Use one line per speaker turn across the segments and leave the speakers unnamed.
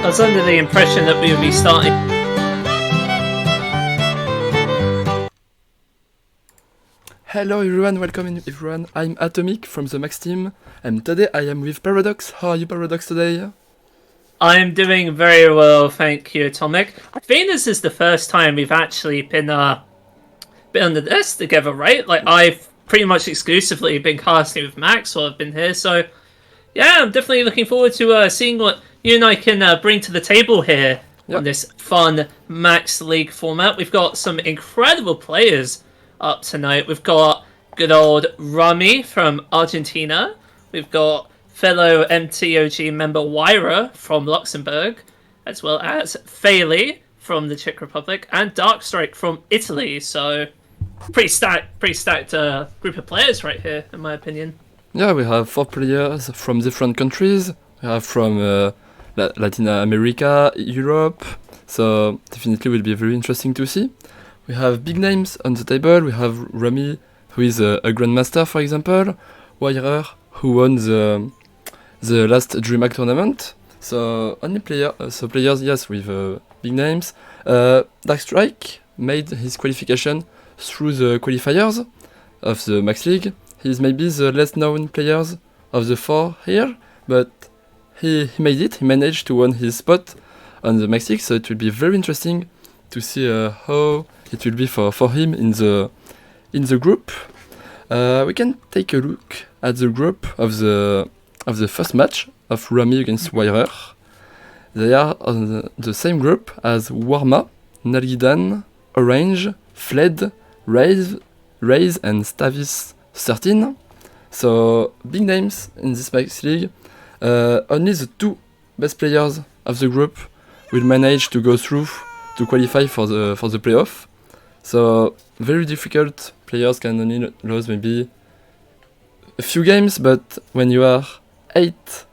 was under the impression that we would be starting.
Hello everyone, welcome everyone. I'm AtomiK from the Max team, and today I am with Paradox. How are you, Paradox, today?
I'm doing very well, thank you, AtomiK. I think this is the first time we've actually been on this together, right? Like, I've pretty much exclusively been casting with Max while I've been here, so yeah, I'm definitely looking forward to seeing what you and I can bring to the table here on this fun Max League format. We've got some incredible players up tonight. We've got good old Rami from Argentina. We've got fellow MTOG member wiRer from Luxembourg, as well as Faeli from the Czech Republic, and Darkstrike from Italy. So pretty stacked group of players right here, in my opinion.
Yeah, we have 4 players from different countries. We have from Latin America, Europe, so definitely will be very interesting to see. We have big names on the table. We have Rami, who is a grandmaster, for example, wiRer, who won the last DreamHack tournament. So only players, yes, with big names. Darkstrike made his qualification through the qualifiers of the Max League. He's maybe the less known players of the 4 here, but he made it. He managed to win his spot on the Max League, so it will be very interesting to see how it will be for him in the group. We can take a look at the group of the first match of Rami against wiRer. They are on the same group as Warma, Nalgidan, Orange, Fled, Raze, and Stavis 13. So big names in this Max League. Only the 2 best players of the group will manage to go through to qualify for the playoff. So very difficult. Players can only lose maybe a few games, but when you are 8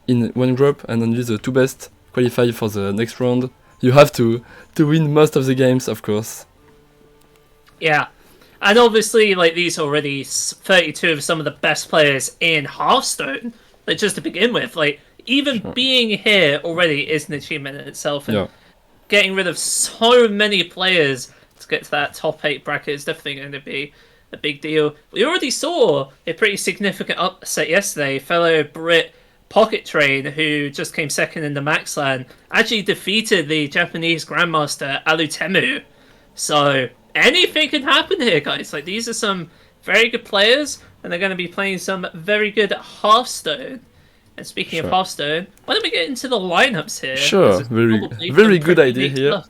in one group and only the 2 best qualify for the next round, you have to win most of the games, of course.
Yeah, and obviously, like, these are already 32 of some of the best players in Hearthstone. Like, just to begin with, like, even being here already is an achievement in itself, and getting rid of so many players to get to that top 8 bracket is definitely going to be a big deal. We already saw a pretty significant upset yesterday. Fellow Brit Pocket Train, who just came second in the Maxland, actually defeated the Japanese Grandmaster Alutemu. So anything can happen here, guys. Like, these are some very good players, and they're going to be playing some very good Hearthstone. And speaking of Hearthstone, why don't we get into the lineups here?
Sure, very good idea here.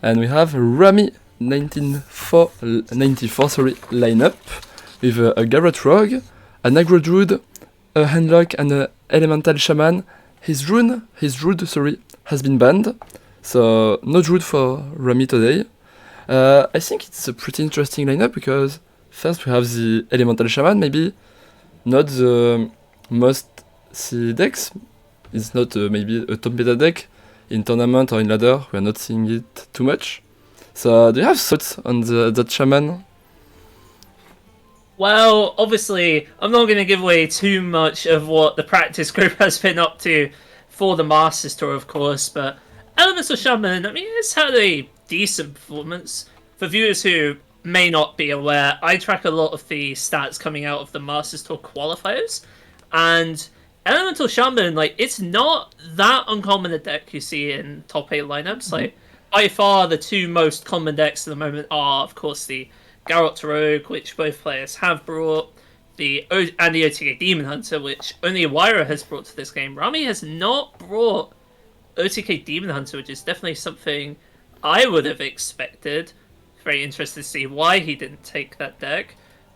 And we have Rami94 lineup with a Garrot Rogue, an Aggro Druid, a Handlock, and an Elemental Shaman. His Druid has been banned, so no Druid for Rami today. I think it's a pretty interesting lineup because first we have the Elemental Shaman, maybe not the most see decks. It's not maybe a top meta deck in tournament or in ladder. We are not seeing it too much. So do you have thoughts on that Shaman?
Well, obviously, I'm not going to give away too much of what the practice group has been up to for the Masters Tour, of course, but Elemental Shaman, I mean, it's had a decent performance. For viewers who may not be aware, I track a lot of the stats coming out of the Masters Tour qualifiers, and Elemental Shaman, like, it's not that uncommon a deck you see in top 8 lineups. Like, by far, the 2 most common decks at the moment are, of course, the Garrot Rogue, which both players have brought, and the OTK Demon Hunter, which only wiRer has brought to this game. Rami has not brought OTK Demon Hunter, which is definitely something I would have expected. Very interested to see why he didn't take that deck.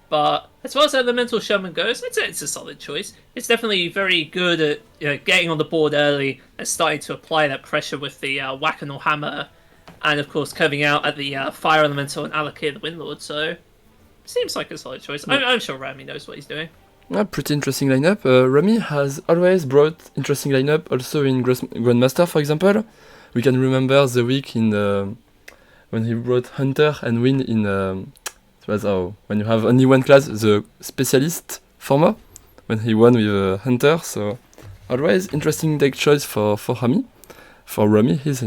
But as far as Elemental Shaman goes, I'd say it's a solid choice. It's definitely very good at getting on the board early and starting to apply that pressure with the Whack-A-Gnaw Hammer, and of course curving out at the Fire Elemental and Alakir the Windlord. So seems like a solid choice. I'm sure Rami knows what he's doing.
Pretty interesting lineup. Rami has always brought interesting lineup, also in Grandmaster, for example. We can remember the week in when he brought Hunter and win in when you have only one class, the Specialist format, when he won with Hunter. So always interesting deck choice for Rami. For Rami, his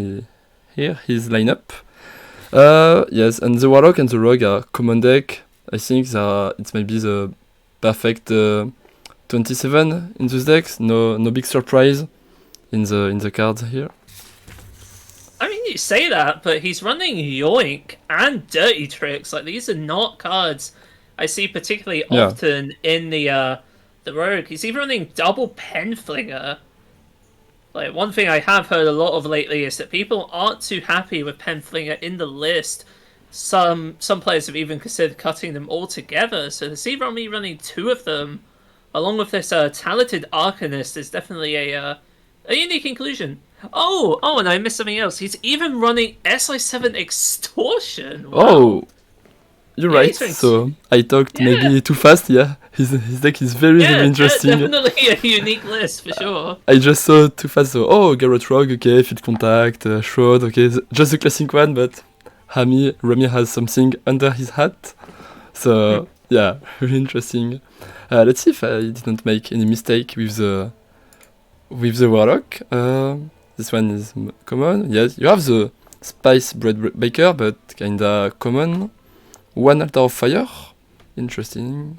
lineup. Yes, and the Warlock and the Rogue are common deck. I think it might be the perfect 27 in those decks. No big surprise in the cards here.
I mean, you say that, but he's running Yoink and Dirty Tricks. Like, these are not cards I see particularly often in the Rogue. He's even running double Penflinger. Like, one thing I have heard a lot of lately is that people aren't too happy with Penflinger in the list. Some players have even considered cutting them all together. So to see Rami running 2 of them, along with this talented Arcanist, is definitely a unique inclusion. Oh, and I missed something else. He's even running SI7 Extortion. Wow.
Oh, you're right. So I talked maybe too fast. Yeah, his deck is very interesting.
Definitely a unique list for sure.
I just saw too fast. So Garrot Rogue, okay, Field Contact, Shroud, okay, just the classic one. But Rami has something under his hat. So yeah, really interesting. Let's see if I didn't make any mistake with the Warlock. This one is common. Yes, you have the Spice Bread Baker, but kinda common. 1 Altar of Fire. Interesting.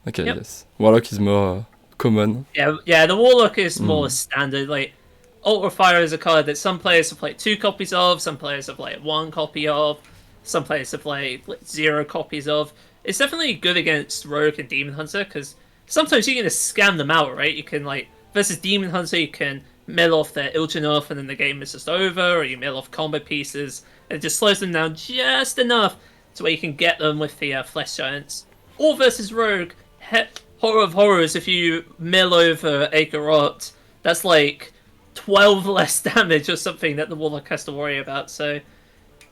Okay, yes. Warlock is more common.
Yeah, the Warlock is more standard. Like, Altar of Fire is a card that some players have played 2 copies of, some players have played 1 copy of, some players have played 0 copies of. It's definitely good against Rogue and Demon Hunter, because sometimes you can just scam them out, right? You can, like, versus Demon Hunter, you can mill off their Il'gynoth and then the game is just over, or you mill off combo pieces, and it just slows them down just enough to where you can get them with the Flesh Giants. Or versus Rogue, horror of horrors, if you mill over Akarot, that's like 12 less damage or something that the Warlock has to worry about. So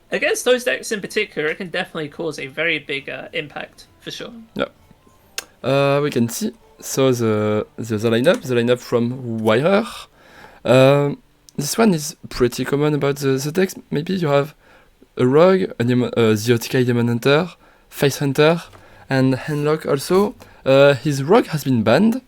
against those decks in particular, it can definitely cause a very big impact, for sure.
Yeah. We can see. So the lineup from wiRer. This one is pretty common about the decks. Maybe you have a Rogue, the AtomiK Demon Hunter, Face Hunter, and Handlock also. His Rogue has been banned.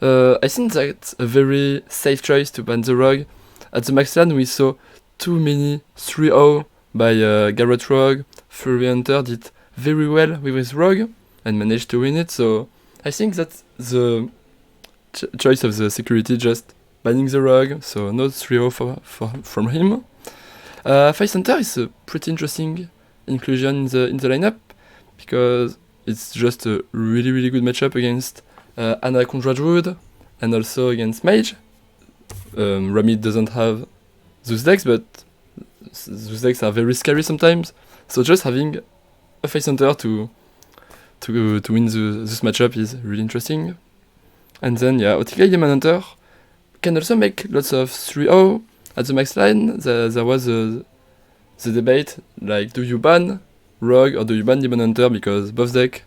I think that's a very safe choice to ban the Rogue. At the max land we saw too many 3-0 by Garrot Rogue. Fury Hunter did very well with his Rogue and managed to win it, so I think that's the choice of the security, just banning the Rogue, so no 3-0 from him. Face Hunter is a pretty interesting inclusion in the lineup, because it's just a really good matchup against Anaconda Druid and also against Mage. Rami doesn't have those decks, but those decks are very scary sometimes, so just having a Face Hunter to win this matchup is really interesting. And then AtomiK Demon Hunter can also make lots of 3-0. At the max line, there was the debate, like, do you ban Rogue or do you ban Demon Hunter, because both decks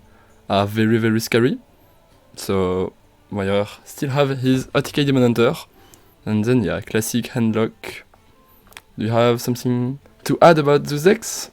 are very scary. So wiRer still have his AtomiK Demon Hunter. And then classic Handlock. Do you have something to add about those decks?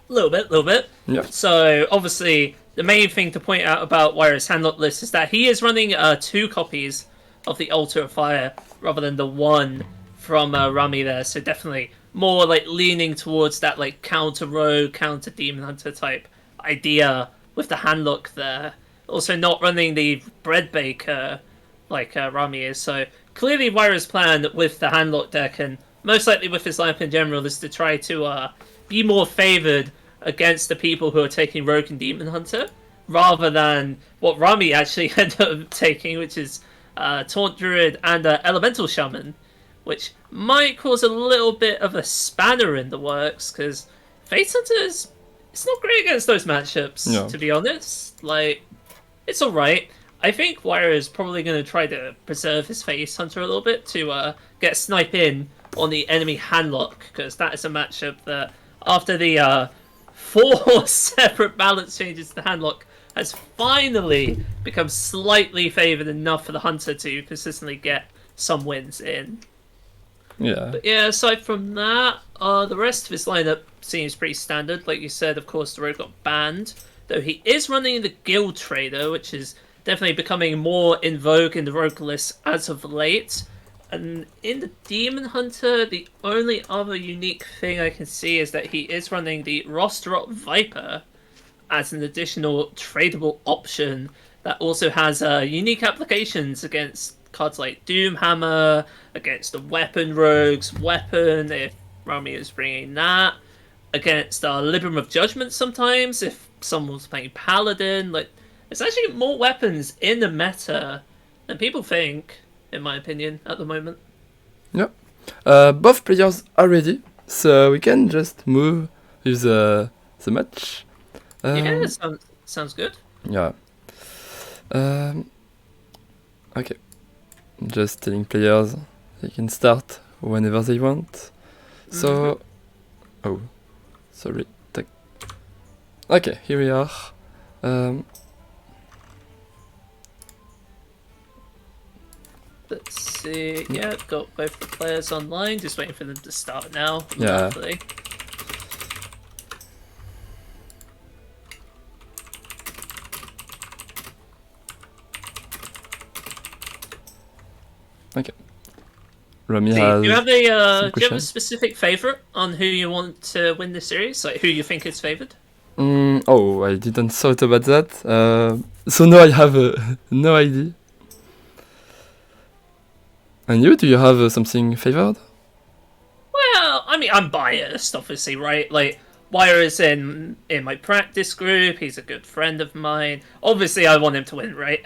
Little bit.
Yeah.
So obviously the main thing to point out about wiRer's Handlock list is that he is running 2 copies of the Altar of Fire rather than the 1 from Rami there. So definitely more like leaning towards that like counter Rogue, counter Demon Hunter type idea with the Handlock there. Also not running the Bread Baker like Rami is. So clearly wiRer's plan with the Handlock deck, and most likely with his lineup in general, is to try to be more favoured against the people who are taking Rogue and Demon Hunter, rather than what Rami actually ended up taking, which is Taunt Druid and Elemental Shaman, which might cause a little bit of a spanner in the works, because Face Hunter it's not great against those matchups, to be honest. Like, it's alright. I think wiRer is probably going to try to preserve his Face Hunter a little bit to get snipe in on the enemy Handlock, because that is a matchup that, after the 4 separate balance changes to the Handlock, has finally become slightly favoured enough for the Hunter to consistently get some wins in.
Yeah.
But yeah, aside from that, the rest of his lineup seems pretty standard. Like you said, of course, the Rogue got banned, though he is running the Guild Trader, which is definitely becoming more in vogue in the rogue list as of late. And in the Demon Hunter, the only other unique thing I can see is that he is running the Rosterot Viper as an additional tradable option that also has unique applications against cards like Doomhammer, against the Weapon Rogue's Weapon, if Rami is bringing that, against Libram of Judgment sometimes, if someone's playing Paladin. Like, there's actually more weapons in the meta than people think, in my opinion, at the moment.
Yeah. Both players are ready, so we can just move with the match.
Yeah, sounds good.
Yeah. Okay. Just telling players they can start whenever they want. So, oh, sorry. Okay, here we are.
Let's see. Yeah, got both the players online. Just waiting for them to start now.
Yeah.
Lovely.
Okay. Rami
Do
has
you have a
questions?
specific favorite on who you want to win the series? Like who you think is favored?
Oh, I didn't thought about that. So now I have no idea. And you? Do you have something favored?
Well, I mean, I'm biased, obviously, right? Like, wiRer is in my practice group. He's a good friend of mine. Obviously, I want him to win, right?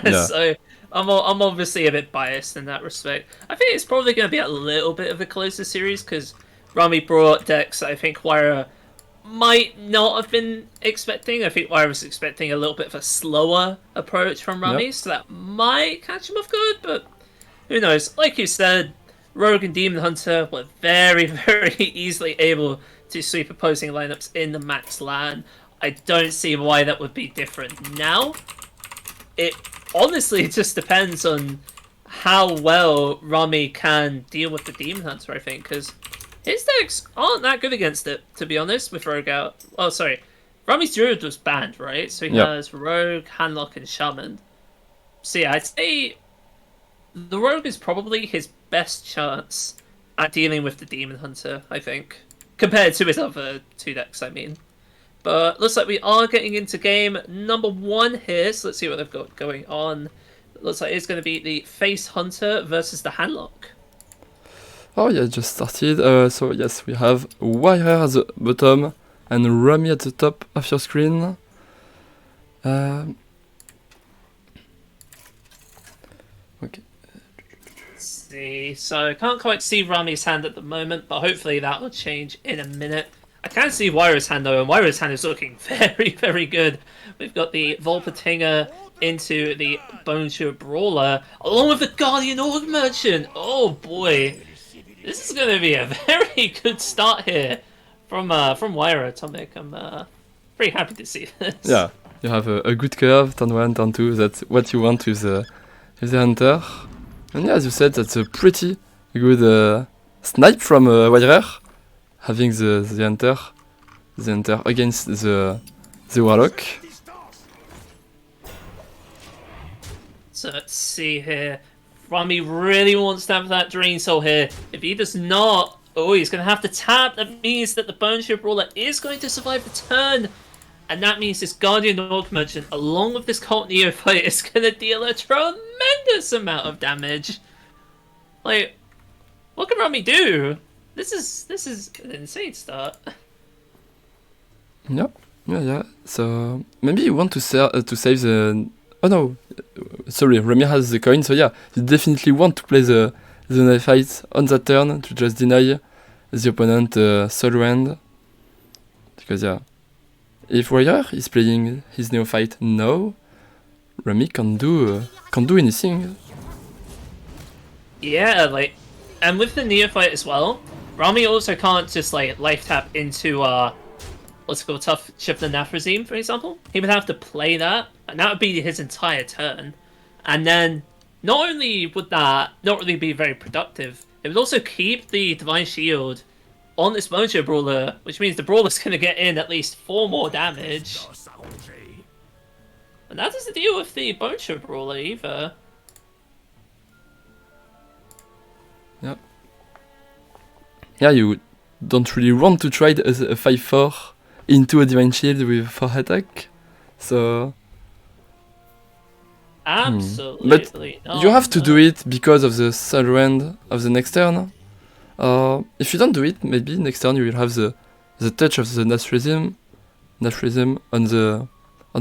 Yeah.
So I'm obviously a bit biased in that respect. I think it's probably going to be a little bit of a closer series because Rami brought decks that I think wiRer might not have been expecting. I think wiRer was expecting a little bit of a slower approach from Rami, so that might catch him off guard, but who knows? Like you said, Rogue and Demon Hunter were very, very easily able to sweep opposing lineups in the max LAN. I don't see why that would be different now. It honestly just depends on how well Rami can deal with the Demon Hunter, I think, because his decks aren't that good against it, to be honest, with Rogue out. Oh, sorry. Rami's Druid was banned, right? So he has Rogue, Handlock, and Shaman. So yeah, I'd say the Rogue is probably his best chance at dealing with the Demon Hunter, I think. Compared to his other two decks, I mean. But looks like we are getting into game number 1 here, so let's see what they've got going on. Looks like it's going to be the Face Hunter versus the Handlock.
Oh yeah, just started. So yes, we have wiRer at the bottom and Rami at the top of your screen. Okay.
Let's see. So I can't quite see Rami's hand at the moment, but hopefully that will change in a minute. I can see wiRer's hand though, and wiRer's hand is looking very, very good. We've got the Volpatinger into the Boneshoe Brawler, along with the Guardian Org Merchant. Oh boy. This is going to be a very good start here from wiRer, AtomiK. I'm pretty happy to see this.
Yeah, you have a good curve, turn 1, turn 2, that's what you want with the Hunter. And yeah, as you said, that's a pretty good snipe from wiRer, having the Hunter against the Warlock.
So let's see here. Rami really wants to have that Drain Soul here. If he does not, oh, he's going to have to tap. That means that the Boneshoe Brawler is going to survive the turn. And that means this Guardian Orc Merchant, along with this Cult Neophyte, is going to deal a tremendous amount of damage. Like, what can Rami do? This is an insane start.
Yeah. So maybe you want to save the. Oh no, sorry. Rami has the coin, so yeah, you definitely want to play the Neophyte on that turn to just deny the opponent third round. Because yeah, if wiRer is playing his Neophyte now, Rami can't do anything.
Yeah, like, and with the Neophyte as well, Rami also can't just like life tap into let's go Tough Shift the Naphrazim, for example. He would have to play that, and that would be his entire turn. And then, not only would that not really be very productive, it would also keep the Divine Shield on this Boneshoe Brawler, which means the Brawler's going to get in at least 4 more damage. And that doesn't deal with the Bone Chip Brawler either.
Yeah. Yeah, you don't really want to try a 5-4 into a Divine Shield with 4 attack. So...
Absolutely
But you have to do it because of the third round of the next turn. If you don't do it, maybe next turn you will have the touch of the Nathrism on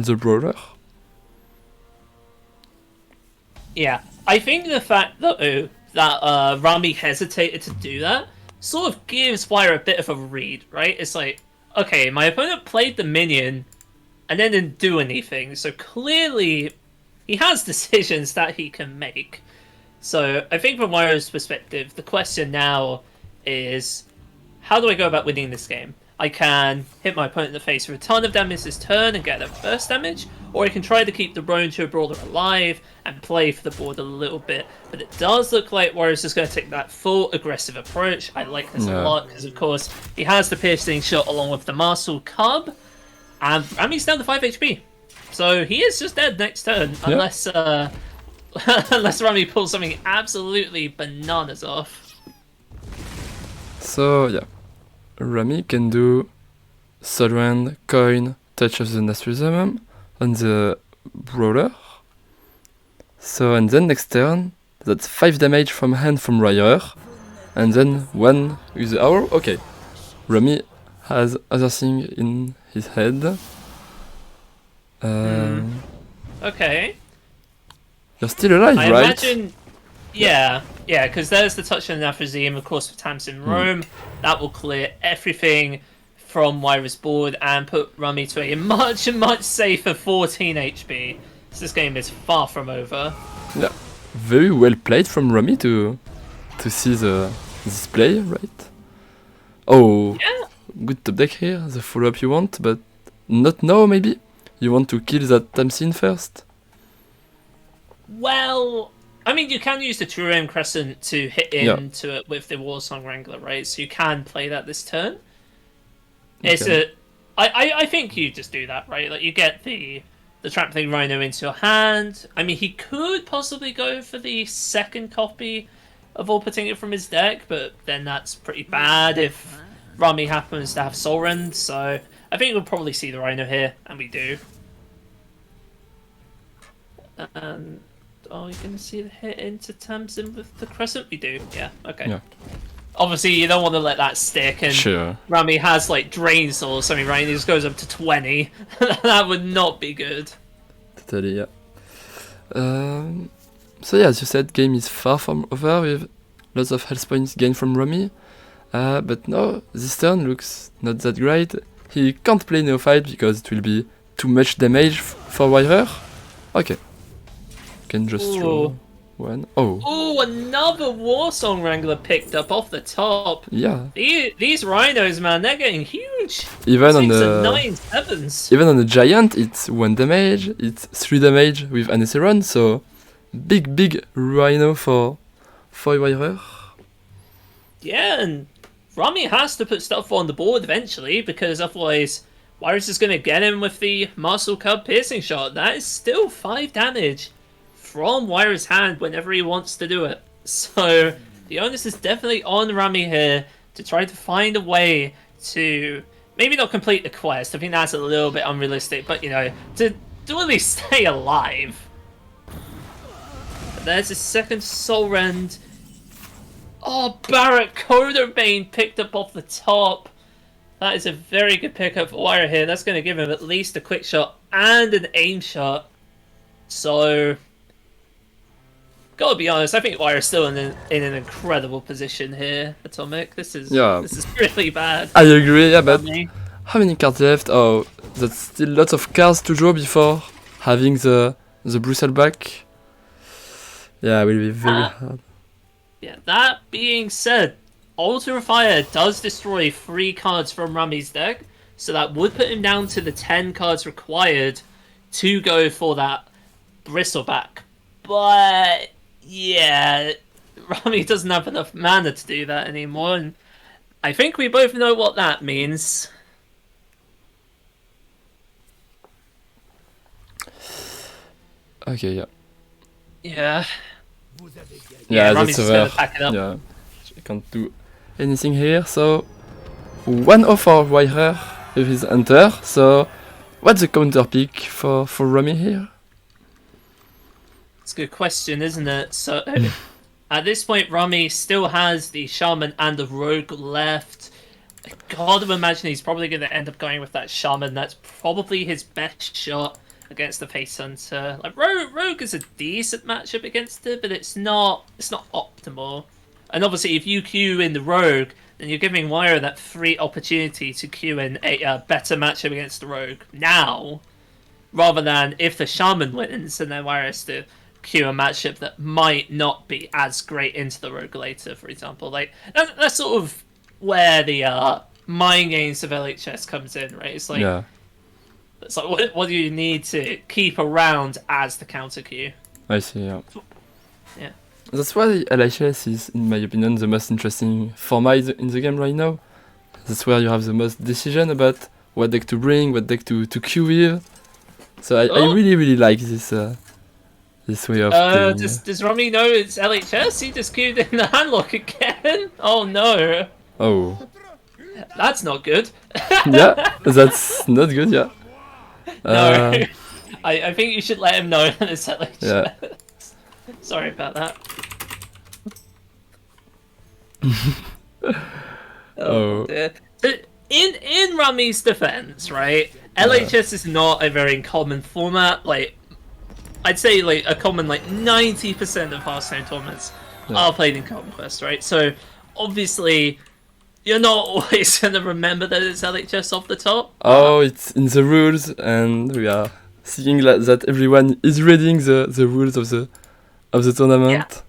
the Brawler.
Yeah, I think the fact though that Rami hesitated to do that sort of gives wiRer a bit of a read, right? It's like, okay, my opponent played the minion and then didn't do anything, so clearly he has decisions that he can make. So I think from wiRer's perspective, the question now is, how do I go about winning this game? I can hit my opponent in the face with a ton of damage this turn and get that burst damage, or I can try to keep the Bone Chip Brawler alive and play for the board a little bit. But it does look like wiRer's just going to take that full aggressive approach. I like this a lot, because of course he has the piercing shot along with the Marshall Cub, and Rami's down to 5 HP. So he is just dead next turn, unless unless Rami pulls something absolutely bananas off.
So yeah, Rami can do third round coin touch of the Nathrism on the Brawler. So and then next turn, that's 5 damage from hand from wiRer, and then 1 with the arrow. Okay, Rami has other thing in his head.
Okay.
You're still alive,
I
right?
imagine, yeah, because there's the touch on Nathrazim, of course, for Times in Rome. That will clear everything from wiRer's board and put Rami to a much, much safer 14 HP. So this game is far from over.
Yeah, very well played from Rami to see the display, right? Oh,
Yeah.
Good top deck here, the follow-up you want, but not now maybe? You want to kill that Tamsin first?
Well, I mean, you can use the True Aim Crescent to hit into it with the Warsong Wrangler, right? So you can play that this turn. I think you just do that, right? Like, you get the Trampling Rhino into your hand. I mean, he could possibly go for the second copy of All Putting It from his deck, but then that's pretty bad if Rami happens to have Soul Rend, so I think we'll probably see the Rhino here, and we do. And are we going to see the hit into Tamsin with the Crescent? We do, yeah, okay.
Yeah.
Obviously, you don't want to let that stick, and
Sure.
Rami has, like, Drain Soul or something, right? And he just goes up to 20. That would not be good.
Totally, yeah. So yeah, as you said, game is far from over with lots of health points gained from Rami. But no, this turn looks not that great. He can't play Neophyte because it will be too much damage for wiRer. Okay. Can just throw one. Oh.
Oh, another Warsong Wrangler picked up off the top.
Yeah.
These rhinos, man, they're getting huge.
Even on
6
the
and 9 sevens.
Even on the giant, it's 1 damage. It's 3 damage with Anetheron. So big rhino for wiRer.
Yeah, and Rami has to put stuff on the board eventually, because otherwise wiRer's just going to get him with the Marshall Cub piercing shot. That is still 5 damage from wiRer's hand whenever he wants to do it. So the onus is definitely on Rami here to try to find a way to maybe not complete the quest. I think that's a little bit unrealistic, but, you know, to at least stay alive. But there's a second Soul Rend. Oh, Barrett Coderbane picked up off the top. That is a very good pickup for wiRer here. That's going to give him at least a quick shot and an aim shot. So, gotta be honest, I think wiRer's still in an incredible position here, AtomiK. This is really bad.
I agree, yeah, but how many cards left? Oh, that's still lots of cards to draw before having the Brussels back. Yeah, it will be very hard.
Yeah, that being said, Altar of Fire does destroy 3 cards from Rami's deck, so that would put him down to the 10 cards required to go for that Bristleback. But, yeah, Rami doesn't have enough mana to do that anymore, and I think we both know what that means.
Okay, yeah.
Yeah.
Yeah,
Rami's
that's
just gonna
over.
pack it up.
Yeah, I can't do anything here. So 1-0 for wiRer with his Hunter. So what's the counter pick for Rami here?
It's a good question, isn't it? So at this point, Rami still has the Shaman and the Rogue left. I gotta imagine he's probably going to end up going with that Shaman. That's probably his best shot against the Face Hunter. Like Rogue is a decent matchup against it, but it's not optimal. And obviously, if you queue in the Rogue, then you're giving wiRer that free opportunity to queue in a better matchup against the Rogue now, rather than if the Shaman wins, and then wiRer has to queue a matchup that might not be as great into the Rogue later, for example. Like that's sort of where the mind games of LHS comes in, right? It's like what do you need to keep around as the counter queue?
I see. Yeah.
Yeah.
That's why LHS is, in my opinion, the most interesting format in the game right now. That's where you have the most decision about what deck to bring, what deck to queue with. So I really like this way of playing.
Does Rami know it's LHS? He just queued in the handlock again. Oh no.
Oh.
That's not good.
Yeah, that's not good. Yeah.
No. I think you should let him know that it's LHS.
Yeah.
Sorry about that.
Oh.
Dear. So in Rami's defense, right? LHS is not a very common format. Like, I'd say like a common 90% of Hearthstone tournaments are played in Conquest, right? So obviously you're not always gonna remember that it's LHS off the top.
Oh, it's in the rules, and we are seeing that everyone is reading the rules of the tournament.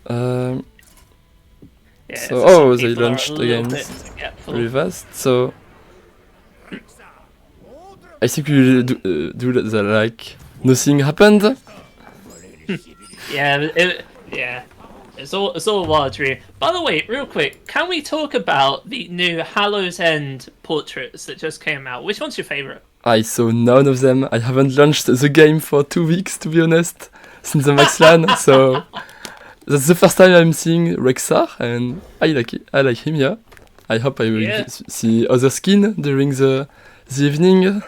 Yeah,
so they launched against really fast. So I think we do the like nothing happened.
Yeah. It's all a wild dream. By the way, real quick, can we talk about the new Hallow's End portraits that just came out? Which one's your favorite?
I saw none of them. I haven't launched the game for 2 weeks, to be honest, since the Max LAN. So that's the first time I'm seeing Rexar, and I like it. I like him. Yeah. I hope I will see other skin during the evening.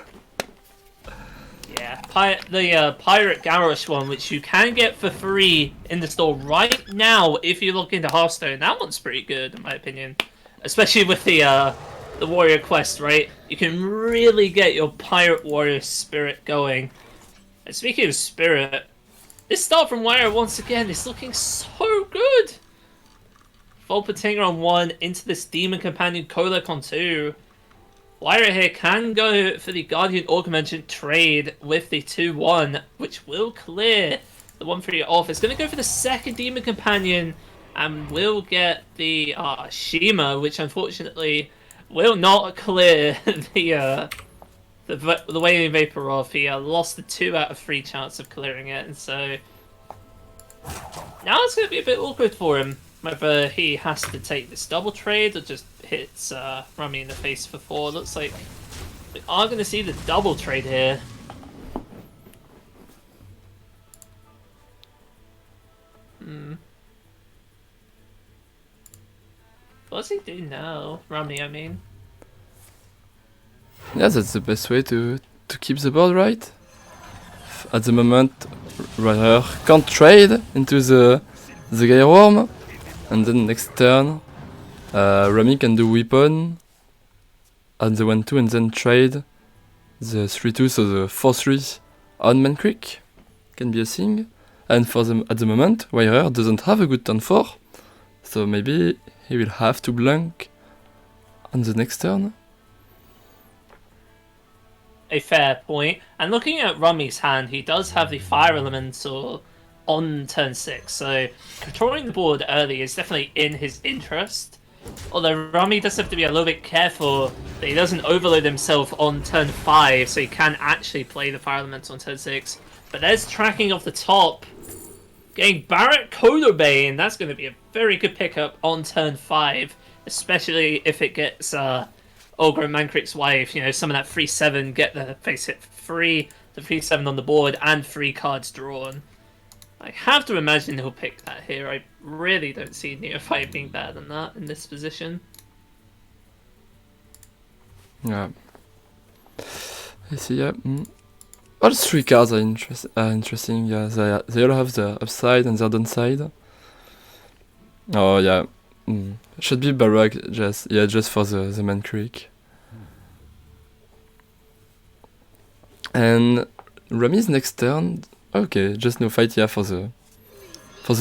The Pirate Garrosh one, which you can get for free in the store right now if you look into Hearthstone. That one's pretty good, in my opinion. Especially with the Warrior Quest, right? You can really get your Pirate Warrior spirit going. And speaking of spirit, this start from wiRer once again is looking so good! Volpatinger on 1 into this Demon Companion Kolek on 2. wiRer here can go for the Guardian Augmented trade with the 2-1, which will clear the 1-3 off. It's going to go for the second Demon Companion, and will get the Shima, which unfortunately will not clear the Waning Vapor off. He lost the 2 out of 3 chance of clearing it, and so now it's going to be a bit awkward for him. Whether he has to take this double trade or just hits Rami in the face for 4. Looks like we are going to see the double trade here. What does he do now? Rami, I mean.
Yeah, that's the best way to keep the board right. At the moment, wiRer can't trade into the Gaia Worm. And then next turn, Rami can do weapon at the 1-2 and then trade the 3-2, so the 4-3 on Man Creek can be a thing. And for them at the moment, wiRer doesn't have a good turn 4, so maybe he will have to blank on the next turn.
A fair point. And looking at Rami's hand, he does have the Fire Elemental on turn 6, so controlling the board early is definitely in his interest. Although Rami does have to be a little bit careful that he doesn't overload himself on turn 5, so he can actually play the Fire Elemental on turn 6. But there's tracking off the top. Getting Barret Coderbane, that's going to be a very good pickup on turn 5, especially if it gets Ogre and Mankrick's wife, you know, some of that free 7, get the face hit free. the 3-7 on the board and 3 cards drawn. I have to imagine he'll pick that here. I really don't see Neophyte being better than that in this position.
Yeah. I see, yeah. All 3 cards are interesting, yeah. They all have the upside and the downside. Oh, yeah. Should be Barak, just for the main creek. And Rami's next turn. Okay, just no fight, yeah, for the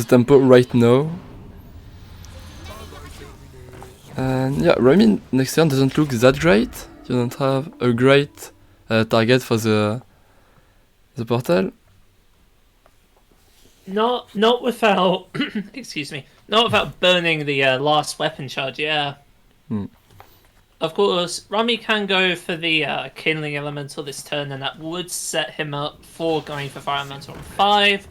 tempo right now. And yeah, Rami next turn doesn't look that great. You don't have a great target for the portal.
Not without excuse me. Not without burning the last weapon charge. Yeah. Of course, Rami can go for the Kindling Elemental this turn, and that would set him up for going for Fire Elemental on 5.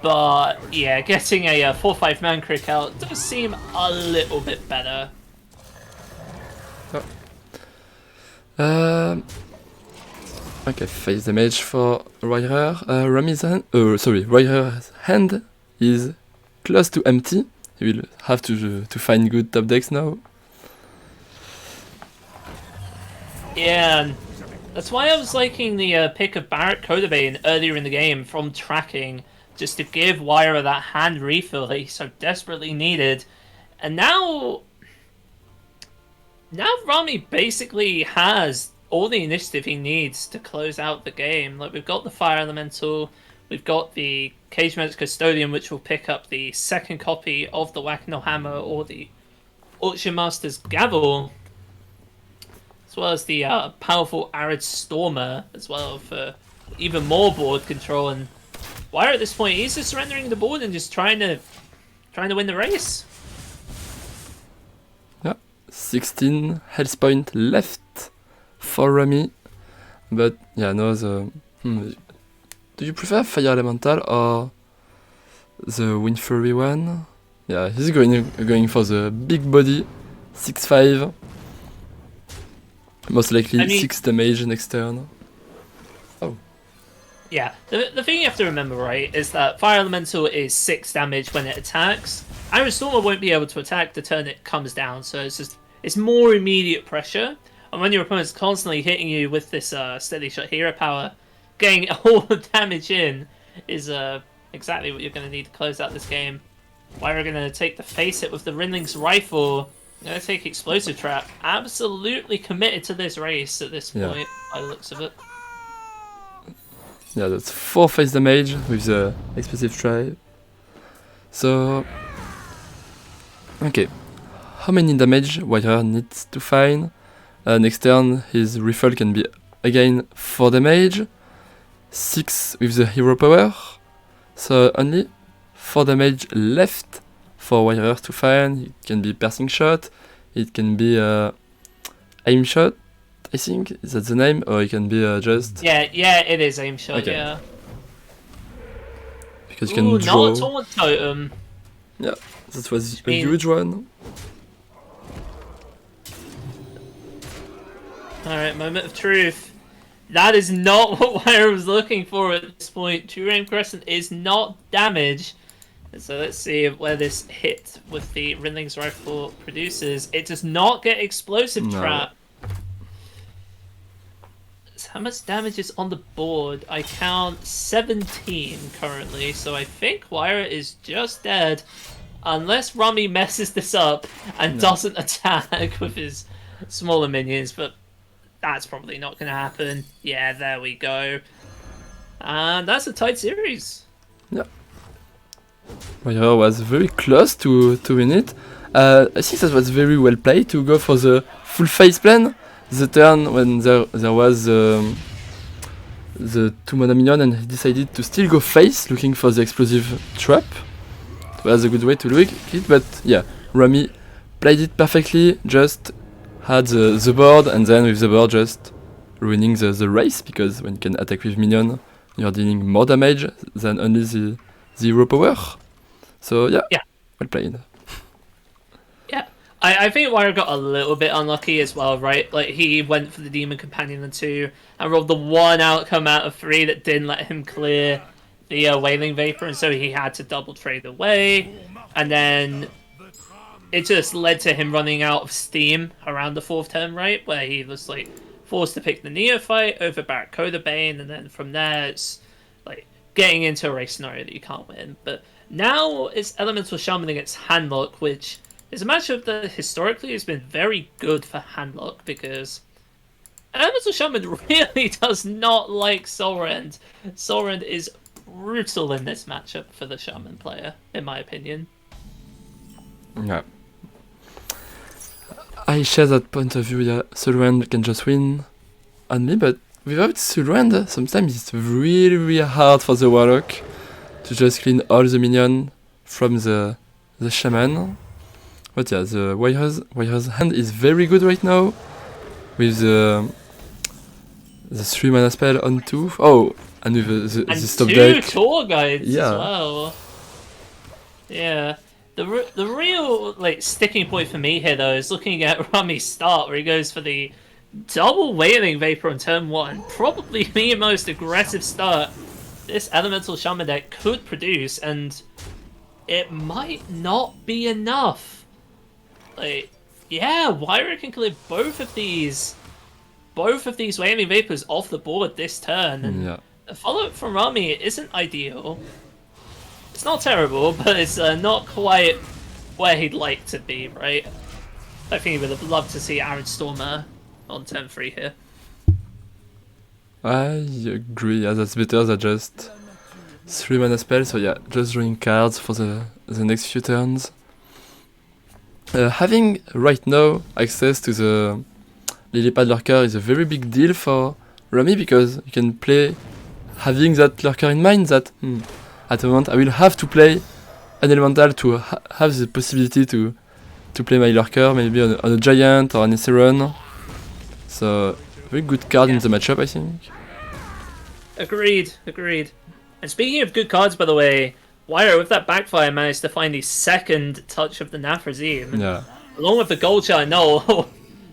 But yeah, getting a 4/5 man crick out does seem a little bit better.
Okay, face damage for wiRer. wiRer's hand is close to empty. He will have to find good top decks now.
Yeah, and that's why I was liking the pick of Barret Kodabane earlier in the game from tracking, just to give wiRer that hand refill that he so desperately needed. And now Rami basically has all the initiative he needs to close out the game. Like, we've got the Fire Elemental, we've got the Cage Magic Custodian, which will pick up the second copy of the Whack-No Hammer or the Auction Master's Gavel, as well as the powerful Arid Stormer as well for even more board control. And wiRer at this point, he's just surrendering the board and just trying to win the race.
16 health point left for Rami, but yeah, no, do you prefer Fire Elemental or the Wind Fury one? Yeah, he's going for the big body, 6/5, most likely 6 damage next turn. Oh.
Yeah, the thing you have to remember, right, is that Fire Elemental is 6 damage when it attacks. Iron Stormer won't be able to attack the turn it comes down, so it's more immediate pressure. And when your opponent's constantly hitting you with this steady shot hero power, getting all the damage in is exactly what you're going to need to close out this game. wiRer going to take the face hit with the Rinling's rifle. Going to take Explosive Trap. Absolutely committed to this race at this point, by the looks of it.
Yeah, that's 4 face damage with the Explosive Trap. So, okay. How many damage wiRer needs to find? Next turn, his rifle can be again 4 damage, 6 with the hero power, so only 4 damage left for wiRer to find. It can be piercing shot, it can be aim shot, I think, is that the name, or it can be just...
Yeah, it is aim shot, okay. Yeah.
Because you can draw...
not Taunt Totem.
Yeah, that was a huge one.
Alright, moment of truth. That is not what wiRer was looking for at this point. True Aim Crescent is not damage. So let's see where this hit with the Rinling's rifle produces. It does not get Explosive Trap. So how much damage is on the board? I count 17 currently, so I think wiRer is just dead. Unless Rami messes this up and doesn't attack with his smaller minions, but that's probably not going to happen. Yeah, there we go. And that's a tight series.
Yeah. wiRer was very close to win it. I think that was very well played to go for the full face plan. The turn when there was the 2-mana minion and he decided to still go face, looking for the explosive trap. It was a good way to look at it, but yeah, Rami played it perfectly, just had the board, and then with the board just ruining the race, because when you can attack with minion, you're dealing more damage than only the hero power. So yeah, well played.
Yeah, I think wiRer got a little bit unlucky as well, right? Like, he went for the Demon Companion on 2 and rolled the one outcome out of 3 that didn't let him clear the Wailing Vapor, and so he had to double trade away. And then it just led to him running out of steam around the 4th turn, right? Where he was, like, forced to pick the Neophyte over Barracuda Bane, and then from there it's, like, getting into a race scenario that you can't win. But now it's Elemental Shaman against Handlock, which is a matchup that historically has been very good for Handlock, because Elemental Shaman really does not like Soulrend. Soulrend is brutal in this matchup for the Shaman player, in my opinion.
Yeah. I share that point of view, yeah. Soulrend can just win on me, but without Soulrend, sometimes it's really, really hard for the Warlock to just clean all the minions from the Shaman. But yeah, the wiRer's hand is very good right now, with the 3 mana spell on 2. Oh, and with the stop deck.
2 tour guides
Yeah.
as well. Yeah. The real, like, sticking point for me here, though, is looking at Rami's start, where he goes for the double Wailing Vapor on turn 1. Probably the most aggressive start this Elemental Shaman deck could produce, and it might not be enough. Like, yeah, wiRer can clear both of these Wailing Vapors off the board this turn, and
Yeah.
the follow-up from Rami isn't ideal. It's not terrible, but it's not quite where he'd like to be, right? I think he would have loved to see Arid Stormer on turn 3 here.
I agree, yeah, that's better than just 3 mana spell, so yeah, just drawing cards for the next few turns. Having right now access to the Lilypad Lurker is a very big deal for Rami, because you can play having that Lurker in mind, that at the moment I will have to play an Elemental to have the possibility to play my Lurker, maybe on a Giant or an Ethereon. So, very good card in the matchup, I think.
Agreed. And speaking of good cards, by the way, wiRer with that backfire managed to find the second touch of the Naphrazim.
Yeah.
Along with the Gold Shard, no,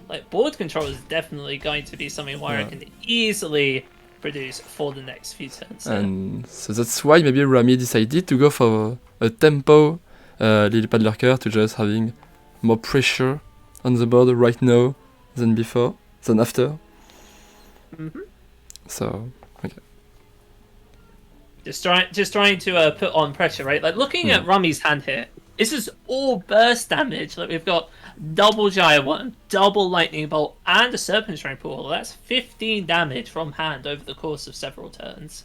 like, board control is definitely going to be something wiRer can easily produce for the next few turns.
And so that's why maybe Rami decided to go for a tempo Lilypad Lurker, to just having more pressure on the board right now than after. So, okay.
Just trying to put on pressure, right? Like, looking at Rami's hand here, this is all burst damage. Like, we've got double Giant One, double Lightning Bolt, and a Serpent Strain Pool. That's 15 damage from hand over the course of several turns.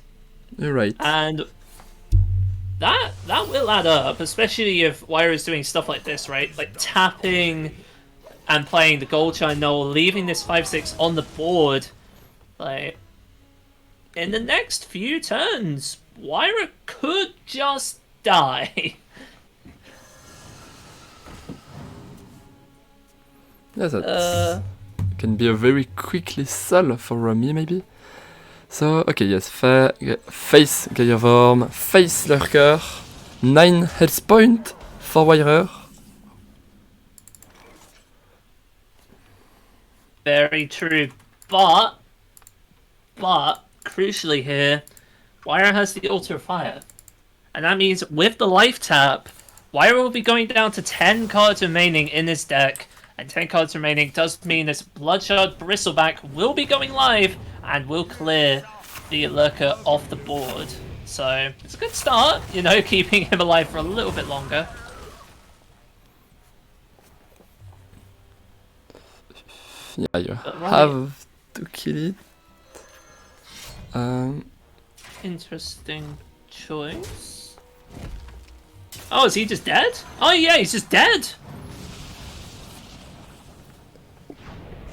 You're right.
And that will add up, especially if wiRer is doing stuff like this, right? Like tapping and playing the Gold Shine Knoll, leaving this 5/6 on the board. Like, in the next few turns, wiRer could just die.
Yeah, that can be a very quickly solve for Rami, maybe. So, okay, yes, face Gaia-Worm, face Lurker, 9 health point for wiRer.
Very true, but crucially here, wiRer has the Altar of Fire, and that means with the life tap, wiRer will be going down to 10 cards remaining in his deck, and 10 cards remaining does mean this Bloodshot Bristleback will be going live and will clear the Lurker off the board. So it's a good start, you know, keeping him alive for a little bit longer.
Yeah, you have to kill it.
Interesting choice. Oh, is he just dead? Oh yeah, he's just dead.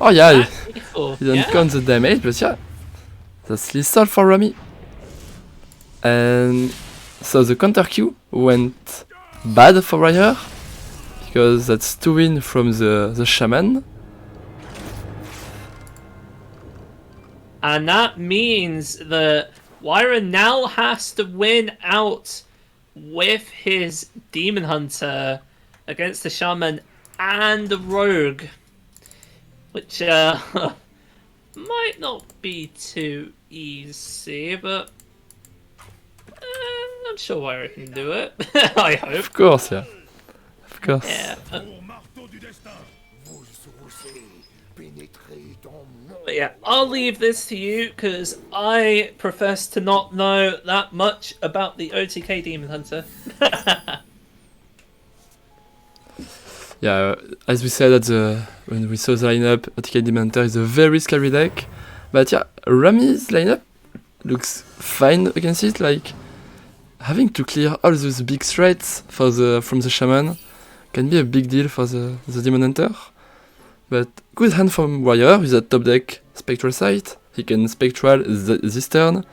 Oh yeah, he
He
didn't count the damage, but yeah, that's lethal for Rami. And so the counter Q went bad for wiRer, because that's 2 win from the Shaman.
And that means that wiRer now has to win out with his Demon Hunter against the Shaman and the rogue, which might not be too easy, but I'm sure wiRer can do it. I hope.
Of course, yeah. Of course.
Yeah. But yeah, I'll leave this to you because I profess to not know that much about the OTK Demon Hunter.
Yeah, as we said when we saw the lineup, AtomiK Demon Hunter is a very scary deck. But yeah, Rami's lineup looks fine against it. Like having to clear all those big threats from the shaman can be a big deal for the Demon Hunter. But good hand from wiRer with that top deck Spectral Sight. He can Spectral this turn,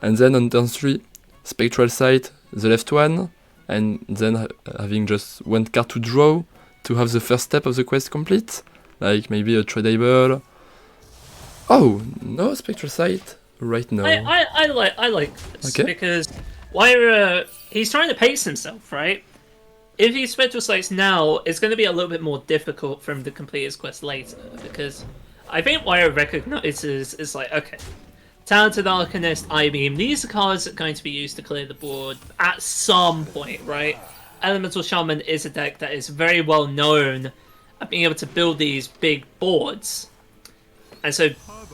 and then on turn 3, Spectral Sight the left one, and then having just one card to draw to have the first step of the quest complete, like maybe a Tradable. Oh, no Spectral Sight right now.
I like this because wiRer, he's trying to pace himself, right? If he Spectral Sights now, it's going to be a little bit more difficult for him to complete his quest later, because I think wiRer recognizes, it's like, okay, Talented Arcanist, I-Beam, these are cards that are going to be used to clear the board at some point, right? Elemental Shaman is a deck that is very well known at being able to build these big boards. And so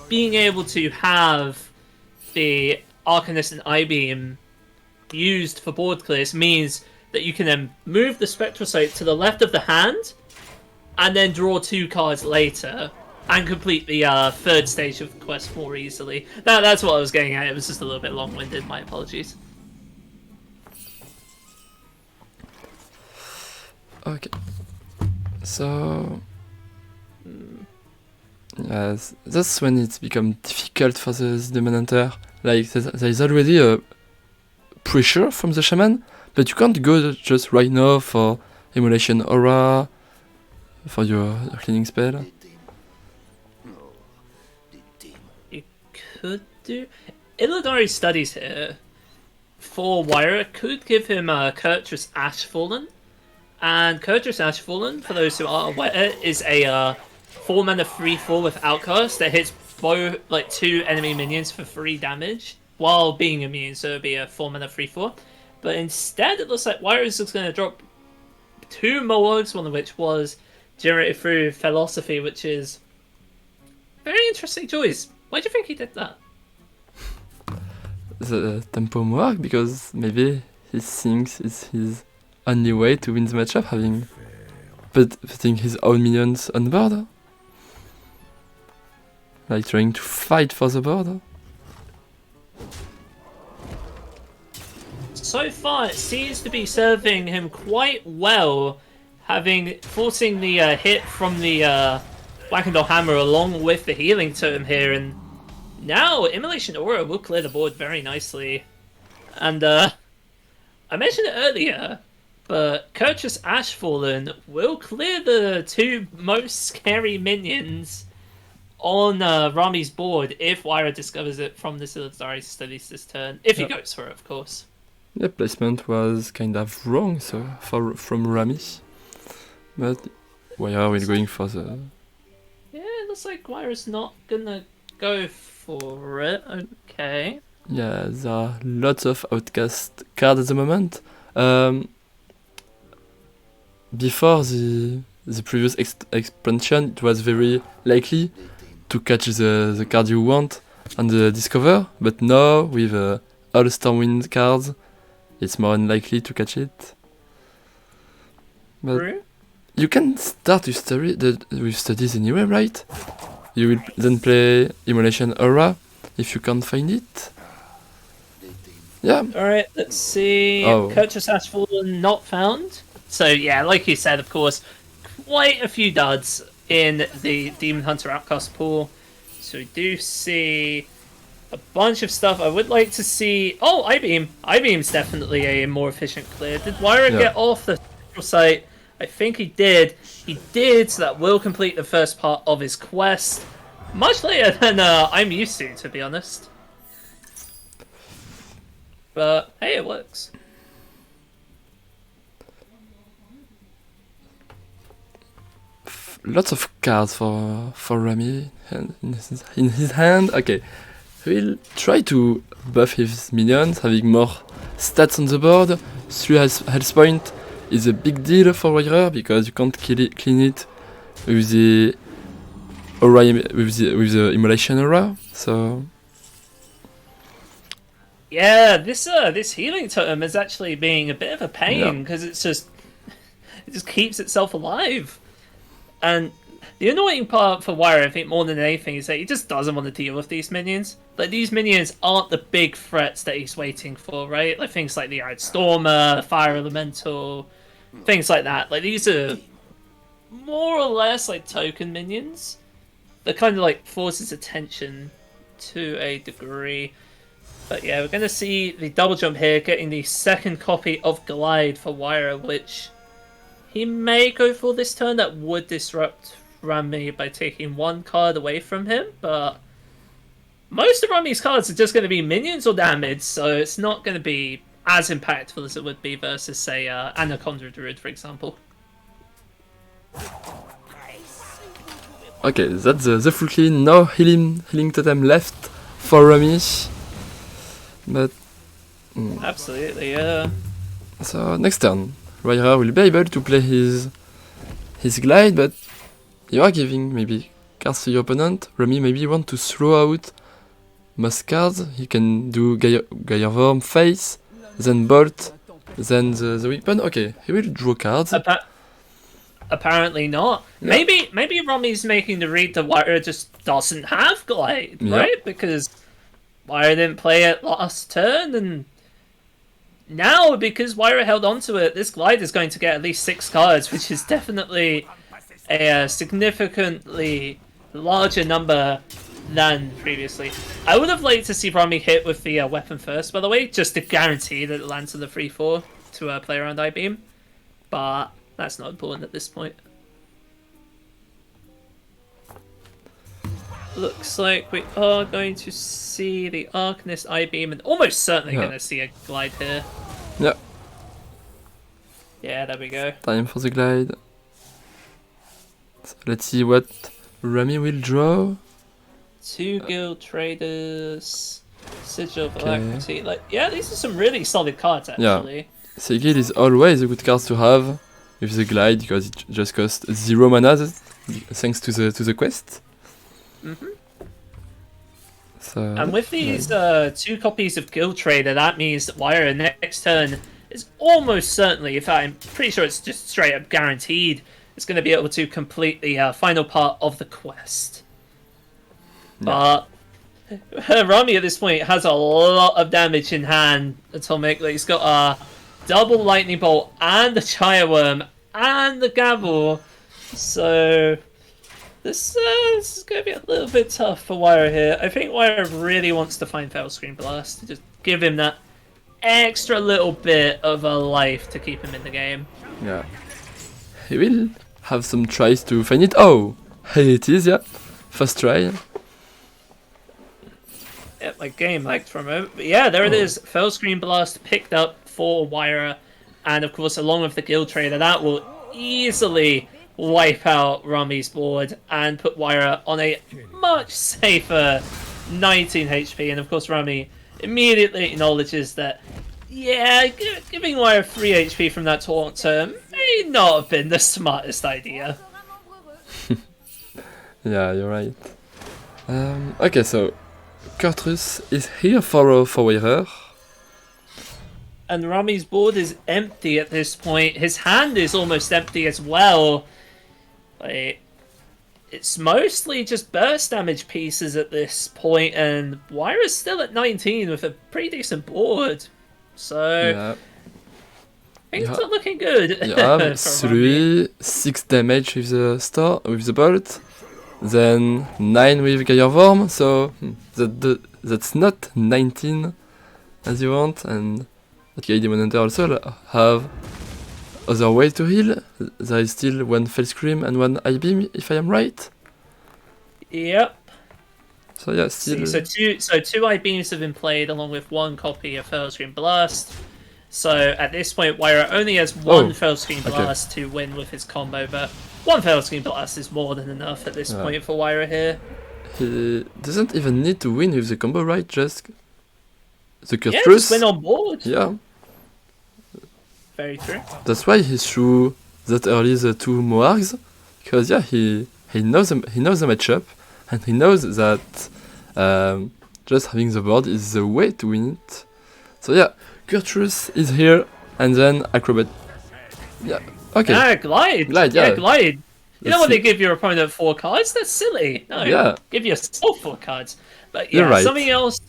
being able to have the Arcanist and I-Beam used for board clears means that you can then move the Spectral Sight to the left of the hand, and then draw 2 cards later, and complete the third stage of the quest more easily. That's what I was getting at. It was just a little bit long-winded. My apologies.
Okay. So... yes, that's when it's become difficult for the Demon Hunter. Like, there is already a pressure from the shaman, but you can't go just right now for Immolation Aura, for your cleaning spell.
You could do... Illidari Studies here for wiRer could give him Kurtrus Ashfallen. And Kurtrus Ashfallen, for those who aren't aware, is a 4-mana 3/4 with Outcast that hits both, like, 2 enemy minions for 3 damage while being immune, so it'd be a 4-mana 3/4. But instead, it looks like wiRer is just going to drop 2 Moargs, one of which was generated through Philosophy, which is a very interesting choice. Why do you think he did that?
The tempo Moarg, because maybe he thinks it's his only way to win the matchup, putting his own minions on board. Like trying to fight for the board.
So far, it seems to be serving him quite well, forcing the hit from the Black-and-Dull Hammer along with the healing totem here, and now Immolation Aura will clear the board very nicely. And I mentioned it earlier, but Kurtrus Ashfallen will clear the 2 most scary minions on Rami's board if wiRer discovers it from this Illidari Studies this turn. If he goes for it, of course.
The placement was kind of wrong from Rami, but wiRer will going for the...
Yeah, it looks like wiRer's not gonna go for it. Okay.
Yeah, there are lots of Outcast cards at the moment. Before the previous expansion, it was very likely to catch the card you want on the Discover, but now with all Stormwind cards, it's more unlikely to catch it. But you can start with studies anyway, right? You will then play Immolation Aura if you can't find it. Yeah.
Alright, let's see. Kurtrus Ashfallen not found. So yeah, like you said, of course, quite a few duds in the Demon Hunter Outcast pool. So we do see a bunch of stuff. I would like to see... Oh, I-Beam. I-Beam's definitely a more efficient clear. Did wiRer get off the site? I think he did. He did, so that will complete the first part of his quest. Much later than I'm used to be honest. But, hey, it works.
have lots of cards for Rami in his hand. Okay, he'll try to buff his minions, having more stats on the board. 3 health point is a big deal for wiRer because you can't clean it with the aura, with the immolation aura. So
yeah, this healing totem is actually being a bit of a pain because it just keeps itself alive. And the annoying part for wiRer, I think, more than anything, is that he just doesn't want to deal with these minions. Like, these minions aren't the big threats that he's waiting for, right? Like, things like the Iron Stormer, Fire Elemental, things like that. Like, these are more or less, like, token minions that kind of, like, forces attention to a degree. But yeah, we're going to see the double jump here, getting the second copy of Glide for wiRer, which he may go for this turn. That would disrupt Rami by taking 1 card away from him, but most of Rami's cards are just going to be minions or damage, so it's not going to be as impactful as it would be versus, say, Anaconda Druid, for example.
okay, that's the full clean. No healing totem left for Rami. But
absolutely, yeah.
So next turn, wiRer will be able to play his glide, but you are giving maybe cards to your opponent. Rami maybe want to throw out most cards. He can do Geierworm face, then Bolt, then the weapon. Okay, he will draw cards.
Apparently not. Yeah. Maybe Rami's making the read that wiRer just doesn't have Glide, right? Because wiRer didn't play it last turn, and now, because wiRer held onto it, this Glide is going to get at least 6 cards, which is definitely a significantly larger number than previously. I would have liked to see Rami hit with the weapon first, by the way, just to guarantee that it lands on the 3-4 to play around I-Beam, but that's not important at this point. Looks like we are going to see the Arcanist I-Beam and almost certainly going to see a Glide here.
Yeah.
Yeah, there we go.
Time for the Glide. So let's see what Rami will draw.
2 Guild Traders, Sigil of Alacrity. Like, yeah, these are some really solid cards, actually.
Yeah. Sigil is always a good card to have with the Glide because it just costs 0 mana thanks to the quest. So,
and with these 2 copies of Guild Trader, that means that wiRer next turn is almost certainly, in fact, I'm pretty sure it's just straight up guaranteed, it's going to be able to complete the final part of the quest. Yeah. But Rami at this point has a lot of damage in hand. AtomiK, like, he's got a double Lightning Bolt and the Gyre Worm and the Gavel, so this is going to be a little bit tough for wiRer here. I think wiRer really wants to find Fail Blast to just give him that extra little bit of a life to keep him in the game.
Yeah. He will have some tries to find it. Oh, here it is, yeah. First try.
Yeah, my game lagged for a moment. But yeah, there it is. Fail Blast picked up for wiRer. And of course, along with the Guild Trader, that will easily wipe out Rami's board and put wiRer on a much safer 19 HP. And of course, Rami immediately acknowledges that, yeah, giving wiRer 3 HP from that taunt may not have been the smartest idea.
Yeah, you're right. Okay, so Kurtrus is here for wiRer.
And Rami's board is empty at this point. His hand is almost empty as well. Like, it's mostly just burst damage pieces at this point, and wiRer's still at 19 with a pretty decent board. So things are looking good.
You have 6 damage with the bolt, then 9 with Geierworm, so that's not 19 as you want, and the Demon Hunter also have other ways to heal. There is still 1 Fail Scream and 1 I-Beam, if I am right.
Yep.
So yeah, still.
So two I-Beams have been played along with 1 copy of Fail Scream Blast. So at this point, wiRer only has 1 Fail Scream Blast to win with his combo, but one Faeli blast is more than enough at this point for wiRer here.
He doesn't even need to win with the combo, right? Just the
Yeah,
Kurtrus.
just win on board.
Yeah.
Very true.
That's why he threw that early the 2 Moargs, because yeah, he knows the matchup, and he knows that just having the board is the way to win it. So yeah, Kurtrus is here, and then Acrobat. Yeah, okay.
Yeah, glide.
Glide, yeah.
Glide. You know
Let's
when they
see.
give your opponent 4 cards? That's silly. No,
Yeah.
give yourself 4 cards. But yeah,
You're right.
something else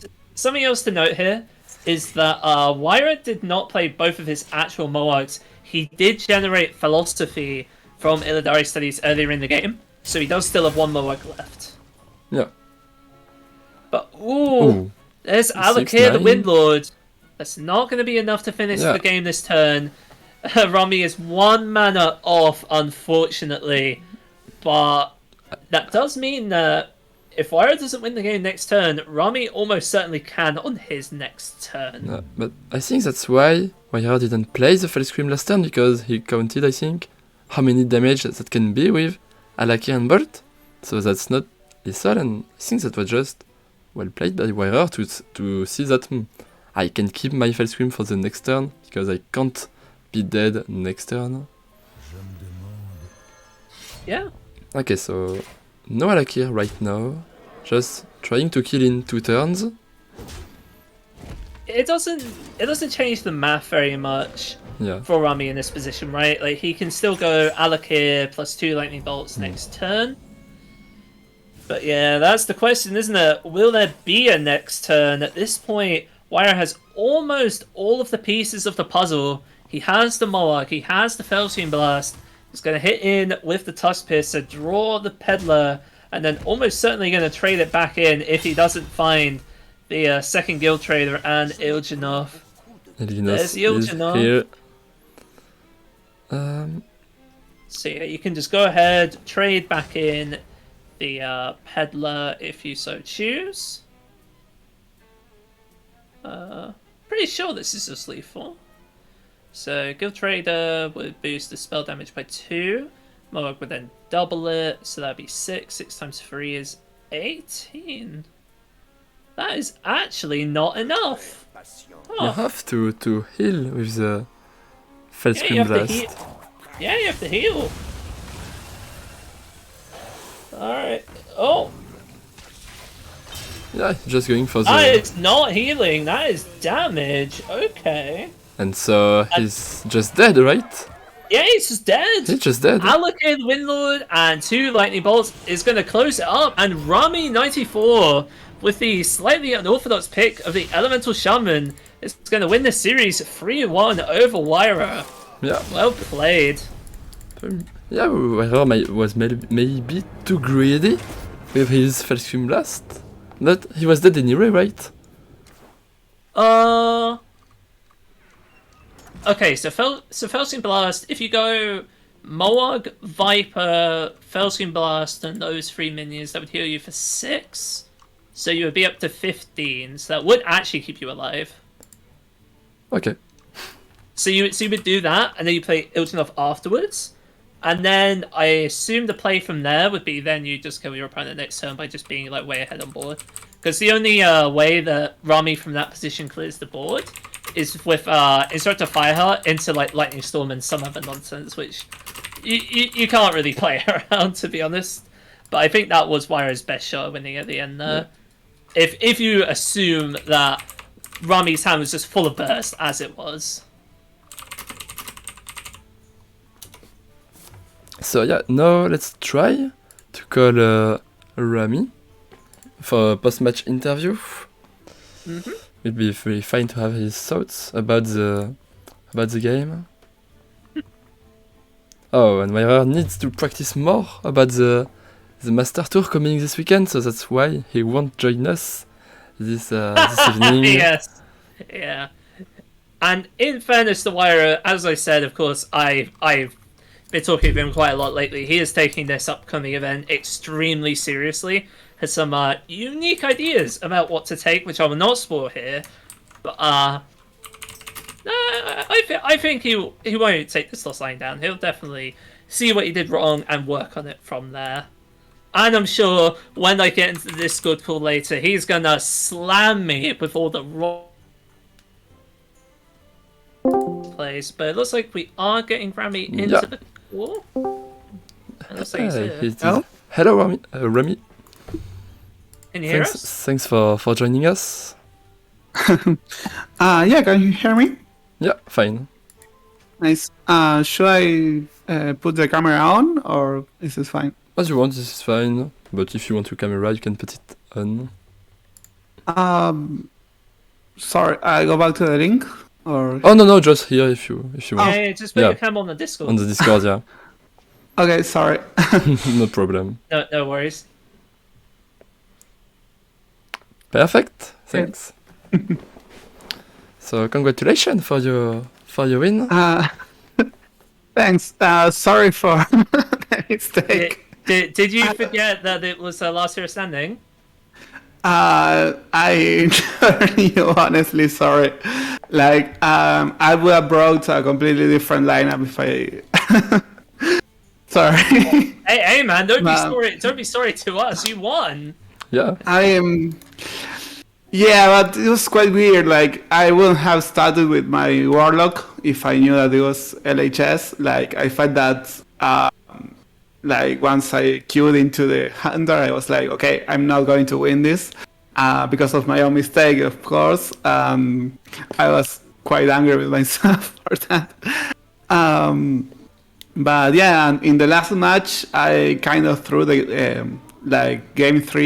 to note here is that wiRer did not play both of his actual Moargs. He did generate Philosophy from Illidari Studies earlier in the game, so he does still have 1 Moarg left.
Yeah.
But ooh. There's Alakir the
6-9.
Windlord. That's not going to be enough to finish
Yeah.
the game this turn. Rami is 1 mana off, unfortunately. But that does mean that if wiRer doesn't win the game next turn, Rami almost certainly can on his next turn.
But I think that's why wiRer didn't play the Fell Scream last turn, because he counted, I think, how many damage that can be with Alakir and Bolt. So that's not lethal, and I think that was just well played by wiRer to see that I can keep my Fell Scream for the next turn, because I can't be dead next turn.
Yeah.
Okay, so no Alakir right now, just trying to kill in 2 turns.
It doesn't change the math very much
Yeah.
for Rami in this position, right? Like he can still go Alakir plus 2 lightning bolts next turn. But yeah, that's the question, isn't it? Will there be a next turn? At this point, wiRer has almost all of the pieces of the puzzle. He has the Moarg, he has the Felsian Blast. He's going to hit in with the Tusk Piercer, draw the Peddler, and then almost certainly going to trade it back in if he doesn't find the second Guild Trader and Il'gynoth. There's the
is
Il'gynoth.
here.
So yeah, you can just go ahead, trade back in the Peddler if you so choose. Pretty sure this is just lethal. So Guild Trader would boost the spell damage by 2. Moarg would then double it, so that'd be 6. 6 times 3 is 18. That is actually not enough.
You have to heal with the Fell
Yeah, you
Scream
have to
Blast.
heal. Yeah, you have to heal. Alright. Oh,
Yeah, just going for
that
the...
is not healing. That is damage. Okay.
And so he's just dead, right?
Yeah, he's just dead.
He's just dead.
Alakir the Windlord and 2 lightning bolts is going to close it up, and Rami94 with the slightly unorthodox pick of the Elemental Shaman is going to win the series 3-1 over wiRer.
Yeah.
Well played.
Yeah, wiRer was maybe too greedy with his Fell Scream Blast. But he was dead anyway, right?
Okay, so Felsian Blast, if you go Moarg, Viper, Felsian Blast, and those 3 minions, that would heal you for 6. So you would be up to 15, so that would actually keep you alive.
Okay.
So you would do that, and then you play Il'gynoth afterwards. And then I assume the play from there would be then you just kill your opponent next turn by just being like way ahead on board. Because the only way that Rami from that position clears the board is with Instructor Fireheart into like Lightning Storm and some other nonsense, which you can't really play around, to be honest. But I think that was wiRer's best shot at winning at the end there. Yeah. If you assume that Rami's hand was just full of burst, as it was.
So yeah, now let's try to call Rami for a post-match interview.
Mm-hmm.
It'd be very fine to have his thoughts about the game. Oh, and wiRer needs to practice more about the Master Tour coming this weekend, so that's why he won't join us this evening.
Yes, yeah. And in fairness to wiRer, as I said, of course, I've been talking to him quite a lot lately. He is taking this upcoming event extremely seriously. Has some unique ideas about what to take, which I will not spoil here. But I think he won't take this loss line down. He'll definitely see what he did wrong, and work on it from there. And I'm sure when I get into the Discord call later, he's gonna slam me with all the wrong plays. But it looks like we are getting Rami into the call. It looks like he's here.
Hello?
Hello, Rami. Rami.
Can you hear us?
Thanks for joining us.
Yeah, can you hear me?
Yeah, fine.
Nice. Should I put the camera on, or is this fine?
As you want, this is fine. But if you want your camera, you can put it on.
Sorry, I go back to the link, or...
Oh no, just here if you want.
Yeah, just put your camera on the Discord.
On the Discord, yeah.
Okay, sorry.
No problem.
No worries.
Perfect. Thanks. So congratulations for your win.
Thanks. Sorry for the mistake.
Did you forget that it was last year standing?
I you honestly sorry. Like, I would have brought a completely different lineup if I. Sorry.
Hey man, don't be sorry. Don't be sorry to us. You won.
Yeah.
I am. Yeah, but it was quite weird. Like, I wouldn't have started with my Warlock if I knew that it was LHS. Like, I felt that, like, once I queued into the Hunter, I was like, okay, I'm not going to win this. Because of my own mistake, of course. I was quite angry with myself for that. But yeah, in the last match, I kind of threw the... like game 4,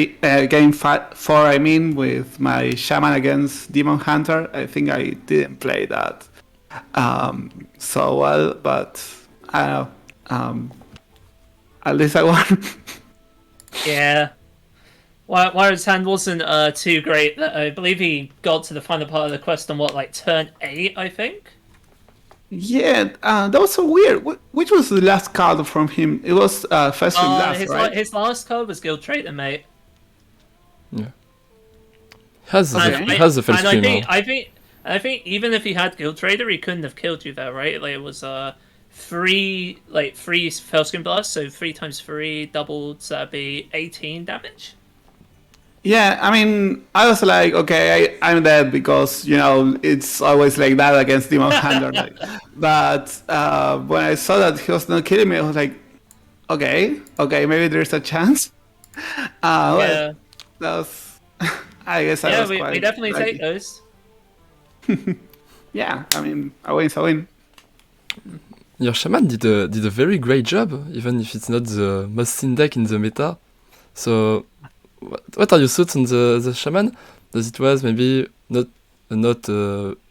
I mean, with my Shaman against Demon Hunter. I think I didn't play that so well, but I don't know. At least I won.
Yeah. Wire's hand wasn't too great. I believe he got to the final part of the quest on turn 8, I think.
Yeah, that was so weird. Which was the last card from him? It was first in last, right?
His last card was Guild Traitor, mate.
Yeah. Has the first stream.
I think even if he had Guild Trader, he couldn't have killed you there, right? Like, it was three Felskin blasts, so 3 times 3 doubled, so that'd be 18 damage.
Yeah, I mean, I was like, okay, I'm dead because, you know, it's always like that against Demon Hunter. But when I saw that he was not killing me, I was like, okay, maybe there's a chance. Well,
Yeah.
that was, I guess I was
we
quite
definitely
lucky.
take those.
Yeah, I mean, a win's a win.
Your Shaman did a very great job, even if it's not the most seen deck in the meta. So, what are your thoughts on the Shaman? Does it was maybe not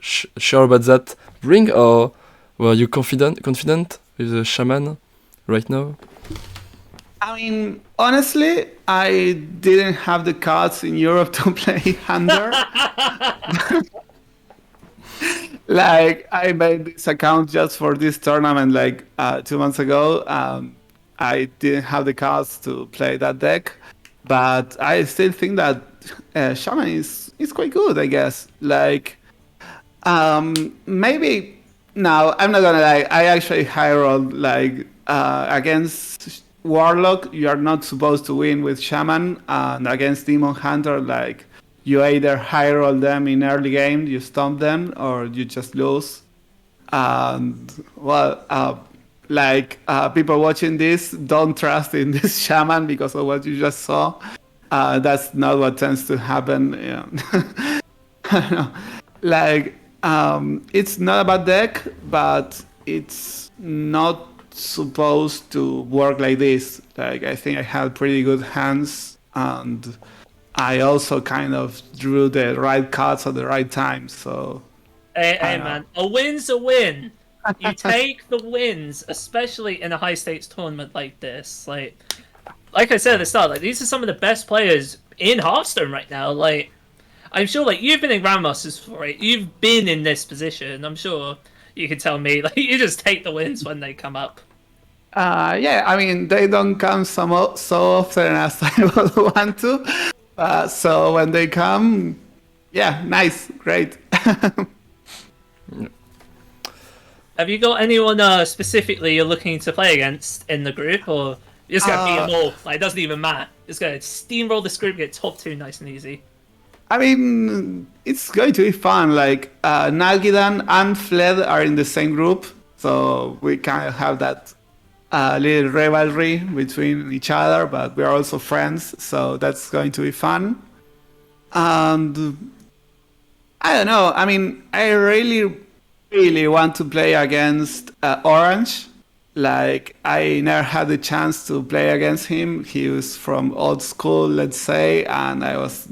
sure about that ring, or were you confident with the Shaman right now?
I mean, honestly, I didn't have the cards in Europe to play Hunter. Like, I made this account just for this tournament, 2 months ago. I didn't have the cards to play that deck, but I still think that Shaman is quite good, I guess. Like, maybe... No, I'm not gonna lie. I actually high rolled, against Warlock, you are not supposed to win with Shaman, and against Demon Hunter, you either high roll them in early game, you stomp them, or you just lose. And, well, people watching this don't trust in this Shaman because of what you just saw. That's not what tends to happen. You know. I don't know. It's not a bad deck, but it's not supposed to work like this. I think I had pretty good hands, and I also kind of drew the right cards at the right time, so...
Hey man, a win's a win! You take the wins, especially in a high-stakes tournament like this. Like I said at the start, these are some of the best players in Hearthstone right now. I'm sure, you've been in Grandmasters for it. You've been in this position. I'm sure you can tell me, you just take the wins when they come up.
Yeah, I mean, they don't come so often as I would want to. So when they come, yeah, nice, great.
Have you got anyone specifically you're looking to play against in the group, or you're just gonna beat them all? Like, it doesn't even matter. Just gonna steamroll this group, get top 2 nice and easy.
I mean, it's going to be fun. Like, Nalgidan and Fled are in the same group, so we kind of have that little rivalry between each other, but we are also friends, so that's going to be fun. And I don't know. I mean, I really want to play against Orange. Like, I never had the chance to play against him. He was from old school, let's say, and I was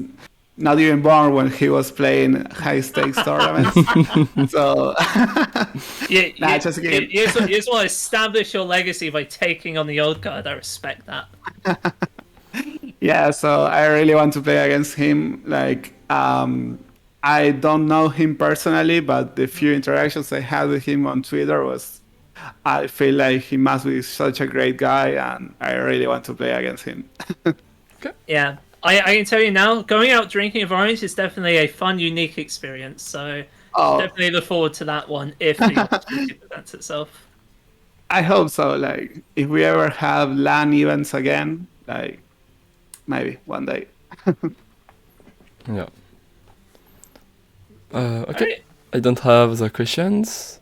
not even born when he was playing high stakes tournaments. So,
You
just kidding.
you just want to establish your legacy by taking on the old guard. I respect that.
Yeah, so I really want to play against him. Like, I don't know him personally, but the few interactions I had with him on Twitter I feel like he must be such a great guy, and I really want to play against him.
Yeah, I can tell you now, going out drinking with Orange is definitely a fun, unique experience. So definitely look forward to that one if the opportunity presents itself.
I hope so. Like, if we ever have LAN events again, like, maybe one day.
Yeah. Okay.
Right.
I don't have other questions.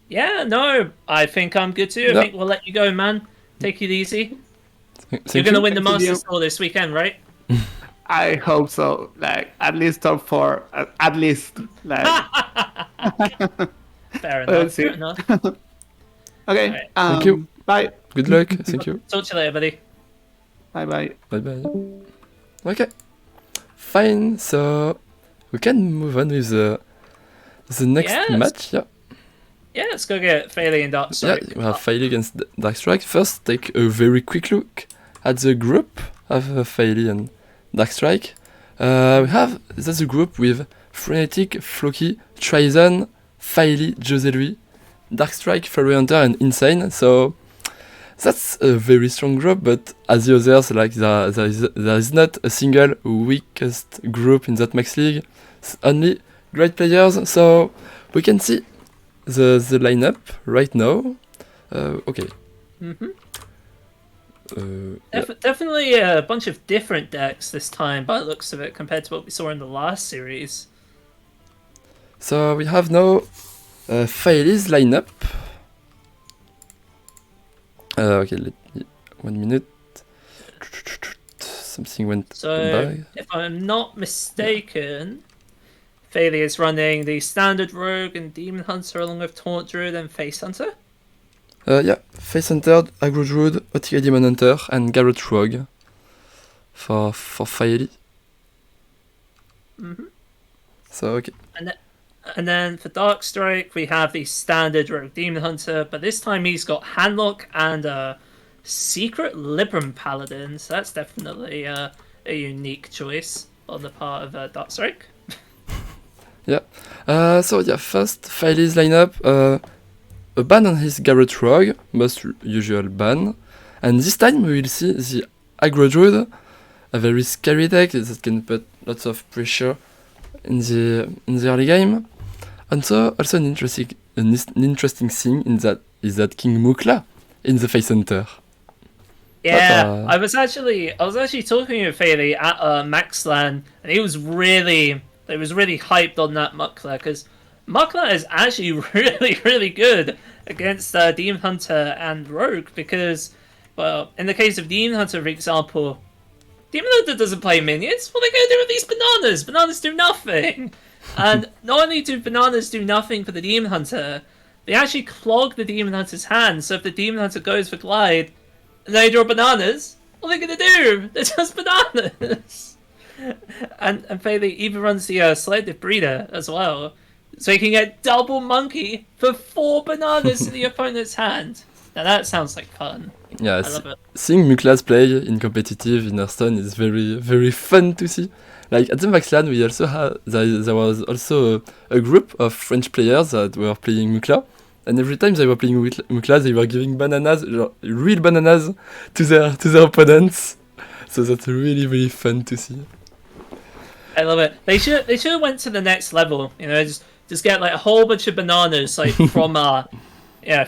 Yeah, no, I think I'm good too. I
No.
think we'll let you go, man. Take it easy.
Thank
You're gonna
you.
win the
Thank you.
Masters Tour this weekend, right?
I hope so. Like, at least top 4. At least. Like,
Fair
Let's
enough.
see.
Fair enough.
okay.
Alright.
Thank you.
Bye.
Good luck. Thank you.
Talk to you later, buddy.
Bye bye.
Bye bye. Okay. Fine. So we can move on with the next
Yes.
match. Yeah.
Yeah, let's go get Faeli and Darkstrike.
Yeah. We have Faeli against Darkstrike. First, take a very quick look at the group of Faeli and Darkstrike. That's a group with Frenetic, Floki, Trizon, Faeli, Jose Louis, Darkstrike, Furry Hunter, and Insane. So that's a very strong group, but as the others, like there is not a single weakest group in that max league. It's only great players. So we can see the lineup right now. Okay.
Mm-hmm.
Yeah.
Definitely a bunch of different decks this time, by the looks of it, compared to what we saw in the last series.
So we have now Faeli's lineup. Okay, 1 minute. Something went
So,
by.
if I'm not mistaken, Faeli is running the standard Rogue and Demon Hunter along with Taunt Druid and Face Hunter.
Yeah, Face Hunter, Aggro Druid, OTK Demon Hunter, and Garrett Rogue for Faeli.
Mm-hmm.
So, okay.
And then for Darkstrike, we have the standard Rogue Demon Hunter, but this time he's got Handlock and a Secret Libram Paladin, so that's definitely a unique choice on the part of Darkstrike.
Yeah. So, yeah, first, Faeli's lineup. A ban on his Garrett Rogue, most usual ban. And this time we will see the Aggro Druid, a very scary deck that can put lots of pressure in the early game. And so also an interesting thing is that King Mukla in the Face Hunter.
Yeah, I was actually talking with Faeli at Maxlan, and he was really hyped on that Mukla, because Mukla is actually really good against Demon Hunter and Rogue, because, well, in the case of Demon Hunter, for example, Demon Hunter doesn't play minions. What are they going to do with these bananas? Bananas do nothing. And not only do bananas do nothing for the Demon Hunter, they actually clog the Demon Hunter's hand, so if the Demon Hunter goes for Glide, and they draw bananas, what are they going to do? They're just bananas. And Faeli even runs the Selective Breeder as well, so he can get double Monkey for 4 bananas in the opponent's hand. Now that sounds like fun.
Yeah,
I love it.
seeing Mukla's play in competitive in Hearthstone is very fun to see. Like at the Maxland, we also had there was also a group of French players that were playing Mukla, and every time they were playing Mukla, they were giving bananas, real bananas, to their opponents. So that's really fun to see.
I love it. They should have went to the next level. You know, just just get like a whole bunch of bananas like from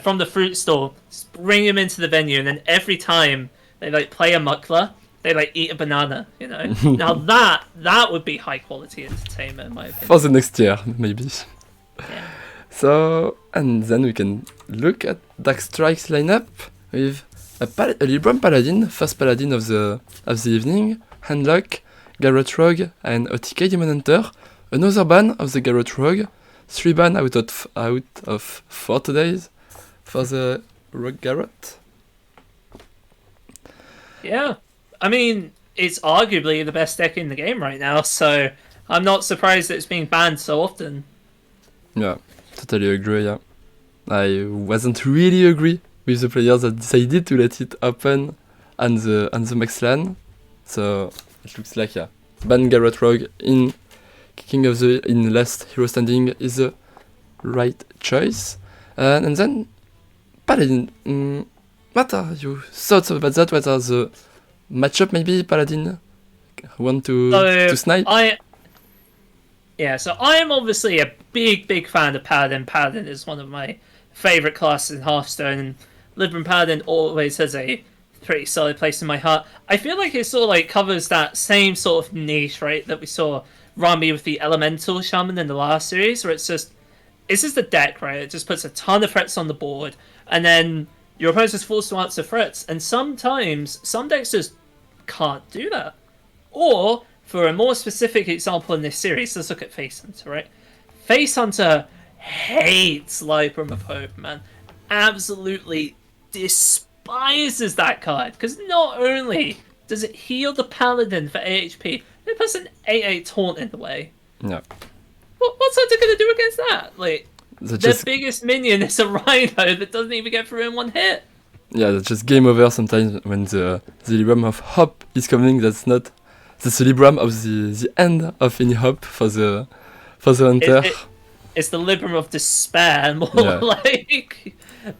from the fruit store, just bring them into the venue, and then every time they like play a mukla, they like eat a banana. You know, now that would be high quality entertainment, in my opinion.
For the next year, maybe.
Yeah.
So, and then we can look at Darkstrike's lineup with a Libram Paladin, first Paladin of the evening, Handlock, Garrot Rogue, and AtomiK Demon Hunter. Another ban of the Garrot Rogue, 3 ban out of 4 days for the Rogue Garrot.
Yeah, I mean, it's arguably the best deck in the game right now, so I'm not surprised that it's being banned so often.
Yeah, totally agree, yeah. I wasn't really agree with the players that decided to let it happen on the max LAN. So it looks like, yeah, ban Garrot Rogue in last hero standing is the right choice. And then Paladin, what are your thoughts about that? What are the matchup maybe Paladin want to snipe?
So I am obviously a big fan of Paladin. Paladin is one of my favourite classes in Hearthstone, and Libram Paladin always has a pretty solid place in my heart. I feel like it sort of like covers that same sort of niche, right, that we saw Rami with the Elemental Shaman in the last series, where it's just the deck, right? It just puts a ton of threats on the board, and then your opponent is forced to answer threats. And sometimes some decks just can't do that. Or for a more specific example in this series, let's look at Face Hunter, right? Face Hunter hates Libram of Hope, man. Absolutely despises that card, because not only does it heal the Paladin for AHP, it puts an 8/8 taunt in the way.
Yeah.
What's Hunter going to do against that? Like,
their
biggest minion is a Rhino that doesn't even get through in one hit.
Yeah, that's just game over sometimes when the Libram of Hope is coming. That's the Libram of the end of any hope for the Hunter.
It's the Libram of despair, more like.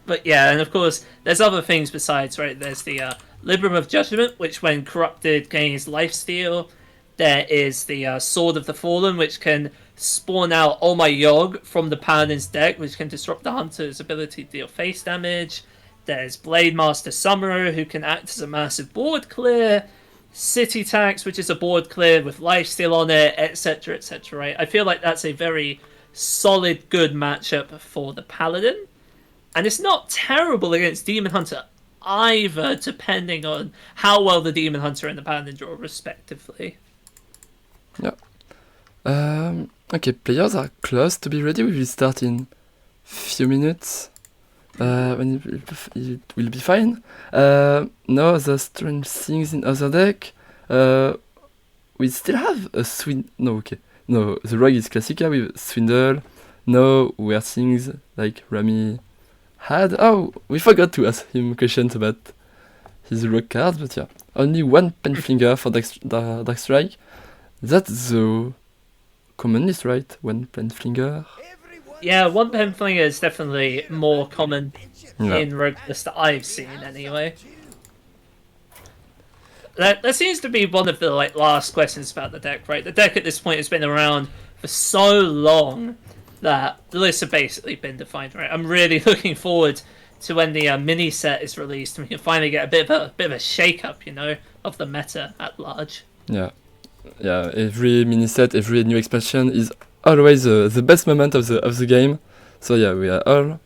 But yeah, and of course, there's other things besides, right? There's the Libram of Judgment, which when corrupted gains lifesteal. There is the Sword of the Fallen, which can spawn out Oh My Yogg from the Paladin's deck, which can disrupt the Hunter's ability to deal face damage. There's Blade Master Summoner, who can act as a massive board clear. City Tax, which is a board clear with lifesteal on it, etc., etc., right? I feel like that's a very solid, good matchup for the Paladin. And it's not terrible against Demon Hunter either, depending on how well the Demon Hunter and the Paladin draw, respectively.
Yeah. Okay, players are close to be ready. We will start in few minutes. When it will be fine. No, the strange things in other deck. We still have a No, okay. No, the Rogue is Classica with Swindle. No, weird things like Rami had. Oh, we forgot to ask him questions about his Rogue cards, but yeah. Only one Penfinger for Darkstrike. That's the common list, right? One Penfinger.
Yeah, one Penfinger is definitely more common in Rogue lists that I've seen, anyway. That seems to be one of the last questions about the deck, right? The deck at this point has been around for so long that the lists have basically been defined, right? I'm really looking forward to when the mini set is released and we can finally get a bit of a shake-up, you know, of the meta at large.
Yeah. Yeah, every mini set, every new expansion is always the best moment of the game. So yeah, we are all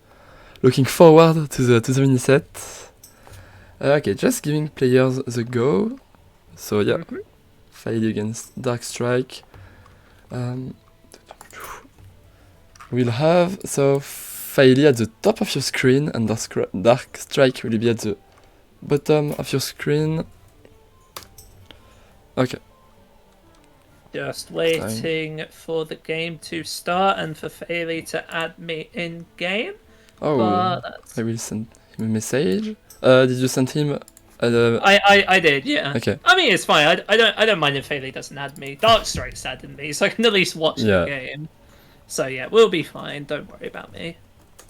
looking forward to the mini set. Okay, just giving players the go. So yeah, Faeli against Darkstrike. We'll have Faeli at the top of your screen and Darkstrike will be at the bottom of your screen. Okay.
Just waiting for the game to start and for Faeli to add me in game.
Oh, I will send him a message. Did you send him?
I did, yeah.
Okay.
I mean, it's fine. I don't mind if Faeli doesn't add me. Darkstrike's added me, so I can at least watch the game. So yeah, we'll be fine. Don't worry about me.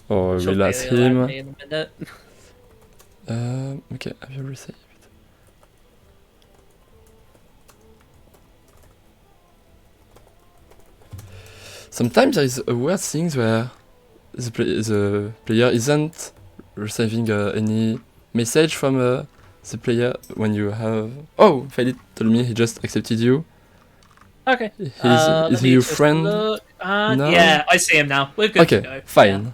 Or we'll ask him.
Add me in a minute.
Okay, have you received? Sometimes there is a weird things where the player isn't receiving any message from the player when you have. Oh, Faeli told me he just accepted you.
Okay.
Is
Let
he
me
your
just
friend?
look.
No?
Yeah, I see him now. We're good to
Okay,
go.
fine.
Yeah.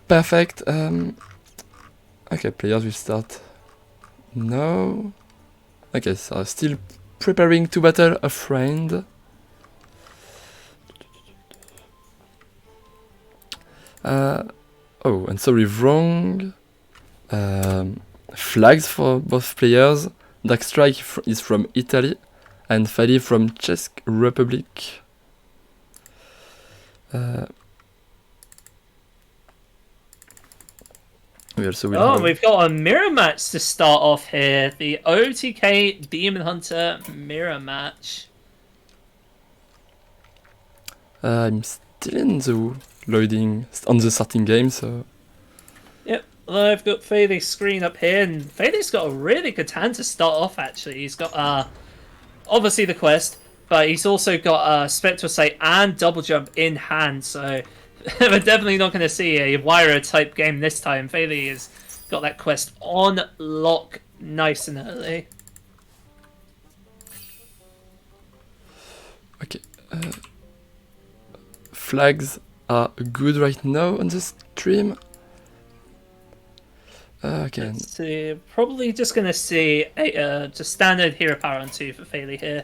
Perfect. Okay, players will start now. Okay, so still preparing to battle a friend. Oh, and sorry, wrong. Flags for both players. Darkstrike is from Italy, and Faeli from Czech Republic. We also will have...
We've got a mirror match to start off here. The OTK Demon Hunter mirror match.
I'm still in the loading on the starting game, so...
Yep, I've got Faeli's screen up here, and Faeli's got a really good hand to start off, actually. He's got, obviously the quest, but he's also got Spectral Sight and Double Jump in hand, so we're definitely not going to see a wiRer type game this time. Faeli has got that quest on lock nice and early.
Okay. Flags are good right now on the stream. Okay.
Let's see. Probably just going to see a just standard hero power on 2 for Faeli here.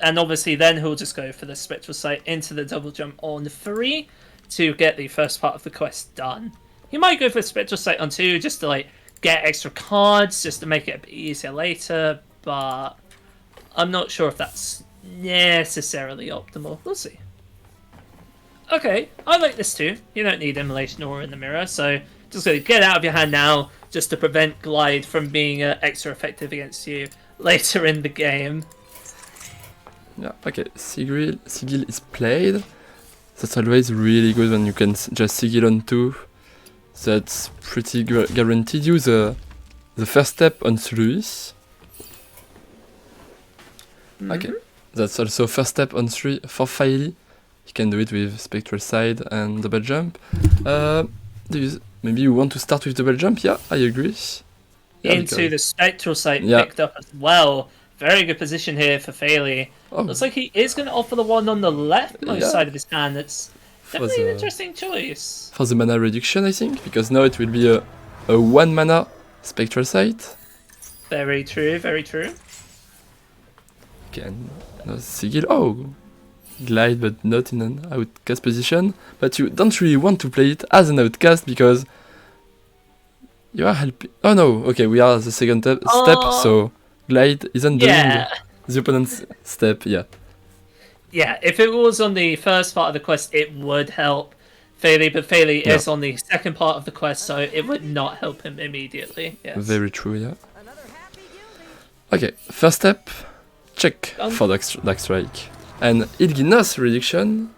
And obviously then he'll just go for the Spectral Sight into the Double Jump on 3 to get the first part of the quest done. He might go for Spectral Sight on 2 just to like get extra cards, just to make it a bit easier later, but I'm not sure if that's necessarily optimal. We'll see. Okay, I like this too. You don't need Immolation Aura in the mirror, so just gonna get it out of your hand now just to prevent Glide from being extra effective against you later in the game.
Yeah, okay. Sigil is played. That's always really good when you can just Sigil on 2. That's pretty guaranteed you the first step on 3. Okay, that's also first step on 3 for Faeli. You can do it with Spectral Sight and Double Jump. Maybe you want to start with Double Jump? Yeah, I agree. Yeah,
Into the Spectral Sight picked up as well. Very good position here for Faeli.
Oh.
Looks like he is going to offer the one on the leftmost side of his hand. That's definitely an interesting choice.
For the mana reduction, I think, because now it will be a 1 mana Spectral Sight.
Very true, very true.
Okay, and now Sigil. Oh! Glide, but not in an outcast position. But you don't really want to play it as an outcast because you are helping. Oh no! Okay, we are at the second step, so Glide isn't doing the opponent's step. Yeah.
Yeah, if it was on the first part of the quest, it would help Faeli, but Faeli is on the second part of the quest, so it would not help him immediately. Yes.
Very true. Yeah. Okay, first step. Check for Darkstrike. And Ilginos reduction.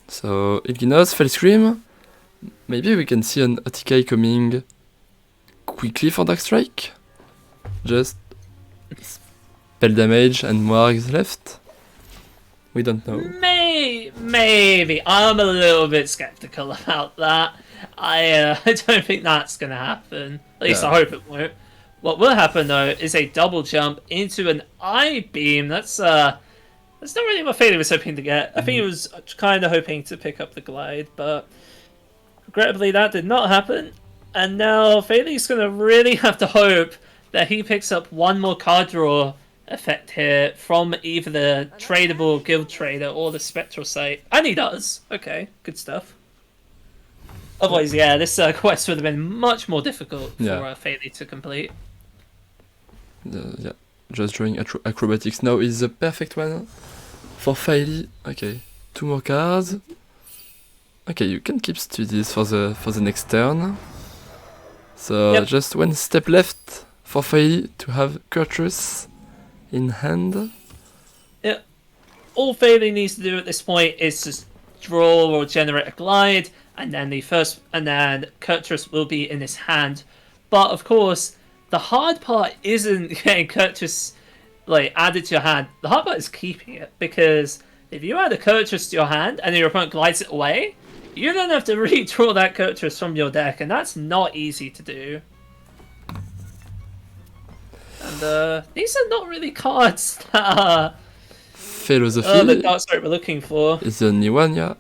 So Ilginos, Fell Scream. Maybe we can see an AtomiK coming quickly for Darkstrike. Just spell damage and Moargs left. We don't know.
Maybe. I'm a little bit skeptical about that. I don't think that's going to happen. At least I hope it won't. What will happen though is a double jump into an eye beam. That's not really what Faeli was hoping to get. I think he was kind of hoping to pick up the glide, but regrettably that did not happen. And now Faeli's going to really have to hope that he picks up one more card draw effect here from either the tradable guild trader or the Spectral Sight, and he does. Okay, good stuff. Otherwise, this quest would have been much more difficult for Faeli to complete.
Just drawing acrobatics now is the perfect one for Faeli. Okay, 2 more cards. Okay, you can keep studies for the next turn. So just 1 step left for Faeli to have Curtrus in hand.
Yeah, all Faeli needs to do at this point is just draw or generate a glide, and then Curtrus will be in his hand. But of course, the hard part isn't getting Curtrus like added to your hand, the hard part is keeping it, because if you add a Kurtrus to your hand and your opponent glides it away, you then have to redraw that Kurtrus from your deck, and that's not easy to do. And these are not really cards that
Philosophy
the Darkstrike we're looking for.
is the only one, yeah.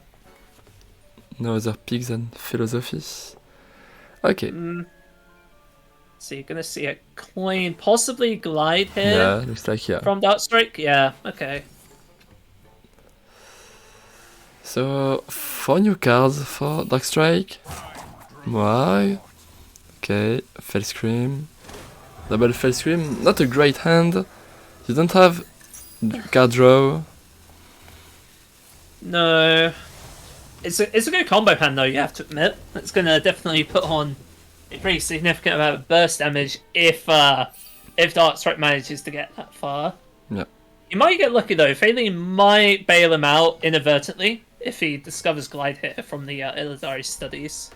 No other pick than Philosophy. Okay.
So you're gonna see a coin, possibly glide here.
Yeah, looks like yeah.
From Darkstrike? Yeah, okay.
So, 4 new cards for Darkstrike. Why? Okay, Fell Scream. Double Fell Scream, not a great hand. You don't have card draw.
No. It's a good combo hand though, you have to admit. It's gonna definitely put on a pretty significant amount of burst damage if Darkstrike manages to get that far.
Yeah.
You might get lucky though. Faeli might bail him out inadvertently if he discovers Glide here from the Illidari studies.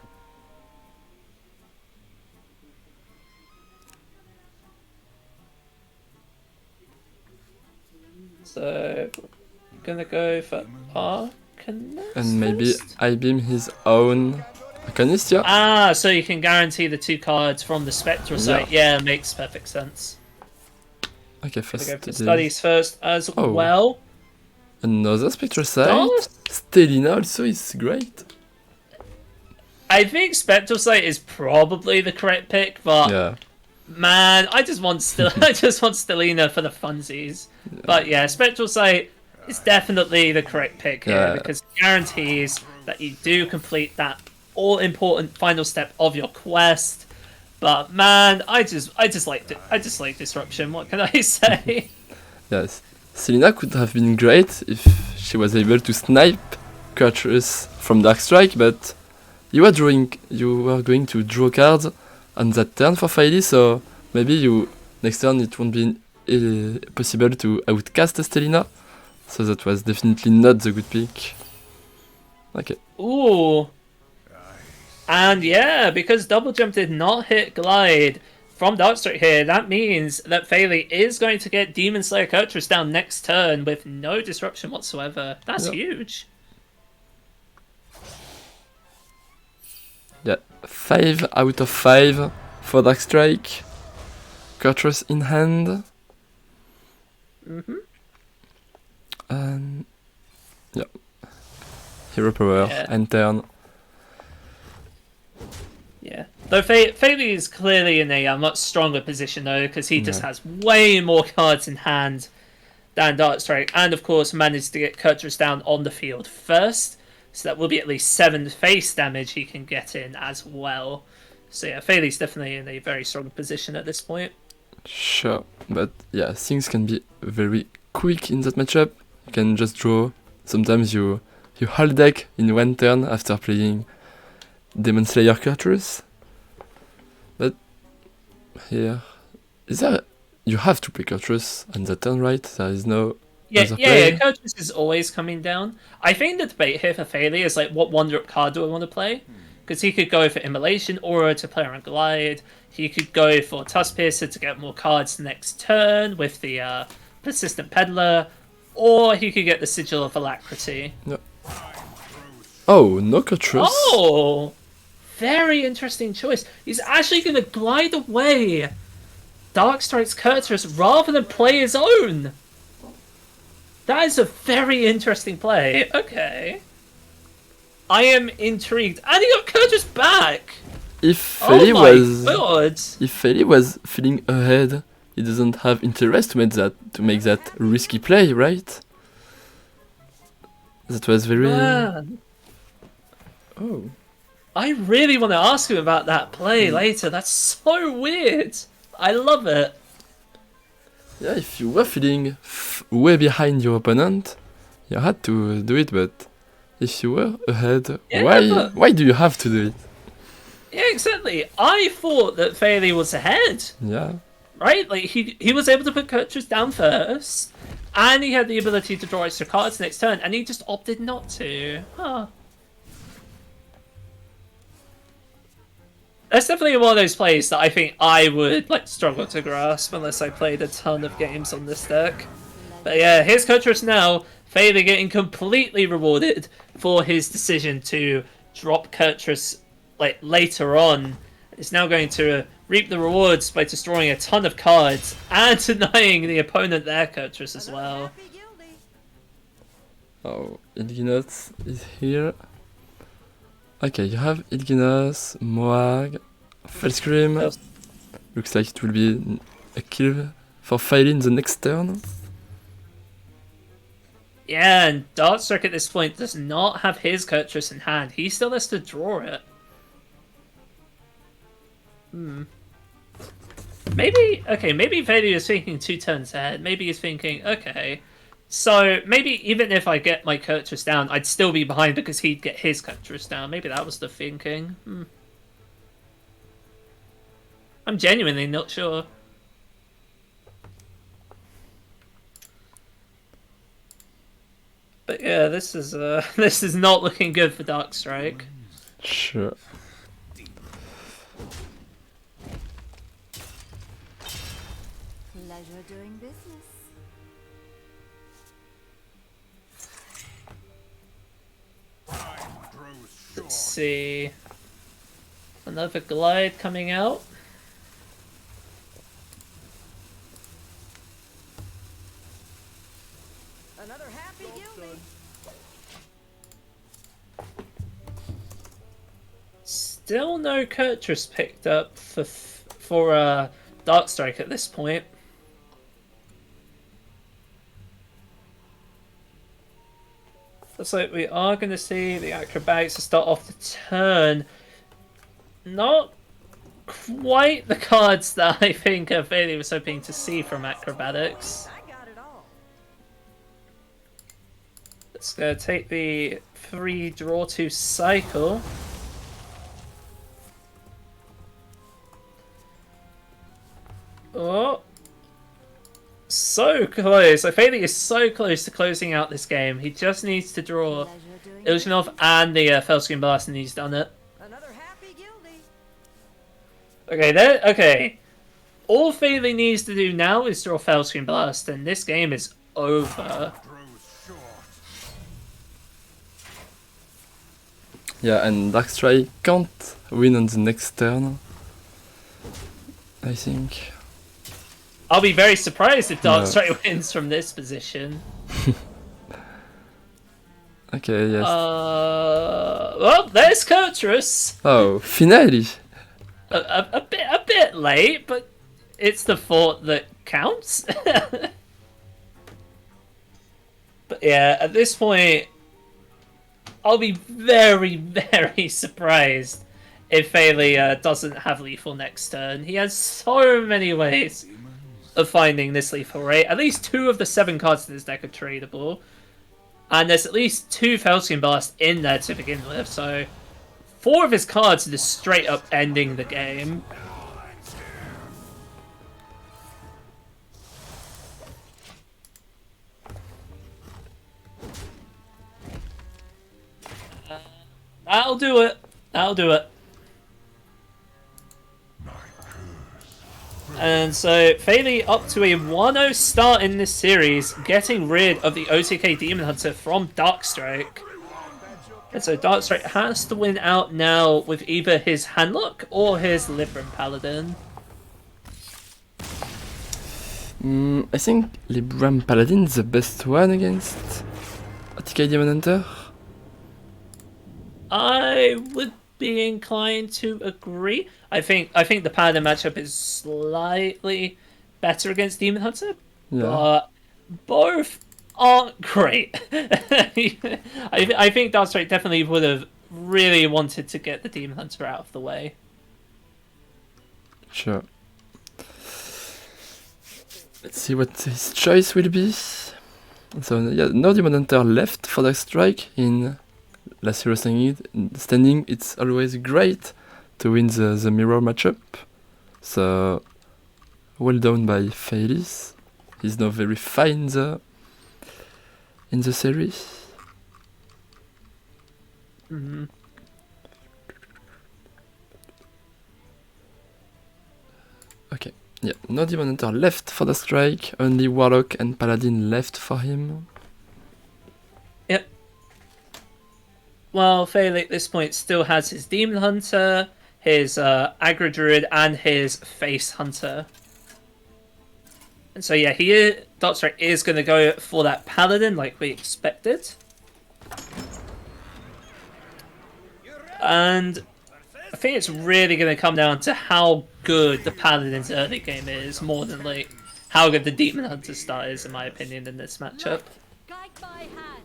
So, gonna go for Arcanist.
And maybe I-beam his own Arcanist, yeah.
Ah, so you can guarantee the 2 cards from the Spectral site. Yeah, makes perfect sense.
Okay,
Gonna
first
go for the studies first as well.
Another Spectral Sight. Stelina also is great.
I think Spectral Sight is probably the correct pick, but
Yeah.
man, I just want Stelina for the funsies. Yeah. But yeah, Spectral Sight is definitely the correct pick here because it guarantees that you do complete that all-important final step of your quest. But man, I just like disruption. What can I say?
Yes, Selena could have been great if she was able to snipe Kurtrus from Darkstrike, but you were going to draw cards on that turn for Faeli, so maybe next turn it won't be possible to outcast Stelina. So that was definitely not the good pick. Okay.
Ooh. And yeah, because Double Jump did not hit Glide from Darkstrike here, that means that Faeli is going to get Demon Slayer Kurtrus down next turn with no disruption whatsoever. That's huge.
Yeah, 5 out of 5 for Darkstrike. Kurtrus in hand. And yeah, Hero Power and turn.
Yeah, though Faeli is clearly in a much stronger position though, because he just has way more cards in hand than Darkstrike, and of course managed to get Kurtrus down on the field first, so that will be at least 7 face damage he can get in as well. So yeah, Faeli's definitely in a very strong position at this point.
Sure, but yeah, things can be very quick in that matchup. You can just draw. Sometimes you whole deck in one turn after playing Demon Slayer Kurtrus. But here, you have to play Kurtrus on that turn, right? There is no other play.
Yeah, Kurtrus is always coming down. I think the debate here for Faeli is like, what one-drop card do I want to play? Because he could go for Immolation Aura to play around Glide. He could go for Tusk Piercer to get more cards next turn with the Persistent Peddler. Or he could get the Sigil of Alacrity.
No. Oh, no Kurtrus.
Oh! Very interesting choice. He's actually going to glide away Darkstrike's Kurtrus rather than play his own. That is a very interesting play. Okay. I am intrigued. And he got Kurtrus back!
If
Faeli
was feeling ahead, he doesn't have interest to make that risky play, right? That was very...
Man.
Oh.
I really want to ask him about that play later. That's so weird. I love it.
Yeah, if you were feeling way behind your opponent, you had to do it, but if you were ahead, why do you have to do it?
Yeah, exactly. I thought that Faeli was ahead.
Yeah.
Right? Like, he was able to put Kurtrus down first, and he had the ability to draw extra cards next turn, and he just opted not to. Huh. That's definitely one of those plays that I think I would like struggle to grasp unless I played a ton of games on this deck. But yeah, here's Kurtrus now. Faeli getting completely rewarded for his decision to drop Kurtrus like later on. Is now going to reap the rewards by destroying a ton of cards and denying the opponent their Kurtrus as well.
Oh, Ilginos is here. Okay, you have Ilginos, Moag, Fellscream.
Yes.
Looks like it will be a kill for Faeli in the next turn.
Yeah, and Darkstrike at this point does not have his Kurtrus in hand. He still has to draw it. Maybe Faeli is thinking 2 turns ahead. Maybe he's thinking, okay, so maybe even if I get my Kurtrus down, I'd still be behind because he'd get his Kurtrus down. Maybe that was the thinking. I'm genuinely not sure. But yeah, this is this is not looking good for Darkstrike.
Sure.
Pleasure doing business.
Let's see. Another glide coming out.
Another happy guilty.
Still no Kurtrus picked up for Darkstrike at this point. Looks like we are going to see the acrobatics to start off the turn. Not quite the cards that I think Faeli was hoping to see from acrobatics.
I got it all.
Let's go take the 3 draw 2 cycle. Oh. So close. Faeli is so close to closing out this game. He just needs to draw
Pleasure doing
Illusionov and the Fellscreen Blast, and he's done it.
Another happy guilty.
Okay, there. Okay. All Faeli needs to do now is draw Fellscreen Blast, and this game is over.
Yeah, and Darkstrike can't win on the next turn, I think.
I'll be very surprised if
No.
Darkstrike wins from this position.
Okay, yes.
Well, there's Kurtrus.
Oh, finally!
A bit late, but it's the thought that counts. But yeah, at this point, I'll be very, very surprised if Faeli doesn't have lethal next turn. He has so many ways of finding this lethal rate. At least 2 of the 7 cards in this deck are tradable. And there's at least 2 Fellscreen Blast in there to begin with, so 4 of his cards are just straight up ending the game. That'll do it. That'll do it. And so, Faeli up to a 1-0 start in this series, getting rid of the OTK Demon Hunter from Darkstrike. And so Darkstrike has to win out now with either his Handlock or his Libram Paladin.
I think Libram Paladin is the best one against AtomiK Demon Hunter.
I would be inclined to agree. I think the Paladin matchup is slightly better against Demon Hunter,
Yeah.
but both aren't great. I think Darkstrike definitely would have really wanted to get the Demon Hunter out of the way.
Sure. Let's see what his choice will be. So yeah, no Demon Hunter left for Darkstrike in last hero standing. It's always great to win the mirror matchup. So well done by Faeli. He's now very fine in the series. Yeah, no Demon Hunter left for Darkstrike, only Warlock and Paladin left for him.
Yep. Well, Faeli at this point still has his Demon Hunter, his Aggro Druid, and his Face Hunter. And so yeah, Darkstrike is going to go for that Paladin like we expected. And I think it's really going to come down to how good the Paladin's early game is, more than like how good the Demon Hunter start is, in my opinion, in this matchup.
Guide by hand.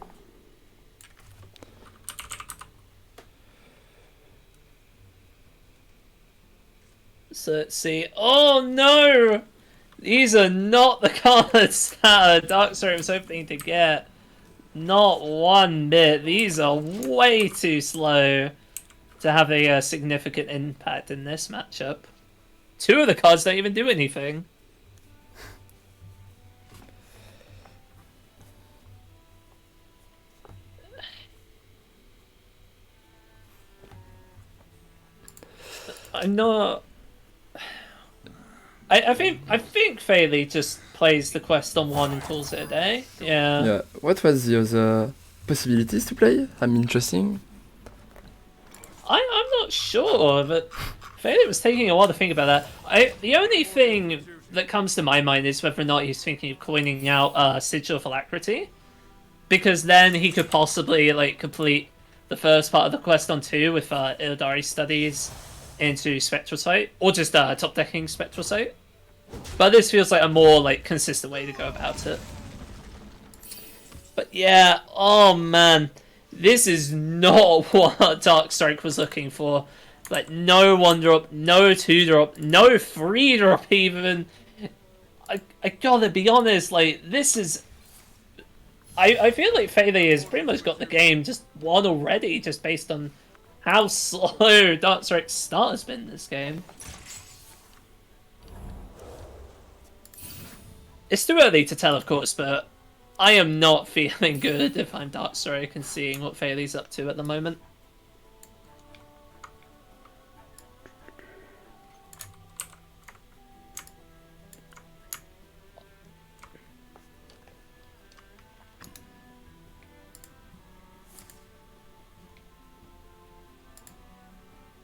So let's see. Oh no! These are not the cards that Darkstrike was hoping to get. Not one bit. These are way too slow to have a significant impact in this matchup. Two of the cards don't even do anything. I'm not... I think Faeli just plays the quest on one and calls it a day. Yeah.
Yeah, what was the other possibilities to play? I'm interesting.
I'm not sure, but Faeli was taking a while to think about that. The only thing that comes to my mind is whether or not he's thinking of coining out Sigil of Alacrity, because then he could possibly like complete the first part of the quest on 2 with Ildari studies into Spectral Sight, or just top decking Spectral Sight. But this feels like a more like consistent way to go about it. But yeah, oh man, this is not what Darkstrike was looking for. Like, no 1-drop, no 2-drop, no 3-drop even. I gotta be honest, like, this is... I feel like Faeli has pretty much got the game just won already, just based on how slow Darkstrike's start has been this game. It's too early to tell, of course, but I am not feeling good if I'm Darkstrike and seeing what Faeli's up to at the moment.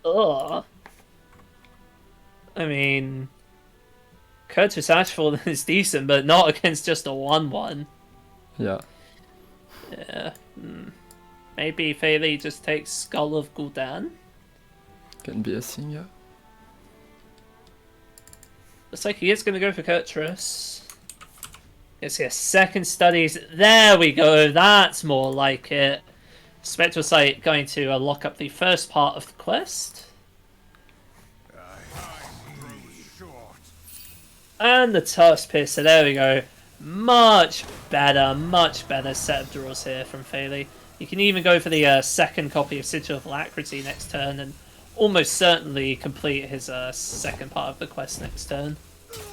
Ugh. I mean, Curtis Ashford is decent, but not against just a 1-1.
Yeah.
Yeah. Maybe Faeli just takes Skull of Gul'dan.
Can be a thing, yeah.
Looks like he is going to go for Kurtrus. Let's get second studies. There we go. That's more like it. Spectral Sight going to lock up the first part of the quest. And the Tusk Piercer, there we go. Much better set of draws here from Faeli. You can even go for the second copy of Sigil of Alacrity next turn and almost certainly complete his second part of the quest next turn.
Pleasure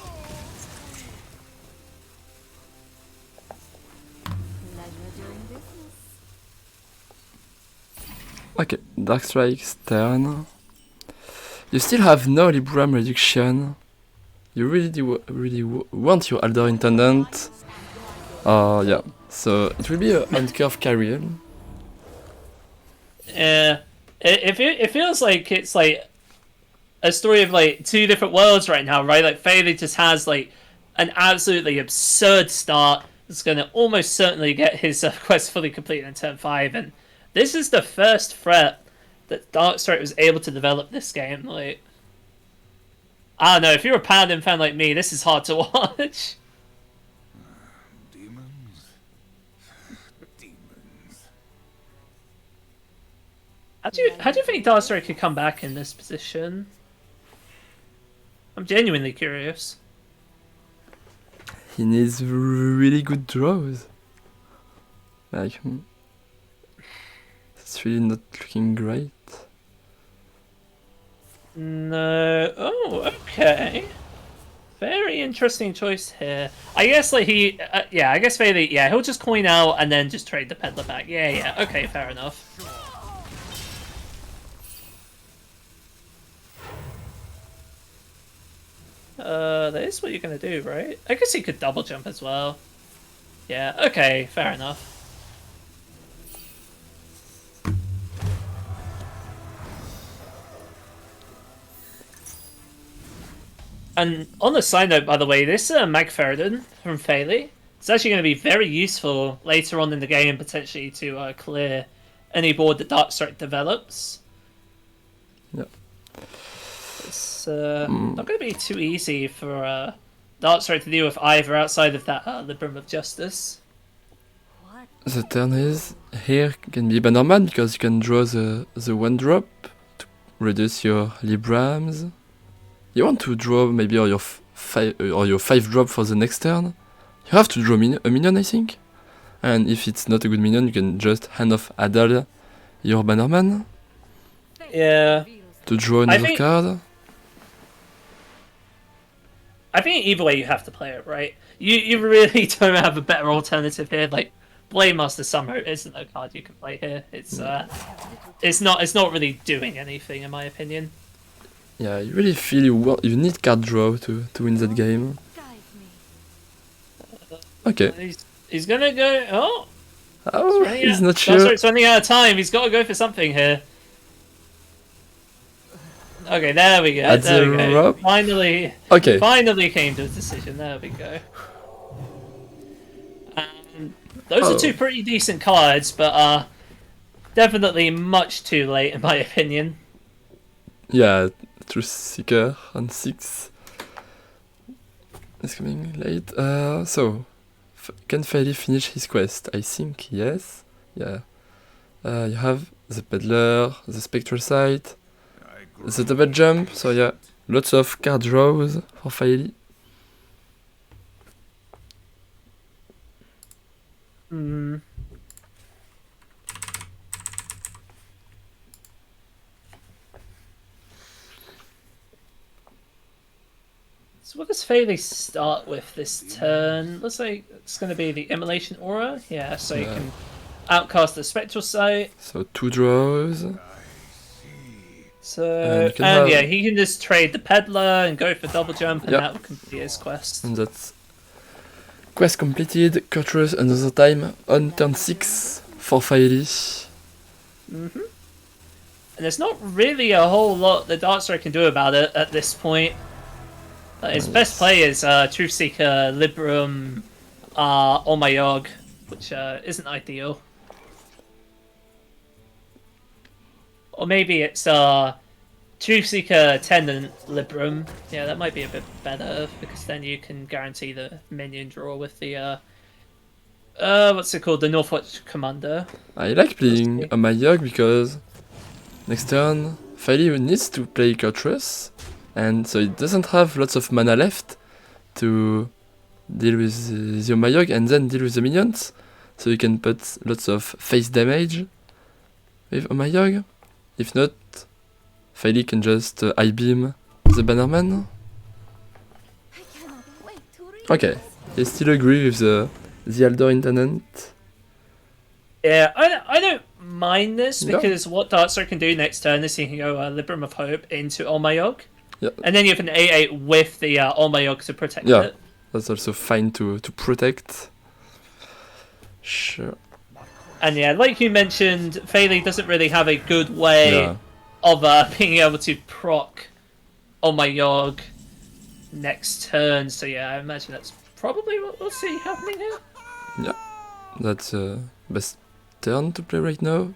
doing business.
Okay, Darkstrike's turn. You still have no Libram reduction. You really want your Elder Intendant. Yeah, so it will be a on-curve Carrion.
Yeah, it feels like it's like a story of like two different worlds right now, right? Like Faeli just has like an absolutely absurd start that's going to almost certainly get his quest fully completed in turn 5, and this is the first threat that Darkstrike was able to develop this game. Like, I don't know, if you're a Paladin fan like me, this is hard to watch.
Demons.
How do you think Darkstrike could come back in this position? I'm genuinely curious.
He needs really good draws. Like, it's really not looking great.
No. Oh, okay. Very interesting choice here. I guess like he, yeah. I guess Faeli, yeah. He'll just coin out and then just trade the peddler back. Yeah, yeah. Okay, fair enough. That is what you're gonna do, right? I guess he could double jump as well. Yeah, okay, fair enough. And on the side note, by the way, this Magferden from Faeli is actually going to be very useful later on in the game, potentially to clear any board that Darkstrike develops.
Yep.
It's not going to be too easy for Darkstrike to deal with either outside of that Librum of Justice.
What?
The turn is here can be Bannerman because you can draw the one drop to reduce your Librams. You want to draw maybe your five drop for the next turn. You have to draw a minion, I think. And if it's not a good minion, you can just hand off Adal, your Bannerman,
Yeah.
to draw another
think-
card.
I think either way you have to play it, right? You really don't have a better alternative here. Like, Blademaster Summer isn't a card you can play here. It's not really doing anything in my opinion.
Yeah, you really feel you need card draw to win that game.
Guide me.
Okay.
He's gonna go. Oh,
Oh,
running
he's
out-
not sure.
Darkstrike's running out of time. He's got to go for something here. Okay, there we go.
At
There
the
we go.
rope.
Finally
Okay.
came to a decision. There we go. Those are two pretty decent cards, but definitely much too late in my opinion.
Yeah, Truth Seeker on 6. It's coming late. So, can Faeli finish his quest? I think yes. Yeah. You have the Peddler, the Spectral Sight, the double jump. So yeah, lots of card draws for Faeli.
Hmm. So what does Faeli start with this turn? Looks like it's going to be the Immolation Aura. Yeah, so you
Yeah.
can outcast the Spectral Sight.
So 2 draws.
So
And you can
and
have-
yeah, he can just trade the Peddler and go for double jump, and
Yep.
that will complete his quest.
And that's quest completed. Cultures another time on turn 6 for Faeli.
And there's not really a whole lot that Darkstrike can do about it at this point. His best play is Truthseeker, Librum, Omayog, which isn't ideal. Or maybe it's Truthseeker, Tenant, Librum. Yeah, that might be a bit better, because then you can guarantee the minion draw with the what's it called? The Northwatch Commander.
I like playing
see.
on my Yogg because next turn Faeli needs to play Cultress, and so it doesn't have lots of mana left to deal with the Omayog and then deal with the minions. So you can put lots of face damage with Omayog. If not, Faeli can just I-beam the Bannerman.
I cannot wait to read
Okay,
this.
I still agree with the Aldor Intendant.
Yeah, I don't mind this,
No.
because what Darkstrike can do next turn is he can go Librum of Hope into Omayog.
Yeah.
And then you have an 8/8 with the Omayog to protect
Yeah.
it.
That's also fine to protect. Sure.
And yeah, like you mentioned, Faeli doesn't really have a good way
Yeah.
of being able to proc Omayog next turn. So yeah, I imagine that's probably what we'll see happening here.
That's best turn to play right now.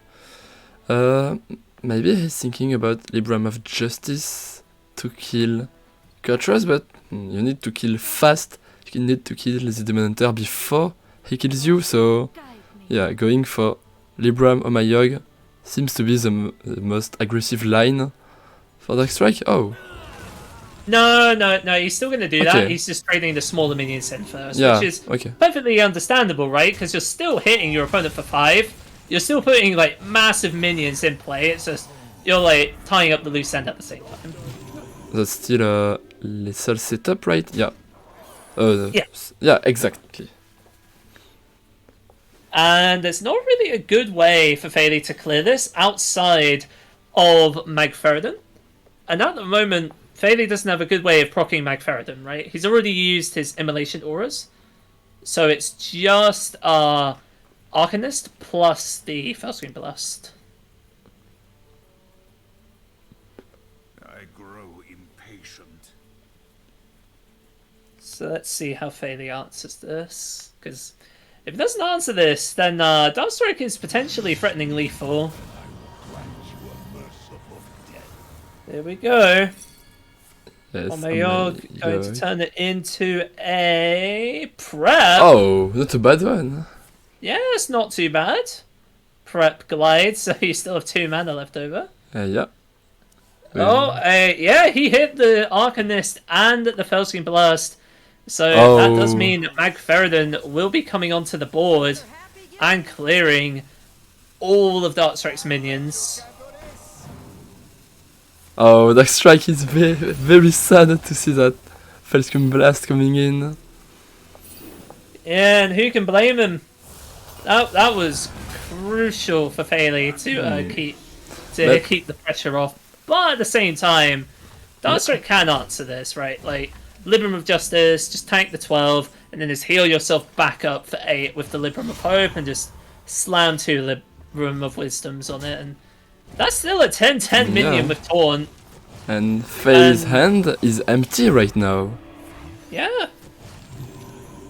Maybe he's thinking about Libram of Justice to kill Cultress, but you need to kill fast. You need to kill the Demon Hunter before he kills you, so
Guide me.
yeah, going for Libram Omayog seems to be the most aggressive line for Darkstrike. Oh,
No, he's still going to do that.
Okay.
He's just trading the smaller minions in first,
yeah,
which is
okay.
perfectly understandable, right? Because you're still hitting your opponent for 5. You're still putting like massive minions in play. It's just you're like tying up the loose end at the same time.
That's still a lethal setup, right? Yeah.
Yeah.
Yeah, exactly.
And there's not really a good way for Faeli to clear this outside of Magferden. And at the moment, Faeli doesn't have a good way of proccing Magfaradon, right? He's already used his Immolation Auras, so it's just Arcanist plus the Fellscreen Blast.
I grow impatient.
So let's see how Faeli answers this, because if he doesn't answer this, then Darkstrike is potentially threatening lethal. There we go.
Yes,
Omayog going to turn it into a prep.
Oh, not a bad one.
Yeah, it's not too bad. Prep glide, so you still have 2 mana left over.
Yeah.
Yeah, he hit the Arcanist and the Fellscreen Blast. So that does mean that Magfaradon will be coming onto the board and clearing all of Darkstrike's minions.
Oh, Darkstrike is very, very sad to see that Fellscreen Blast coming in.
Yeah, and who can blame him? That was crucial for Faeli to keep the pressure off. But at the same time, Darkstrike can answer this, right? Like, Libram of Justice, just tank the 12, and then just heal yourself back up for 8 with the Libram of Hope, and just slam 2 Libram of Wisdoms on it, and that's still a 10-10 minion with Taunt.
And Faeli's hand is empty right now.
Yeah.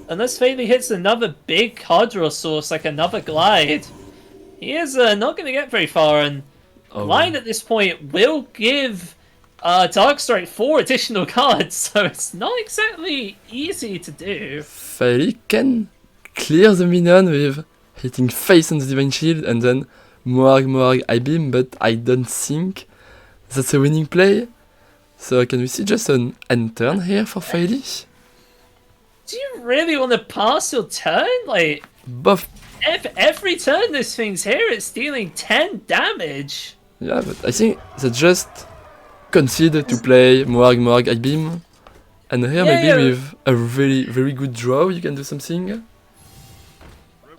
Unless Faeli hits another big card draw source, like another Glide, he is not going to get very far, and Glide at this point will give Darkstrike 4 additional cards, so it's not exactly easy to do.
Faeli can clear the minion with hitting face on the Divine Shield and then Moarg, I-Beam, but I don't think that's a winning play. So can we see just an end turn here for Faeli?
Do you really want to pass your turn? Like,
Both.
every turn this thing's here, it's dealing 10 damage.
Yeah, but I think they just concede to play Moarg, I-Beam. And here maybe with a very, very good draw you can do something.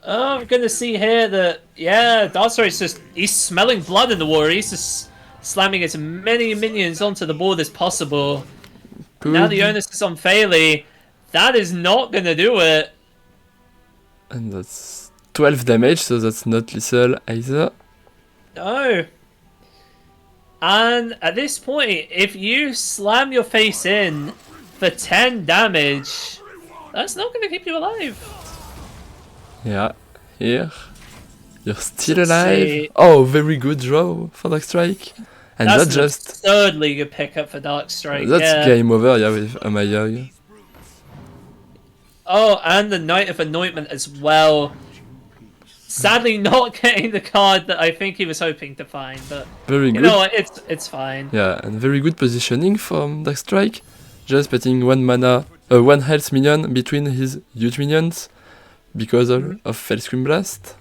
I'm gonna see here that, Darkstrike's just, he's smelling blood in the war. He's just slamming as many minions onto the board as possible.
Good.
Now the onus is on Faeli. That is not gonna do it.
And that's 12 damage, so that's not lethal either.
No. And at this point, if you slam your face in for 10 damage, that's not gonna keep you alive.
Yeah, here. You're still
Let's
alive.
see.
Oh, very good draw for Darkstrike. And
That's
that just...
thirdly good pickup for Darkstrike.
That's game over, yeah, with AtomiK.
Oh, and the Knight of Anointment as well. Sadly, not getting the card that I think he was hoping to find, but
Very
you
good.
know what? It's fine.
Yeah, and very good positioning from Darkstrike. Just putting 1 mana, 1 health minion between his huge minions because of Fellscreen Blast.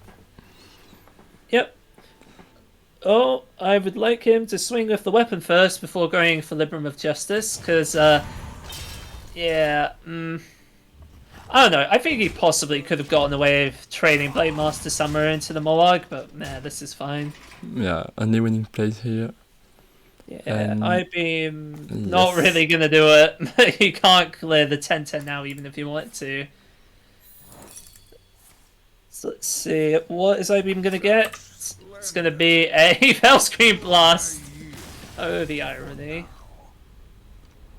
Yep. Oh, I would like him to swing with the weapon first before going for Libram of Justice, because, I don't know, I think he possibly could have gotten away with trading Blade Master Summer into the Moarg, but nah, this is fine.
Yeah, only winning plays here.
Yeah,
And-
I-Beam, not
Yes.
really gonna do it. You can't clear the 10-10 now, even if you want to. So let's see, what is I-Beam gonna get? It's gonna be a Fellscreen Blast. Oh, the irony.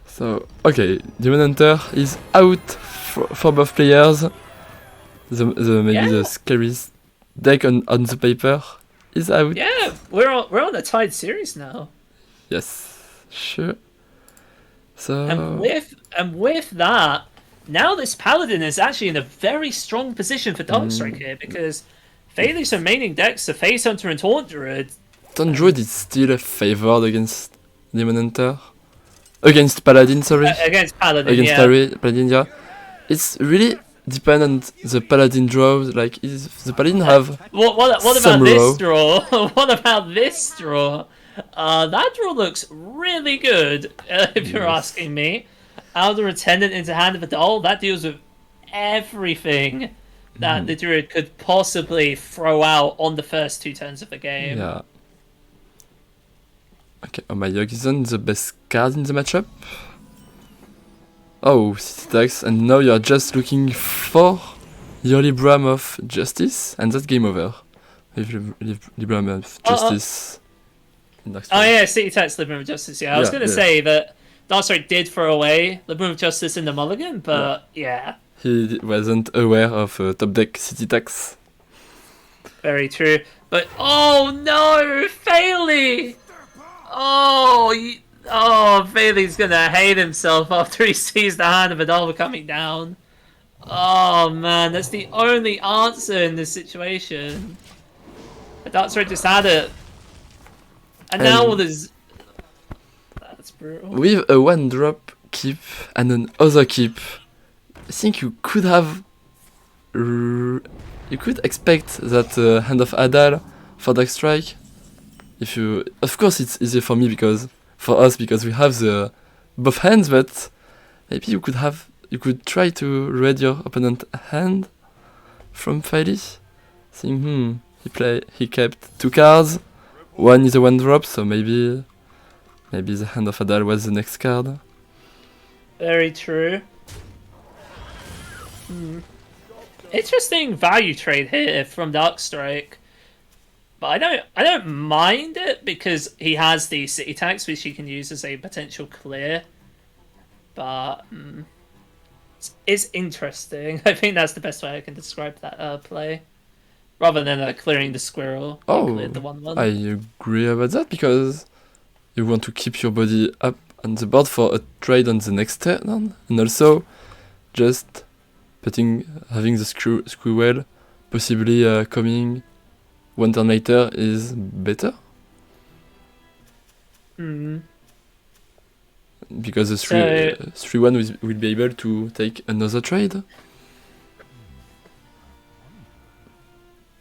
So, okay, Demon Hunter is out for both players. Maybe the scariest deck on the paper is out.
Yeah, we're on a tied series now.
Yes, sure. So,
And with that, now this Paladin is actually in a very strong position for Darkstrike here, because Faeli's remaining decks are Face Hunter and Taunt Druid.
Taunt Druid is still favored against Demon Hunter. Against Paladin, sorry.
Against Paladin,
Against
yeah.
Paladin, yeah. It's really dependent on the Paladin draws. Like, is the Paladin have
What about
some
this
row.
draw? What about this draw? That draw looks really good, if you're asking me. Elder Attendant into Hand of a Doll, that deals with everything that the Druid could possibly throw out on the first 2 turns of the game.
Yeah. Okay, oh my Yogg isn't the best card in the matchup. Oh, city tax, and now you're just looking for your Libram of Justice, and that's game over. With Libram of Justice in Darkstrike.
Oh yeah, City Tax, Libram of Justice. Yeah, I was
Yeah,
going to
yeah.
say that Darkstrike did throw away Libram of Justice in the mulligan, but yeah.
He wasn't aware of top deck city tax.
Very true. But oh no, Faeli! Faeli's gonna hate himself after he sees the hand of Adalva coming down. Oh man, that's the only answer in this situation. Darkstrike just had it. And now there's... That's brutal.
With a 1-drop keep and another keep, I think you could have... you could expect that Hand of Adal for Darkstrike. If you... Of course it's easier for me because... For us because we have the both hands, but maybe you could try to read your opponent's hand from Faeli. Saying, he kept 2 cards. One is a 1-drop, so maybe the Hand of Adal was the next card.
Very true. Interesting value trade here from Darkstrike. But I don't mind it because he has the city tax which he can use as a potential clear. But it's interesting. I think that's the best way I can describe that play. Rather than clearing the squirrel.
Oh,
cleared the 1/1.
I agree about that because you want to keep your body up on the board for a trade on the next turn, and also just having the squirrel possibly coming 1 turn later is better. Because the 3/1 will be able to take another trade.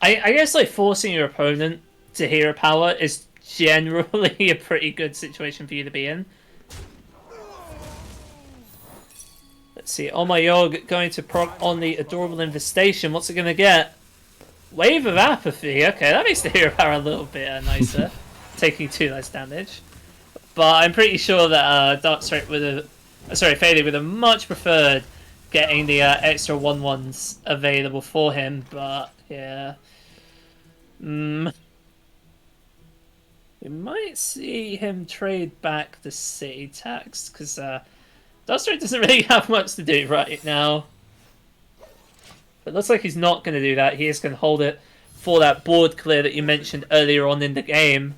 I guess like forcing your opponent to hero power is generally a pretty good situation for you to be in. Let's see, oh my Yogg going to proc on the Adorable Infestation. What's it going to get? Wave of Apathy. Okay, that makes the hero power a little bit nicer. Taking 2 less damage. But I'm pretty sure that Darkstrike Faeli would have much preferred getting the extra 1/1s available for him, but yeah. We might see him trade back the city tax, because Darkstrike doesn't really have much to do right now. But it looks like he's not going to do that. He is going to hold it for that board clear that you mentioned earlier on in the game,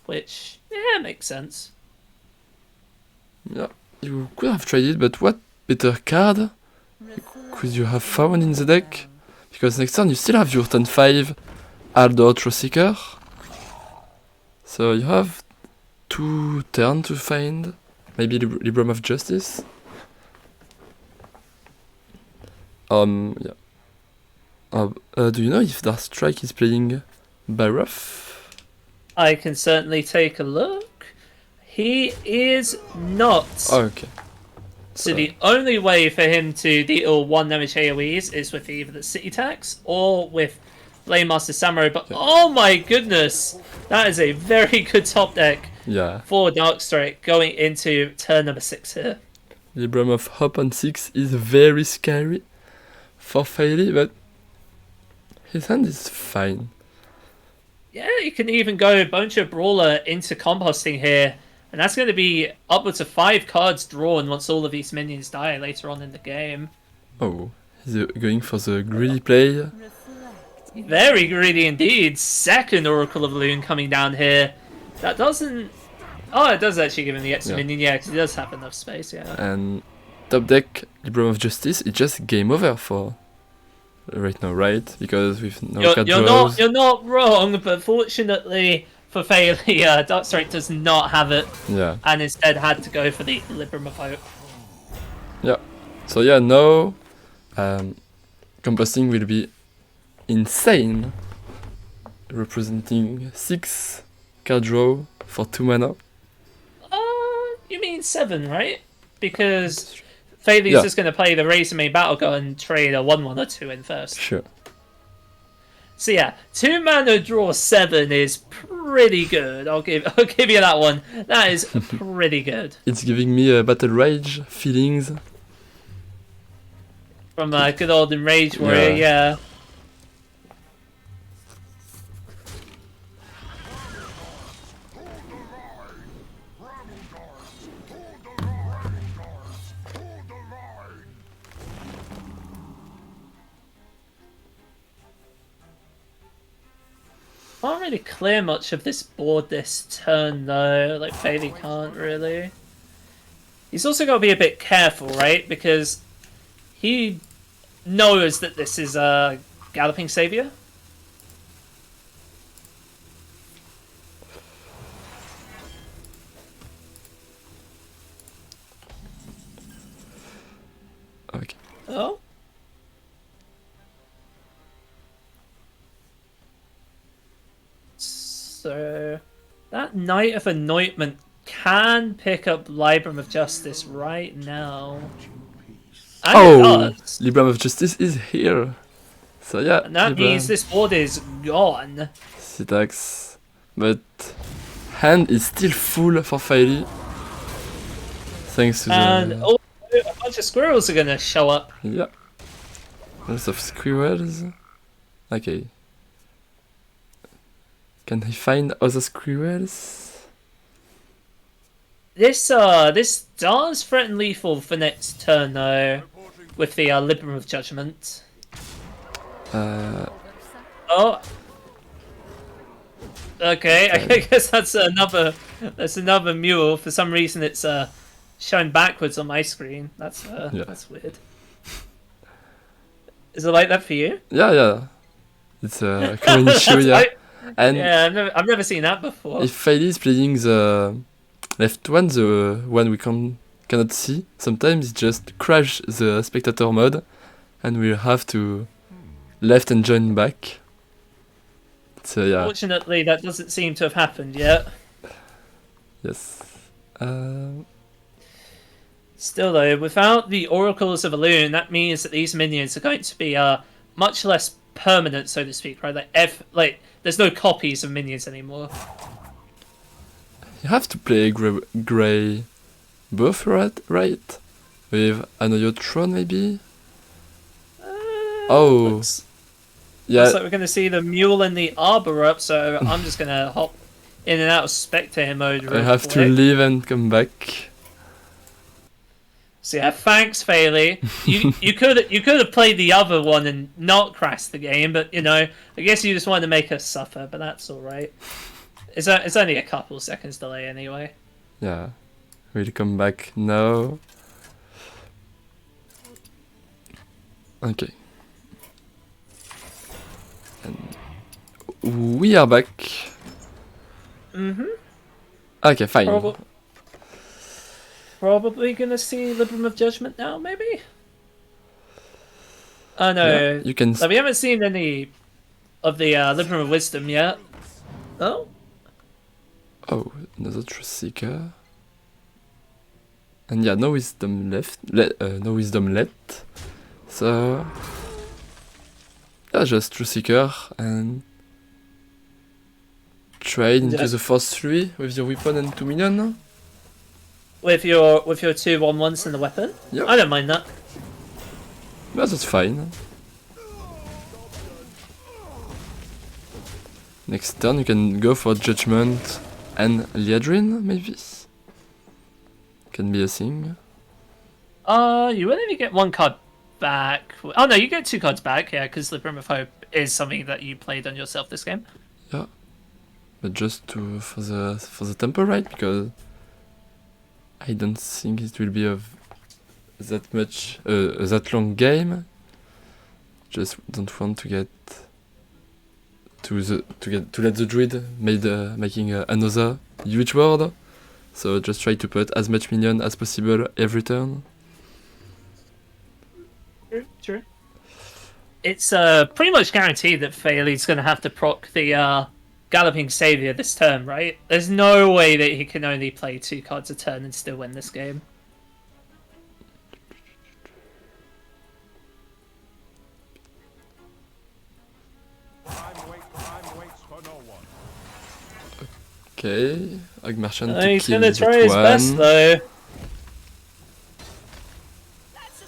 which, yeah, makes sense.
Yeah, you could have traded, but what better card could you have found in the deck? Because next turn you still have your turn 5 Aldor Trowseeker. So you have 2 turns to find maybe Libram of Justice. Yeah. Do you know if Darkstrike is playing Byruff?
I can certainly take a look. He is not.
Oh, okay.
So the only way for him to deal 1 damage AoEs is with either the city tax or with Blade Master Samurai. But oh my goodness, that is a very good top deck for Darkstrike going into turn number 6 here.
Libram of Hop on 6 is very scary for Faeli, but his hand is fine.
Yeah, you can even go Bonechill Brawler into composting here. And that's going to be upwards of 5 cards drawn once all of these minions die later on in the game.
Oh, he's going for the greedy play.
Very greedy indeed. Second Oracle of Loon coming down here. That doesn't... Oh, it does actually give him the extra minion, yeah, because he does have enough space, yeah.
And top deck, Libram of Justice, it's just game over for right now, right? Because with no card draws...
You're not wrong, but fortunately... For Faeli, Darkstrike does not have it, and instead had to go for the Libram of Hope.
Yeah, so yeah, now composting will be insane, representing 6 card draw for 2 mana.
You mean 7, right? Because Faeli's just going to play the Razormaid Battle Gun and trade a 1/1 or 2 in first.
Sure.
So yeah, 2 mana draw 7 is pretty good. I'll give you that one. That is pretty good.
It's giving me a battle rage feelings.
From good old Enrage Warrior, yeah. Can't really clear much of this board this turn though. Like Faeli can't really. He's also got to be a bit careful, right? Because he knows that this is a Galloping Savior.
Okay.
Oh. So that Knight of Anointment can pick up Libram of Justice right now. And it does.
Libram of Justice is here. So yeah,
And that means this board is gone.
Sitax. But hand is still full for Faeli. Thanks to
And
the...
also a bunch of squirrels are gonna show up.
Yeah. Lots of squirrels. Okay. Can he find other squirrels?
This does threaten lethal for next turn though, with the Libram of Judgment. Oh. Okay, I guess that's another mule. For some reason, it's showing backwards on my screen. That's weird. Is it like that for you?
Yeah. It's a common issue, yeah. And
yeah, I've never seen that before.
if Faeli is playing the left one, the one we cannot see, sometimes it just crash the spectator mode, and we have to left and join back. So yeah.
Fortunately, that doesn't seem to have happened yet.
Yes.
Still though, without the Oracles of Elune, that means that these minions are going to be much less permanent, so to speak, right? Like there's no copies of minions anymore.
You have to play grey buff, right? With another Tron, maybe?
Looks
yeah.
like we're going to see the Mule and the Arbor up, so I'm just going to hop in and out of spectator mode real
I have
quick.
to leave and come back.
So yeah, thanks, Faeli. You could have played the other one and not crashed the game, but you know, I guess you just wanted to make us suffer, but that's all right. It's only a couple seconds delay anyway.
Yeah. We'll come back now. Okay. And we are back. Okay, fine.
Probably gonna see Libram of Judgment now, maybe? Oh no,
Yeah, you can.
we haven't seen any of the Libram of Wisdom yet. Oh?
Oh, another Truth Seeker. And yeah, no wisdom left. No wisdom left. So yeah, just Truth Seeker and trade into the first 3 with your weapon and 2 minions.
With your 2/1/1s and the weapon?
Yep.
I don't mind that.
Yeah, that's fine. Next turn you can go for Judgment and Liadrin, maybe? Can be a thing.
You will only get 1 card back. Oh no, you get 2 cards back, yeah, because Libram of Hope is something that you played on yourself this game.
Yeah. But just for the tempo, right? Because I don't think it will be of that much that long game. Just don't want to get to let the druid making another huge board. So just try to put as much minion as possible every turn.
True. It's pretty much guaranteed that Faeli's going to have to proc the Galloping Savior this turn, right? There's no way that he can only play 2 cards a turn and still win this game.
Okay, Hog Merchant
Oh,
to
he's
kill
gonna
that
try his
one.
best though.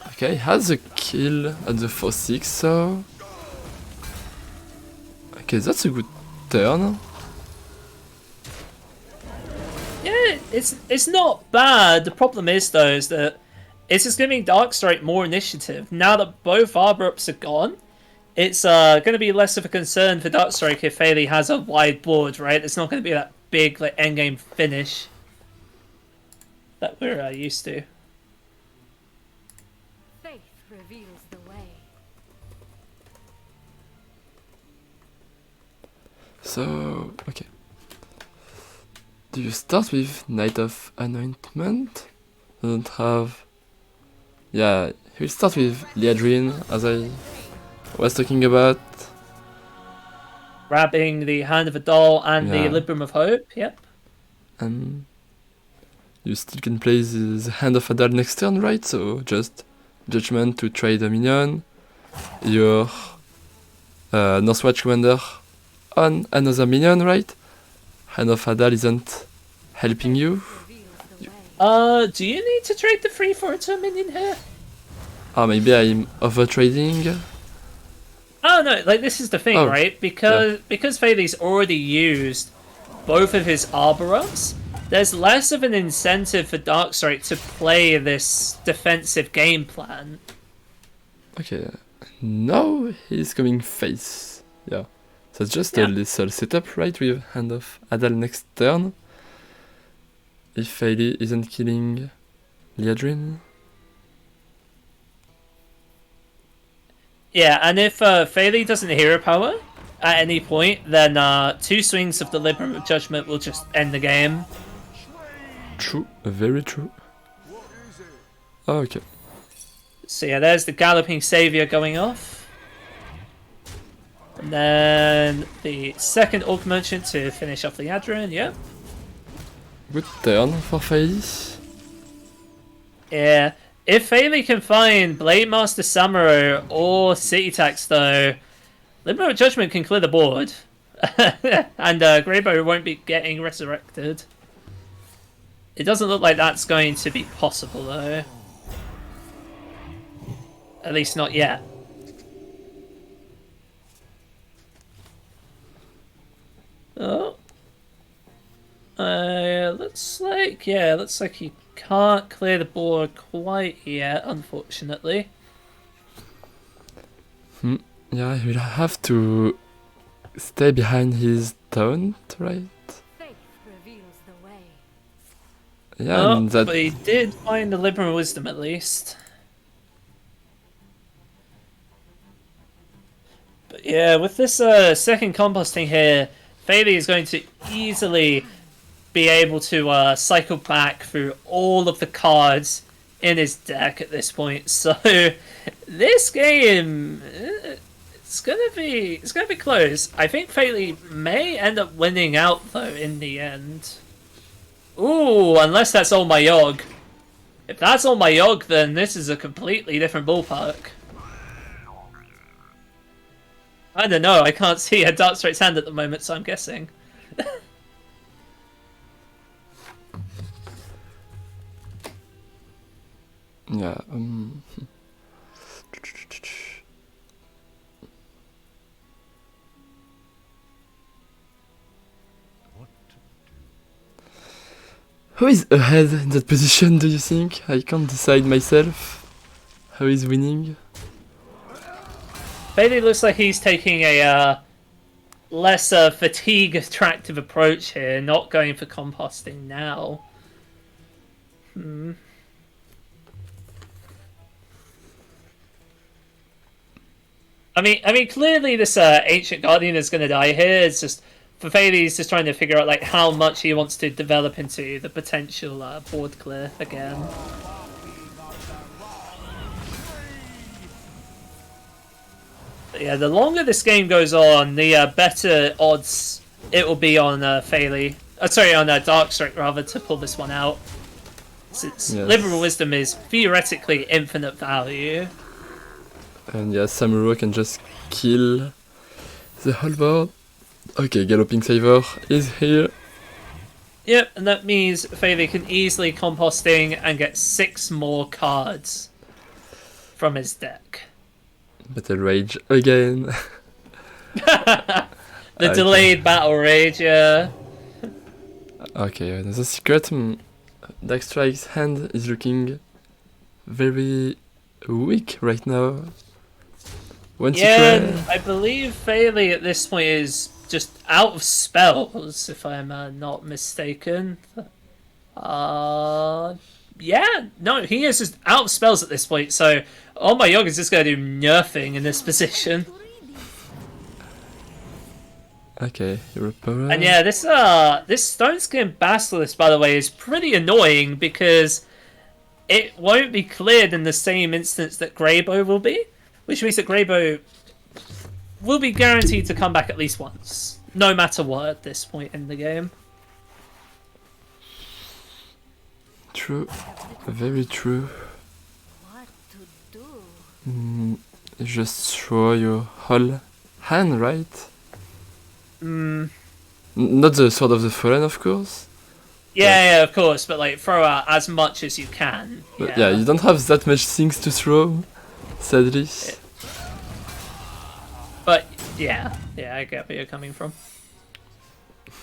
Okay, has a kill at the 4-6, so... Okay, that's a good turn.
Yeah, it's not bad. The problem is though is that it's just giving Darkstrike more initiative. Now that both Arbor ups are gone, it's going to be less of a concern for Darkstrike if Faeli has a wide board, right? It's not going to be that big like endgame finish that we're used to.
Faith reveals the way.
So, okay. Do you start with Knight of Anointment? Doesn't have... Yeah, he'll start with Liadrin, as I was talking about.
Grabbing the Hand of a Doll and the
Yeah.
Librum of Hope, yep.
And you still can play the Hand of Adal next turn, right? So just Judgment to trade a minion. Your Northwatch Commander on another minion, right? Hand of Adal isn't helping you.
Reveals the way.
Do you need to trade the 3 for a minion here?
Ah, maybe I'm over trading.
Oh no, like this is the thing,
Oh,
right? Because Faeli's already used both of his Arbor ups, there's less of an incentive for Darkstrike to play this defensive game plan.
Okay, now he's coming face. Yeah, so it's just
Yeah.
a little setup, right? With Hand of Adal next turn. If Faeli isn't killing Liadrin.
Yeah, and if Faeli doesn't hero power at any point, then 2 swings of the Librum of Judgment will just end the game.
True, very true. Okay.
So yeah, there's the Galloping Savior going off. And then the second Orc Merchant to finish off the Adrian, yeah.
Good turn for Faeli.
Yeah. If Faeli can find Blade Master Samuro or City Tax though, Librum of Judgment can clear the board. And Greybow won't be getting resurrected. It doesn't look like that's going to be possible though. At least not yet. Oh. Looks like he can't clear the board quite yet, unfortunately.
Yeah, he will have to stay behind his taunt, right?
Faith reveals the way.
Yeah,
Oh,
and that...
but he did find the Librum of Wisdom at least. But yeah, with this second composting here, Faeli is going to easily be able to cycle back through all of the cards in his deck at this point. So this game, it's gonna be close. I think Faeli may end up winning out though in the end. Ooh, unless that's all my Yogg. If that's all my Yogg, then this is a completely different ballpark. I don't know, I can't see a Darkstrike's hand at the moment, so I'm guessing.
Yeah, Who is ahead in that position, do you think? I can't decide myself. Who is winning?
Faeli looks like he's taking a less fatigue attractive approach here, not going for composting now. I mean, clearly this Ancient Guardian is going to die here. It's just for Faeli, he's just trying to figure out like how much he wants to develop into the potential board clear again. But yeah, the longer this game goes on, the better odds it will be on Faeli. Sorry, on Darkstrike rather, to pull this one out. Since
Yes.
Liberal Wisdom is theoretically infinite value.
And yeah, Samuro can just kill the whole board. Okay, Galloping Saver is here.
Yep, and that means Faeli can easily composting and get 6 more cards from his deck.
Battle Rage again.
The
Okay.
delayed battle rage, yeah.
Okay, another secret. Darkstrike's hand is looking very weak right now. One
Yeah,
secret.
and I believe Faeli at this point is just out of spells, if I'm not mistaken. Yeah, no, he is just out of spells at this point, so oh my god is just going to do nothing in this position.
Okay, Europa.
And yeah, this Stone Skin Basilisk, by the way, is pretty annoying because it won't be cleared in the same instance that Greybow will be, which means that Greybow will be guaranteed to come back at least once, no matter what at this point in the game.
True. Very true.
What to do?
Just throw your whole hand, right? Not the Sword of the Fallen, of course.
Yeah, of course, but like throw out as much as you can.
But yeah, you don't have that much things to throw, sadly.
But yeah, I get where you're coming from.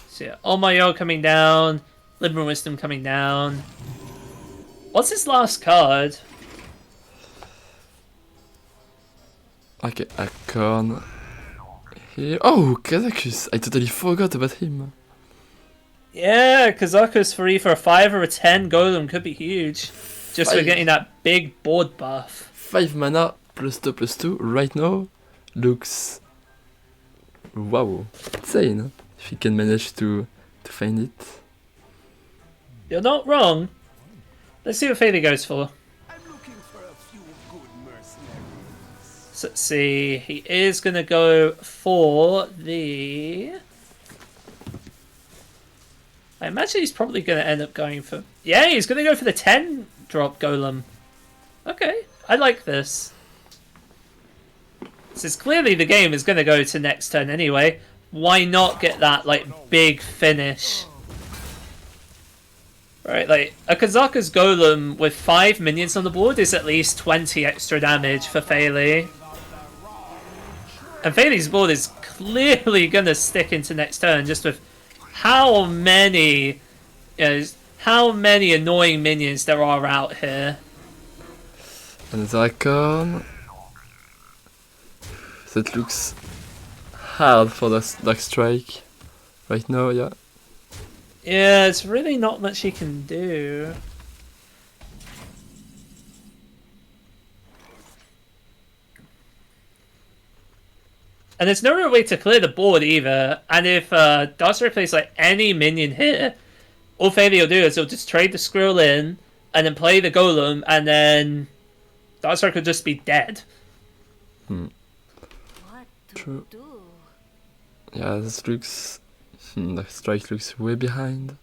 So yeah, Omayo coming down, Liberal Wisdom coming down. What's his last card?
Okay, Acorn. Here. Oh, Kazakus! I totally forgot about him.
Yeah, Kazakus for either a 5 or a 10 golem could be huge. Just for
5.
getting that big board buff.
5 mana +2/+2 right now looks wow, insane. If you can manage to find it.
You're not wrong. Let's see what Faeli goes for.
I'm looking for a few good mercenaries.
So let's see. He is going to go for the... I imagine he's probably going to end up going for... Yeah, he's going to go for the 10 drop golem. Okay, I like this. Since clearly the game is going to go to next turn anyway, why not get that like big finish? Right, like a Kazaku's golem with 5 minions on the board is at least 20 extra damage for Faeli. And Faeli's board is clearly going to stick into next turn just with how many, how many annoying minions there are out here.
Another Acorn. That looks hard for the Darkstrike right now, yeah.
Yeah, it's really not much he can do. And there's no real way to clear the board either. And if Darkstrike plays like any minion here, all Faeli will do is he'll just trade the scroll in and then play the golem, and then Darkstrike will just be dead.
What to
True.
do?
Yeah, this looks... Darkstrike looks way behind.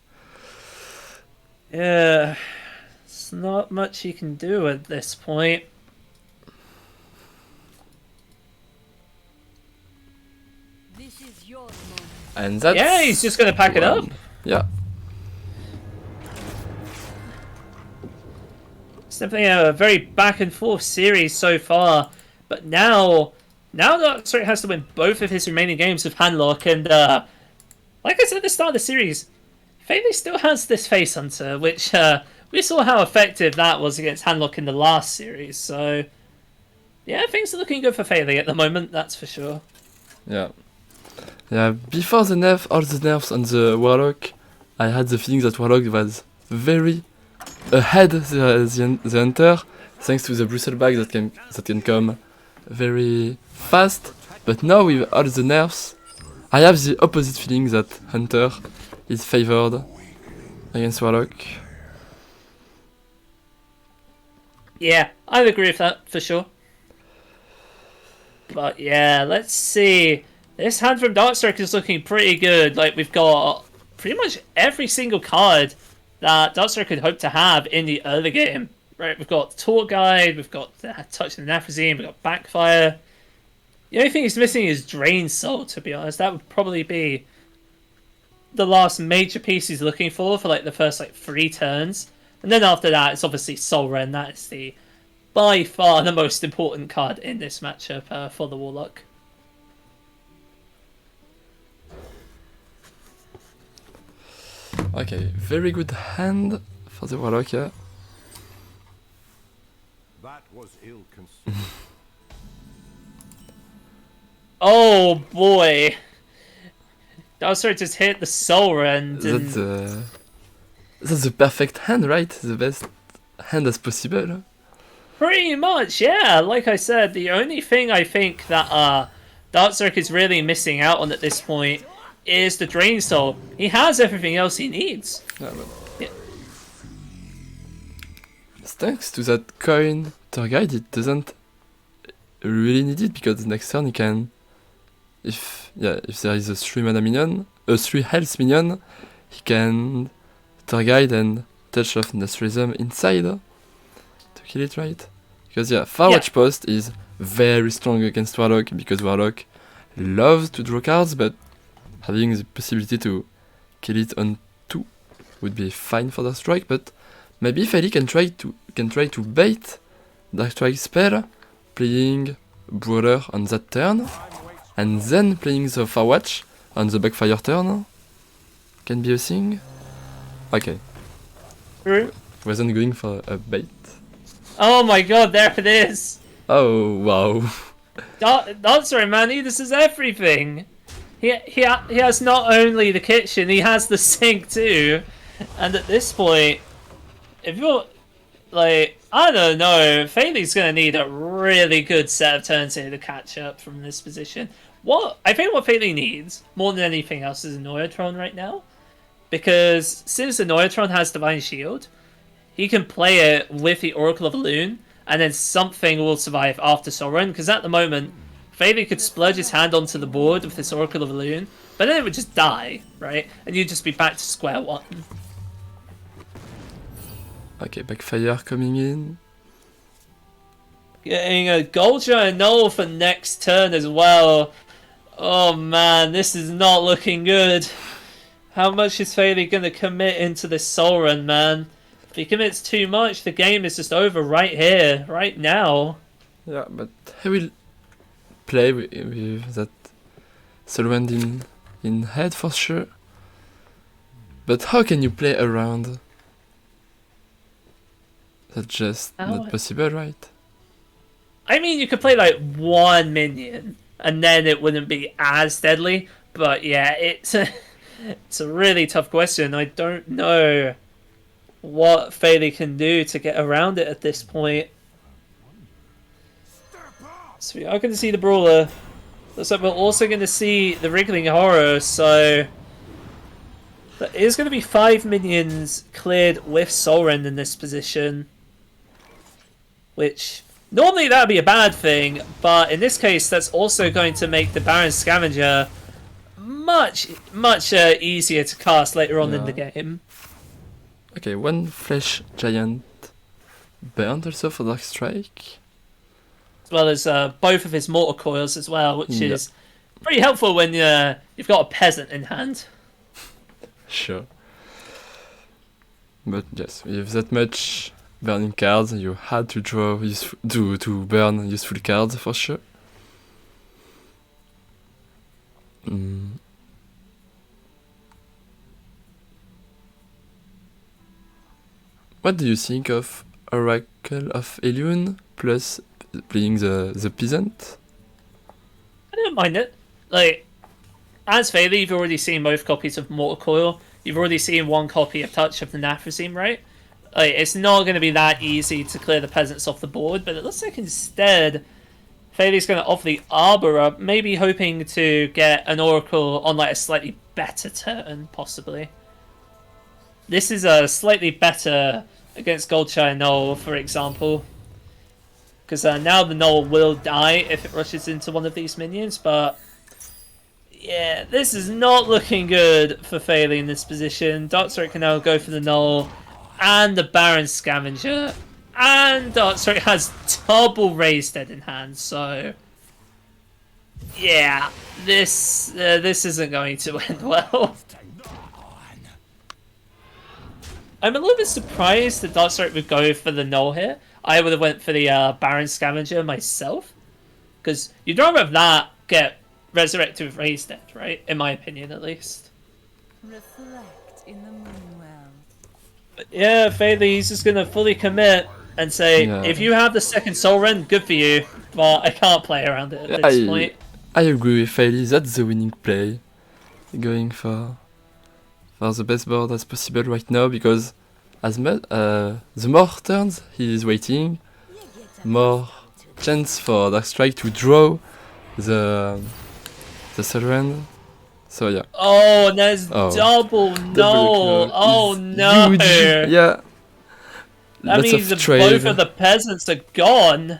Yeah, it's not much he can do at this point.
This is your moment.
And that's...
Yeah, he's just going to pack it up.
Yeah.
It's definitely a very back and forth series so far, but now Darkstrike has to win both of his remaining games with Handlock, and like I said at the start of the series, Faeli still has this Face Hunter, which we saw how effective that was against Handlock in the last series, so yeah, things are looking good for Faeli at the moment, that's for sure.
Yeah. Yeah, before the nerf, all the nerfs on the Warlock, I had the feeling that Warlock was very ahead the Hunter, thanks to the Brussels bag that can come very fast. But now with all the nerfs, I have the opposite feeling that Hunter is favored against Warlock.
Yeah, I'd agree with that for sure. But yeah, let's see. This hand from Darkstrike is looking pretty good. Like, we've got pretty much every single card that Darkstrike could hope to have in the early game. Right, we've got Tour Guide, we've got Touch of the Naphazine, we've got Backfire. The only thing he's missing is Drain Soul, to be honest. That would probably be the last major piece he's looking for like the first like 3 turns. And then after that, it's obviously Soul Ren. That is the by far the most important card in this matchup for the Warlock.
Okay, very good hand for the Warlock here.
That was ill conceived.
Oh boy! Darkstrike just hit the Soul Ren.
That's the perfect hand, right? The best hand as possible.
Pretty much, yeah. Like I said, the only thing I think that Darkstrike is really missing out on at this point is the Drain Soul. He has everything else he needs.
Yeah, but
Yeah.
thanks to that coin tour guide, it doesn't really need it because next turn he can, if there is a 3 mana minion, a 3 health minion, he can tour guide and touch of Nostrism inside to kill it, right? Because Firewatch Post is very strong against Warlock because Warlock loves to draw cards, but having the possibility to kill it on 2 would be fine for Darkstrike. But maybe Faeli can try to bait Darkstrike spell, playing Brawler on that turn, and then playing the Firewatch on the backfire turn. Can be a thing. Okay,
True.
wasn't going for a bait.
Oh my god, there it is!
Oh wow.
Darkstrike, man, this is everything! He has not only the kitchen, he has the sink too. And at this point, if you're like, I don't know, Faeli's gonna need a really good set of turns here to catch up from this position. I think what Faeli needs more than anything else is a Neutron right now, because since the Neutron has Divine Shield, he can play it with the Oracle of Elune, and then something will survive after Soren. Because at the moment, Faeli could splurge his hand onto the board with this Oracle of Elune, but then it would just die, right? And you'd just be back to square one.
Okay, backfire coming in.
Getting a Gold Giant Null for next turn as well. Oh man, this is not looking good. How much is Faeli going to commit into this Soul Run, man? If he commits too much, the game is just over right here, right now.
Yeah, but he will play with that Soulwind in head for sure. But how can you play around? That's just not possible, right?
I mean, you could play like 1 minion, and then it wouldn't be as deadly. But yeah, it's a really tough question. I don't know what Faeli can do to get around it at this point. So we are going to see the Brawler. Looks like we're also going to see the Wriggling Horror, so there is going to be 5 minions cleared with Soul Rend in this position, which normally that would be a bad thing, but in this case that's also going to make the Baron Scavenger much easier to cast later on in the game.
Okay, 1 Flesh Giant burned also for Darkstrike.
As well as both of his Mortar Coils as well, which is pretty helpful when you've got a Peasant in hand.
Sure. But yes, with that much burning cards, you had to draw to burn useful cards for sure. What do you think of Oracle of Elune plus playing the Peasant?
I don't mind it. Like, as Faeli, you've already seen both copies of Mortar Coil. You've already seen 1 copy of Touch of the Naphrazim, right? Like, it's not going to be that easy to clear the Peasants off the board, but it looks like instead Faeli's going to offer the Arbor up, maybe hoping to get an Oracle on like a slightly better turn, possibly. This is a slightly better against Goldshire Null, for example. Because now the Null will die if it rushes into one of these minions, but yeah, this is not looking good for Faeli in this position. Darkstrike can now go for the Null and the Baron Scavenger, and Darkstrike has double Raised Dead in hand, so Yeah, this isn't going to end well. I'm a little bit surprised that Darkstrike would go for the null here. I would have went for the Baron Scavenger myself. Because you'd rather have that get resurrected with Raised Dead, right? In my opinion, at least.
Reflect in the moonwell.
But yeah, Faeli's just going to fully commit and say,
Yeah.
if you have the second Soul Rend, good for you. But I can't play around it at this point.
I agree with Faeli, that's the winning play. Going for the best board as possible right now, because the more turns he is waiting, more chance for Darkstrike to draw the Surrend. So yeah.
Oh, and there's
Oh.
double no.
Double
Oh
is
no.
huge. Yeah.
That
Lots
means
of
that
trade.
both of the peasants are gone.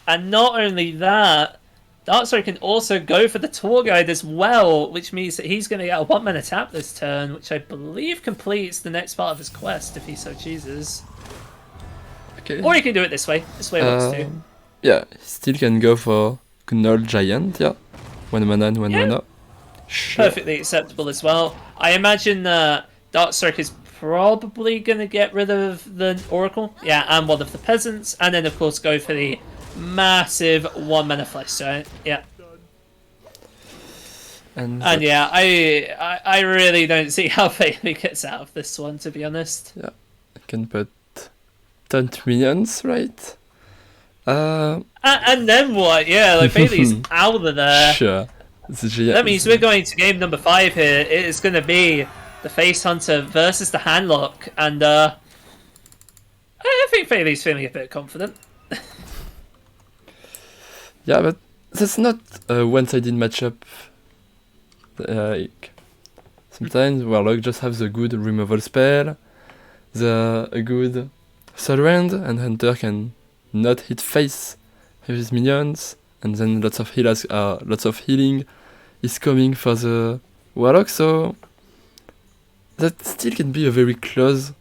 And not only that, Darkstrike can also go for the tour guide as well, which means that he's going to get a 1-mana tap this turn, which I believe completes the next part of his quest if he so chooses.
Okay.
Or he can do it this way. This way works too.
Yeah, he still can go for Gnoll Giant, yeah. 1 mana and 1
Yeah.
mana. Sure.
Perfectly acceptable as well. I imagine Darkstrike is probably going to get rid of the Oracle. Yeah, and one of the peasants. And then, of course, go for the massive 1-mana flesh giant. Yeah.
And
And yeah, I really don't see how Faeli gets out of this one, to be honest.
I can put 10 minions, right?
And then what? Yeah, like Faeli's out of there.
Sure. The giant.
That means we're going to game number 5 here. It is going to be the Face Hunter versus the Handlock, and I think Faeli's feeling a bit confident.
Yeah, but that's not a one-sided matchup. Like, sometimes Warlock just have the good removal spell, a good surrend, and Hunter can not hit face with his minions, and then lots of healing is coming for the Warlock, so that still can be a very close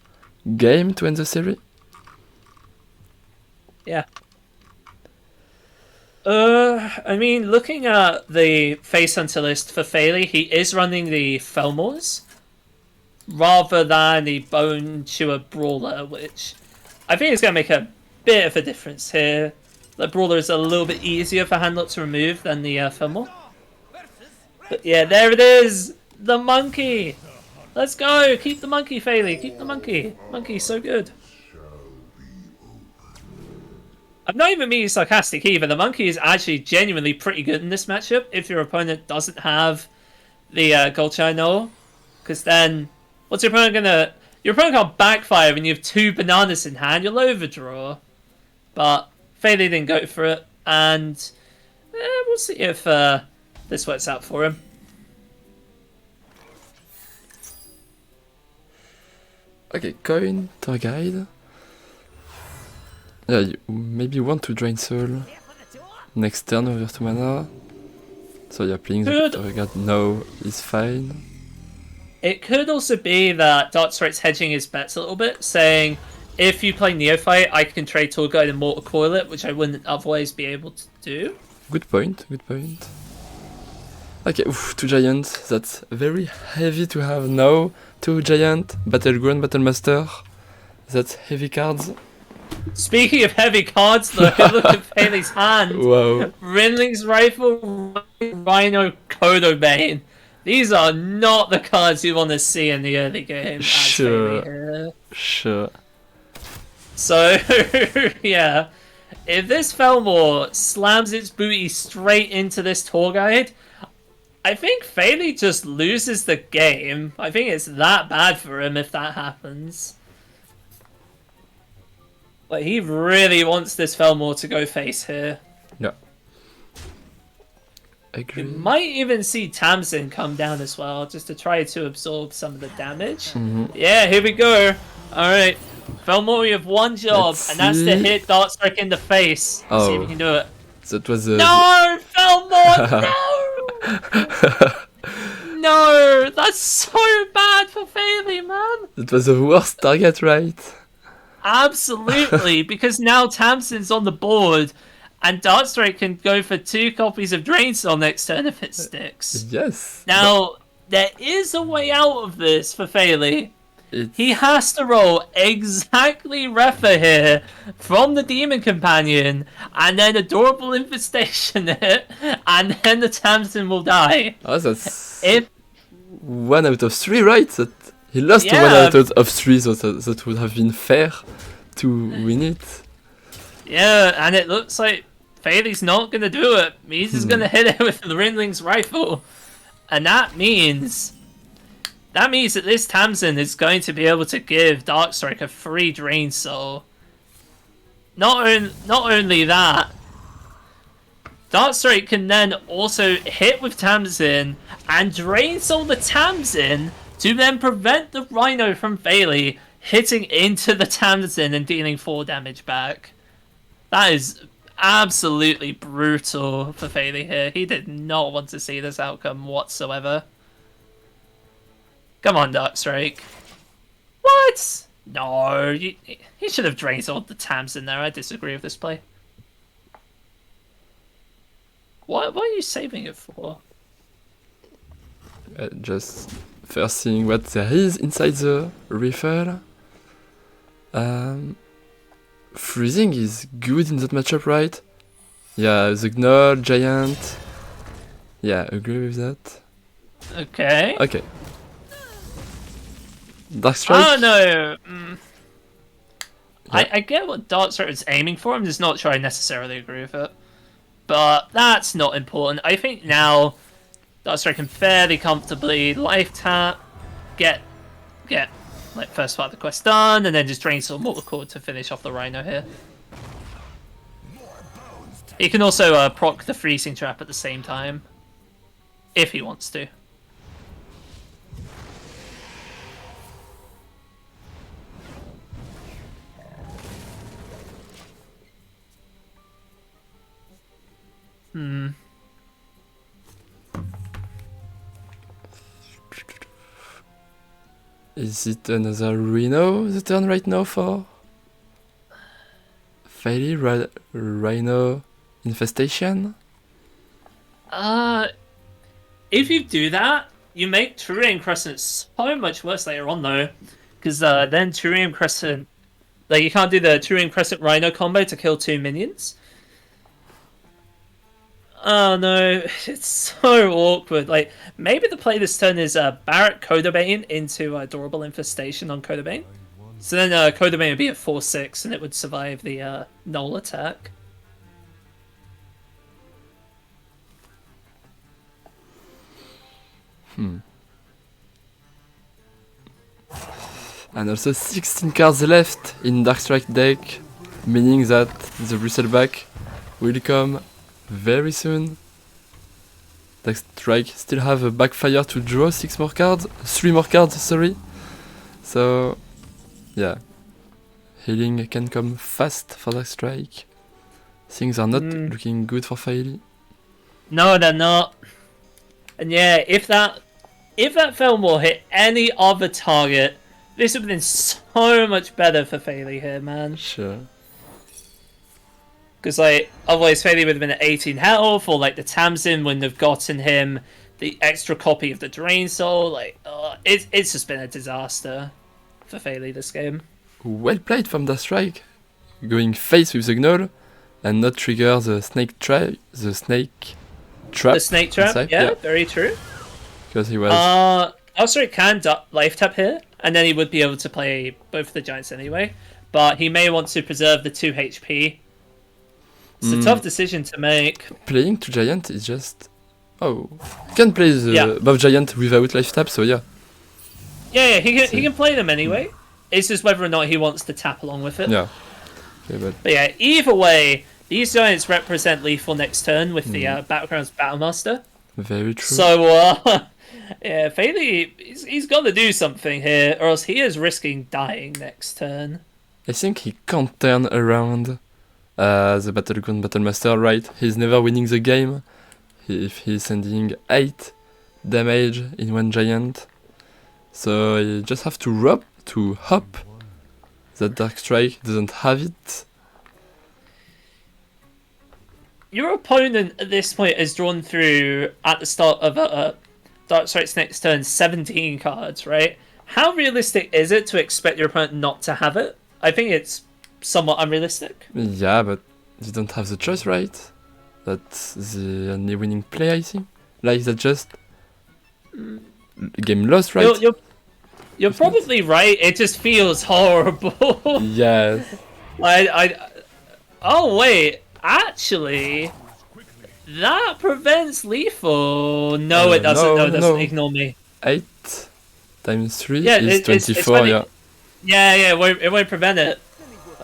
game to end the series.
Yeah. I mean, looking at the Face Hunter list for Faeli, he is running the Felmors rather than the Bone Chewer Brawler, which I think is going to make a bit of a difference here. The Brawler is a little bit easier for Handlock to remove than the Felmor. But yeah, there it is! The monkey! Let's go! Keep the monkey, Faeli! Keep the monkey! Monkey's so good. I'm not even being sarcastic either. The monkey is actually genuinely pretty good in this matchup if your opponent doesn't have the Gold Chino. Because then, what's your opponent gonna... Your opponent can't backfire when you have 2 bananas in hand. You'll overdraw. But Faeli didn't go for it. And we'll see if this works out for him.
Okay, coin, tour guide. Yeah, you maybe want to drain soul next turn over 2 mana. So yeah, playing the
Good.
tour guide now is fine.
It could also be that Darkstrike's hedging his bets a little bit, saying, if you play Neophyte, I can trade Tour Guide and Mortal Coil it, which I wouldn't otherwise be able to do.
Good point, good point. Okay, 2 giants, that's very heavy to have now. 2 giant, Battleground, Battlemaster. That's heavy cards.
Speaking of heavy cards, look at Faeli's hand.
Wow.
Rinling's Rifle, Rhino, Kodobane. These are not the cards you want to see in the early game. as
Sure.
Faeli here.
Sure.
So, yeah. If this Felmor slams its booty straight into this tour guide, I think Faeli just loses the game. I think it's that bad for him if that happens. Like, he really wants this Felmor to go face here.
Yeah.
You
Agree.
might even see Tamsin come down as well, just to try to absorb some of the damage.
Mhm.
Yeah, here we go. Alright. Felmor, you have one job,
Let's
and that's to
see.
hit Darkstrike in the face. See if
Oh.
you can do it.
That was a...
No, Felmor, no! No, that's so bad for Faeli, man.
That was the worst target, right?
Absolutely, because now Tamsin's on the board, and Darkstrike can go for 2 copies of Drain Soul next turn if it sticks.
Yes.
Now, there is a way out of this for Faeli.
It's...
He has to roll exactly Refa here from the Demon Companion, and then Adorable Infestation hit, and then the Tamsin will die.
Oh, that's
If
1 out of 3, right? That he lost
Yeah.
1 out of 3, so that would have been fair to win it.
Yeah, and it looks like Faeli's not gonna do it. He's just gonna hit it with the Rinling's rifle, and that means that this Tamsin is going to be able to give Darkstrike a free Drain Soul. Not only that, Darkstrike can then also hit with Tamsin and Drain Soul the Tamsin to then prevent the Rhino from Faeli hitting into the Tamsin and dealing 4 damage back. That is absolutely brutal for Faeli here. He did not want to see this outcome whatsoever. Come on, Darkstrike. What? No, he should have Drain Souled the Tamsin there. I disagree with this play. What are you saving it for?
Just first seeing what there is inside the rifle. Freezing is good in that matchup, right? Yeah, the Gnoll, Giant. Yeah, agree with that.
Okay.
Okay. Darkstrike?
Oh no.
Yeah.
I get what Darkstrike is aiming for. I'm just not sure I necessarily agree with it. But that's not important. I think now Darkstrike can fairly comfortably life tap, get like first part of the quest done, and then just drain some Mortal Cord to finish off the Rhino here. He can also proc the freezing trap at the same time, if he wants to.
Is it another Rhino the turn right now for Faeli? Rhino infestation?
If you do that, you make Turian Crescent so much worse later on though, because then Turian Crescent, like you can't do the Turian Crescent Rhino combo to kill 2 minions. Oh no, it's so awkward. Like, maybe the play this turn is Barret Codobane into Adorable Infestation on Codobane. So then Codobane would be at 4-6 and it would survive the Null attack.
And also 16 cards left in Darkstrike deck, meaning that the Bristleback will come very soon. Darkstrike still have a backfire to draw 3 more cards, sorry. So, yeah. Healing can come fast for Darkstrike. Things are not looking good for Faeli.
No, they're not. And yeah, if that Fillmore hit any other target, this would have been so much better for Faeli here, man.
Sure.
Because, like, otherwise Faeli would have been at 18 health, or, like, the Tamsin wouldn't have gotten him the extra copy of the Drain Soul. Like, it's just been a disaster for Faeli this game.
Well played from Darkstrike. Going face with the Gnoll and not trigger the snake trap.
The snake trap,
inside.
yeah, very true.
Because he was...
Also, it can life tap here, and then he would be able to play both the Giants anyway. But he may want to preserve the 2 HP. It's a tough decision to make.
Playing 2 Giant is just... Oh. You can play the buff Giant without life tap, so yeah.
Yeah, he can play them anyway. It's just whether or not he wants to tap along with it.
Yeah. Okay,
But yeah, either way, these Giants represent lethal next turn with the Battlegrounds Battlemaster.
very true.
So, yeah, Faeli, he's got to do something here, or else he is risking dying next turn.
I think he can't turn around the Battleground Battlemaster, right? He's never winning the game if he's sending 8 damage in 1 Giant. So you just have to hop that Darkstrike doesn't have it.
your opponent at this point has drawn through at the start of Darkstrike's next turn 17 cards, right? How realistic is it to expect your opponent not to have it? I think it's somewhat unrealistic.
Yeah, but you don't have the choice, right? That's the only winning play, I think. Like, that's just game lost, right?
You're probably right. It just feels horrible.
Yes.
Oh wait, actually, that prevents lethal. No, it doesn't. No, it doesn't.
no.
Ignore me.
8 times 3
Yeah,
is 24, yeah.
Yeah, it won't prevent it.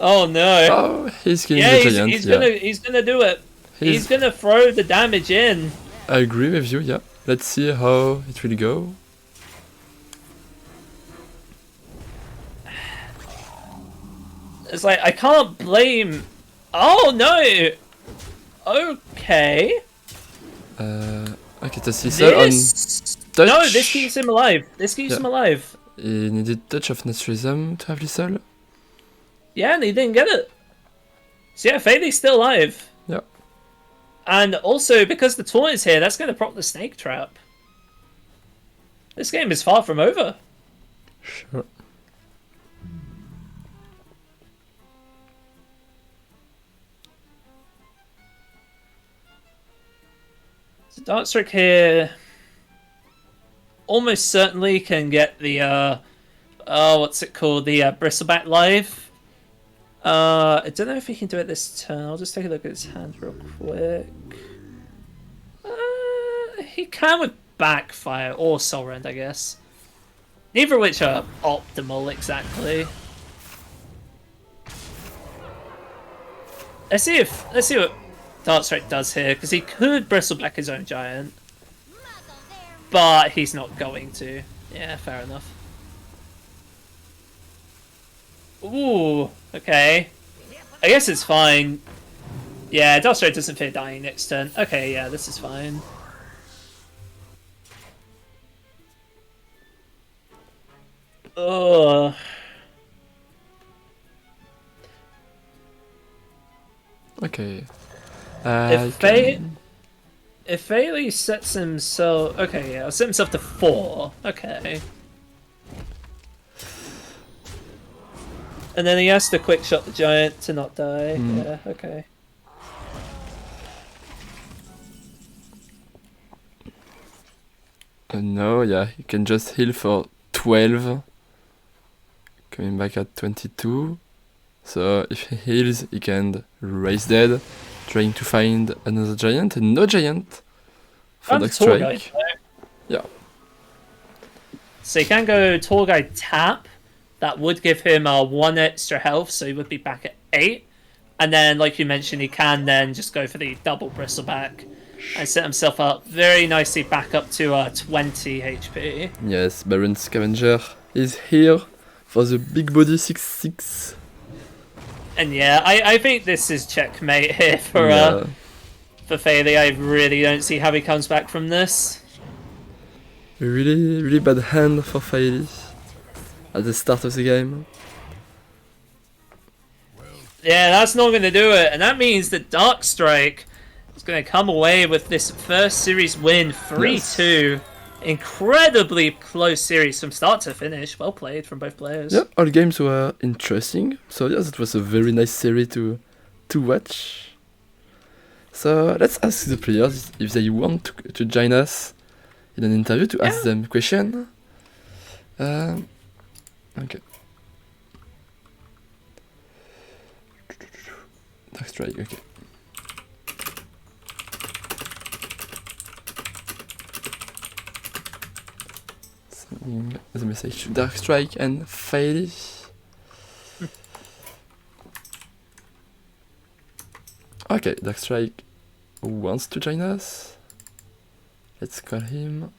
Oh no.
Oh, he's killing
Yeah,
the giant,
he's gonna do it. He's gonna throw the damage in.
I agree with you, yeah. Let's see how it will go.
It's like, I can't blame... Oh, no! Okay.
Okay, the Caesar on touch.
No, this keeps him alive. This keeps him alive.
He needed touch of naturalism to have lethal.
Yeah, and he didn't get it. So yeah, Faeli's still alive.
Yeah.
And also, because the taunt is here, that's going to prop the snake trap. This game is far from over.
Sure.
So Darkstrike here almost certainly can get the what's it called? The Bristleback live. I don't know if he can do it this turn. I'll just take a look at his hand real quick. He can with Backfire or Soul Rend, I guess. Neither of which are optimal exactly. Let's see what Darkstrike does here, because he could Bristleback his own giant, but he's not going to. Yeah, fair enough. Ooh, okay. I guess it's fine. Yeah, Darkstrike doesn't fear dying next turn. Okay, yeah, this is fine. Ugh.
Okay.
If Faeli sets himself... Okay, yeah, set himself to 4. Okay. And then he has to quick shot the giant to not die. Yeah, okay.
No, yeah, you can just heal for 12. Coming back at 22. So if he heals, he can raise dead, trying to find another giant, and no giant for Darkstrike. Yeah.
So he can go Tall Guy tap. That would give him 1 extra health, so he would be back at 8. And then, like you mentioned, he can then just go for the double Bristleback and set himself up very nicely back up to 20 HP.
Yes, Baron Scavenger is here for the big body 6/6.
And yeah, I think this is checkmate here for Faeli. I really don't see how he comes back from this.
Really bad hand for Faeli at the start of the game.
Yeah, that's not going to do it. And that means that Darkstrike is going to come away with this first series win, 3-2. Yes. Incredibly close series from start to finish. Well played from both players.
Yeah, all games were interesting. So yes, it was a very nice series to watch. So let's ask the players if they want to join us in an interview to ask them question. Okay. Darkstrike, okay. Sending the message to Darkstrike and Faeli. Okay, Darkstrike wants to join us. Let's call him.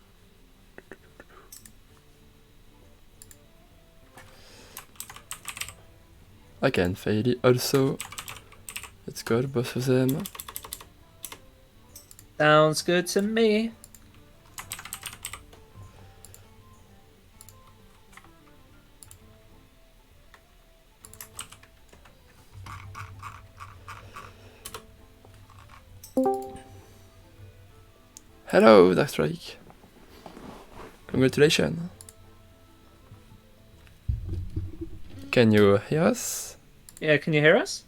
Okay, and Faeli also. Let's call both of them.
Sounds good to me.
Hello, Darkstrike. Congratulations. Can you hear us?
Yeah, can you hear us?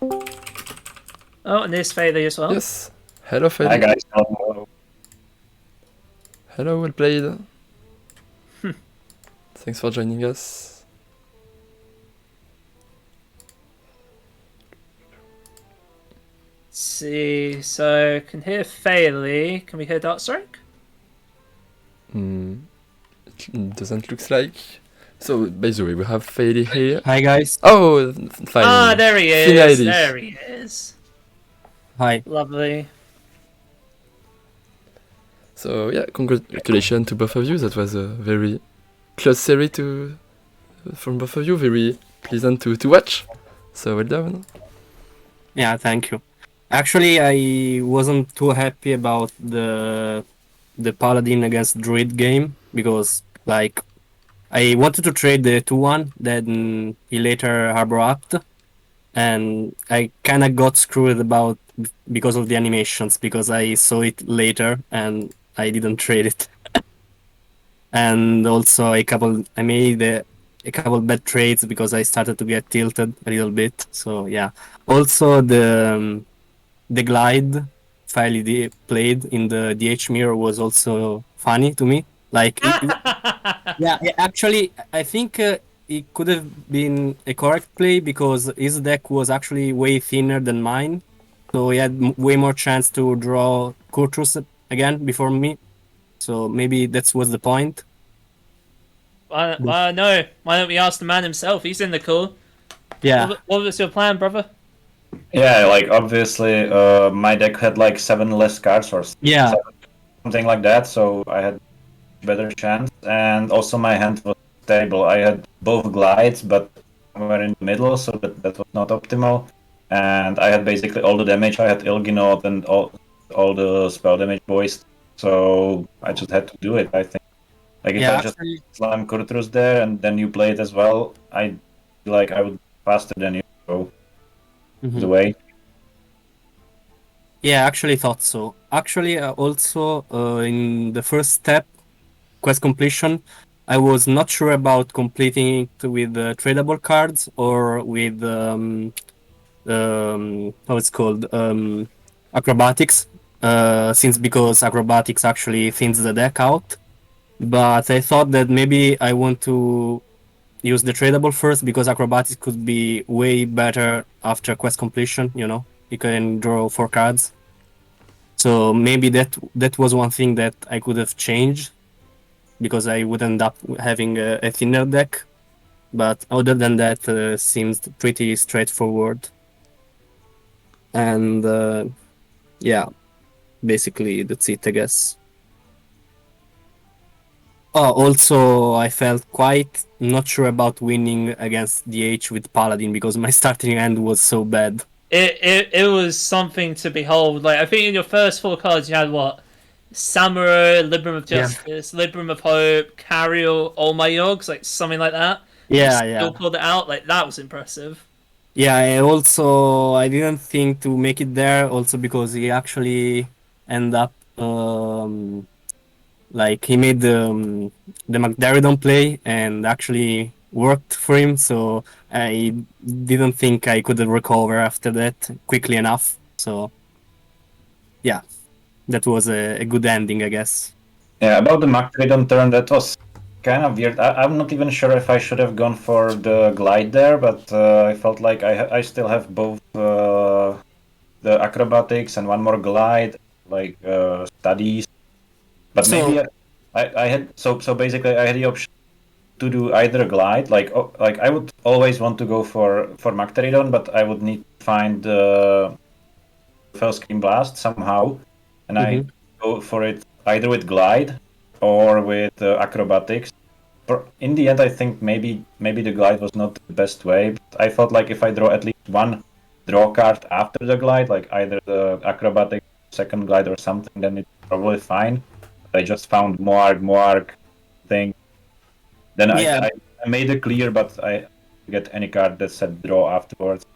Oh, and there's Faeli as well.
Yes. Hello, Faeli.
Hi guys. Hello.
Hello, well played. Thanks for joining us.
Let's see, so can hear Faeli. Can we hear Darkstrike?
It doesn't look like. So, by the way, we have Faeli here.
Hi guys.
Oh, finally.
Ah, there he is.
Finally.
There he is.
Hi.
Lovely.
So yeah, congratulations to both of you. That was a very close series from both of you. Very pleasant to watch. So well done.
Yeah, thank you. Actually, I wasn't too happy about the Paladin against Druid game because like I wanted to trade the 2-1, then he later harbor upped, and I kind of got screwed about because of the animations because I saw it later and I didn't trade it. And also I made a couple bad trades because I started to get tilted a little bit. So yeah. Also the glide Faeli played in the DH mirror was also funny to me. Like yeah, actually I think it could have been a correct play because his deck was actually way thinner than mine. So he had way more chance to draw Kurtrus again before me. So maybe that was the point.
No. Why don't we ask the man himself? He's in the call.
Yeah.
What was your plan, brother?
Yeah, like obviously, my deck had like 7 less cards or
Yeah.
something like that, so I had better chance. And also my hand was stable. I had both glides, but somewhere in the middle, so that was not optimal. And I had basically all the damage. I had Ilginot and all the spell damage boys. So I just had to do it. I think. Like if
Yeah,
I just
actually,
slam Kurtrus there and then you play it as well, I feel like I would faster than you. So the way.
yeah, I actually thought so. Actually, also in the first step, quest completion, I was not sure about completing it with tradable cards or with how it's called acrobatics. Since because acrobatics actually thins the deck out, but I thought that maybe I want to use the tradable first because acrobatics could be way better after quest completion. You know, you can draw 4 cards. So maybe that was one thing that I could have changed because I would end up having a thinner deck. But other than that, seems pretty straightforward. And yeah, basically that's it, I guess. Oh, also I felt quite not sure about winning against DH with Paladin because my starting hand was so bad.
It was something to behold. Like I think in your first 4 cards you had what? Samurai, Libram of Justice, Libram of Hope, Cariel, All My Yogs, like something like that.
Yeah,
You
yeah.
still pulled it out. Like that was impressive.
Yeah, and also I didn't think to make it there also because he actually end up like he made the McDaridon play and actually worked for him, so I didn't think I could recover after that quickly enough. So yeah, that was a good ending, I guess.
Yeah, about the Mactridon turn, that was kind of weird. I'm not even sure if I should have gone for the glide there, but I felt like I still have both the acrobatics and one more glide, like studies. But
So-
maybe I had so basically I had the option to do either glide, like I would always want to go for Mactaridon, but I would need to find the first Scream Blast somehow, and I go for it either with glide or with acrobatics. In the end, I think maybe the glide was not the best way. But I felt like if I draw at least one draw card after the glide, like either the acrobatic second glide or something, then it's probably fine. I just found Moarg thing. Then
Yeah.
I made it clear, but I get any card that said draw afterwards.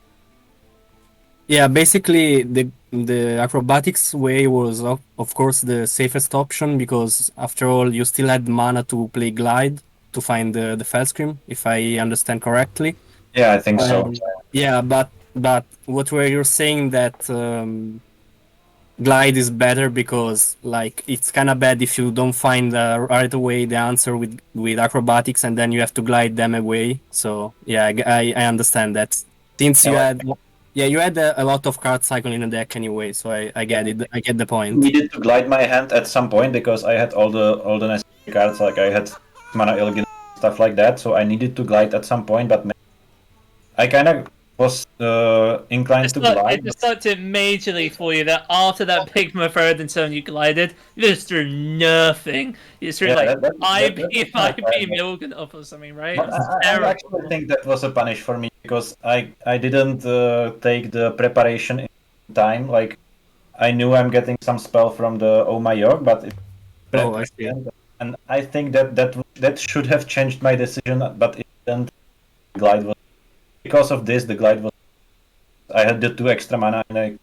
Yeah, basically the acrobatics way was of course the safest option because after all you still had mana to play glide to find the fell scream, if I understand correctly.
Yeah, I think so.
Yeah, but what were you saying that glide is better because like it's kind of bad if you don't find right away the answer with acrobatics and then you have to glide them away. So yeah, I understand that since you had you had a lot of card cycle in the deck anyway. So I get it. I get the point.
Needed to glide my hand at some point because I had all the necessary cards, like I had mana illigan stuff like that. So I needed to glide at some point, but I kind of was inclined to glide.
It just sucked it majorly for you that after that Pigma third and turn you glided, you just threw nothing. You just threw IP Milgan up or something, right?
I actually think that was a punish for me because I didn't take the preparation in time. Like I knew I'm getting some spell from the Oh My York, but
I see.
And I think that should have changed my decision, but it didn't. Glide was because of this. The glide was. I had the 2 extra mana and I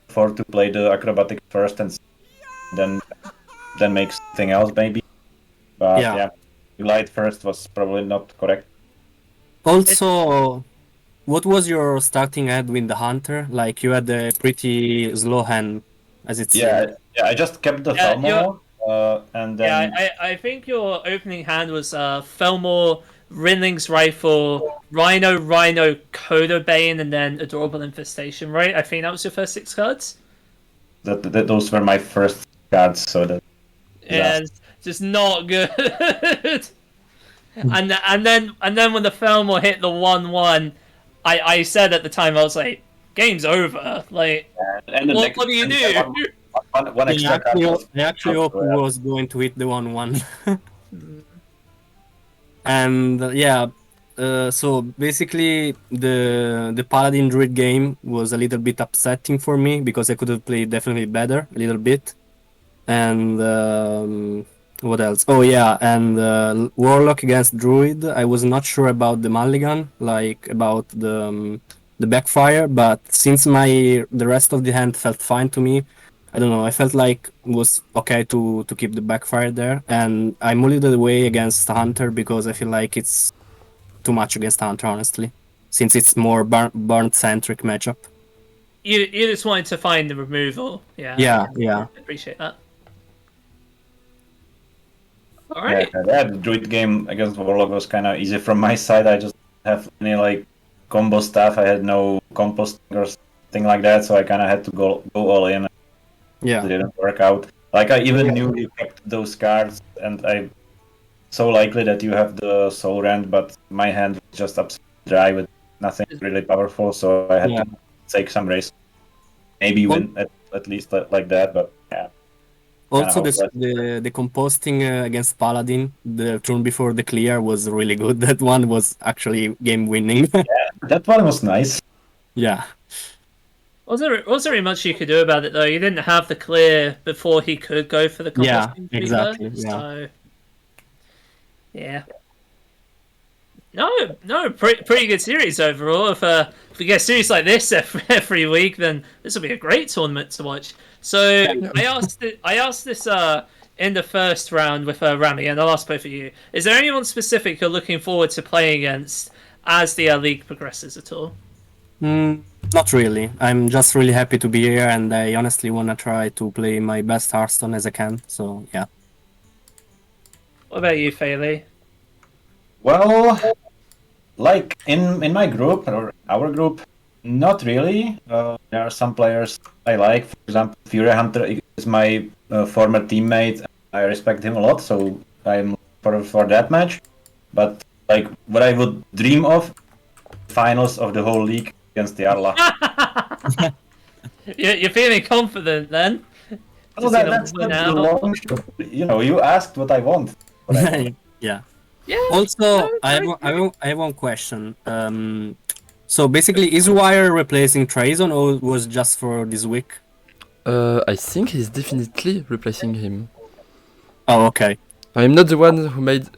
afford to play the acrobatic first and then make something else maybe. But yeah, glide first was probably not correct.
Also, what was your starting hand with the hunter? Like you had a pretty slow hand, as it seemed.
Yeah. I just kept the Thelmore, and then.
Yeah, I think your opening hand was Felmore, Rinling's Rifle, Rhino, Coda Bane, and then Adorable Infestation, right? I think that was your first 6 cards.
Those were my first cards, so that.
Yeah, it's just not good. and then when the Felmore hit the 1/1, I said at the time I was like, game's over. Like, what do you do?
One extra card.
I actually hope he was going to hit the 1/1. And so basically the Paladin Druid game was a little bit upsetting for me because I could have played definitely better a little bit. And what else? Oh yeah, and Warlock against Druid. I was not sure about the Mulligan, like about the backfire, but since the rest of the hand felt fine to me, I don't know. I felt like it was okay to keep the backfire there, and I mulled it away against Hunter because I feel like it's too much against Hunter, honestly, since it's more burn centric matchup.
You just wanted to find the removal. Yeah.
Yeah.
I appreciate that. All right.
Yeah, the Druid game against Warlock was kind of easy from my side. I just have any like combo stuff. I had no composting or thing like that, so I kind of had to go all in.
Yeah,
it didn't work out. Like I even knew you kept those cards, and I so likely that you have the Soul Rend, but my hand was just absolutely dry with nothing really powerful, so I had to take some risk. Maybe win at least like that, but yeah.
Also, the composting against Paladin, the turn before the clear was really good. That one was actually game winning.
Yeah, that one was nice.
Yeah.
Wasn't really much you could do about it though. You didn't have the clear before he could go for the composting.
Yeah, exactly.
So yeah. No, pretty good series overall. If we get a series like this every week, then this will be a great tournament to watch. So I asked this in the first round with Rami, and I'll ask both of you. Is there anyone specific you're looking forward to playing against as the league progresses at all?
Not really. I'm just really happy to be here, and I honestly want to try to play my best Hearthstone as I can. So yeah.
What about you, Faeli?
Well, like in my group or our group, not really. There are some players I like. For example, Fury Hunter is my former teammate. I respect him a lot, so I'm for that match. But like what I would dream of, finals of the whole league against the Arla.
You're feeling confident then?
Well, that's the long shot. You know, you asked what I want.
Yeah.
Yeah.
Also, I have one question. So basically, is wiRer replacing Trazon, or was just for this week?
I think he's definitely replacing him.
Oh, okay.
I'm not the one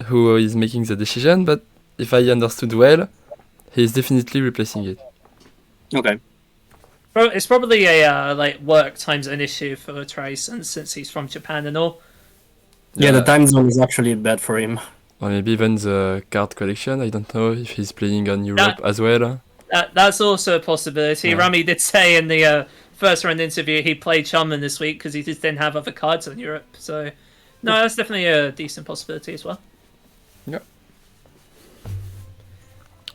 who is making the decision, but if I understood well, he's definitely replacing it.
Okay.
It's probably a like work times an issue for Trayson since he's from Japan and all.
Yeah, the time zone is actually bad for him.
Or maybe even the card collection. I don't know if he's playing on Europe as well.
That's also a possibility.
Yeah.
Rami did say in the first round interview he played Shaman this week because he just didn't have other cards on Europe. So, no, that's definitely a decent possibility as well.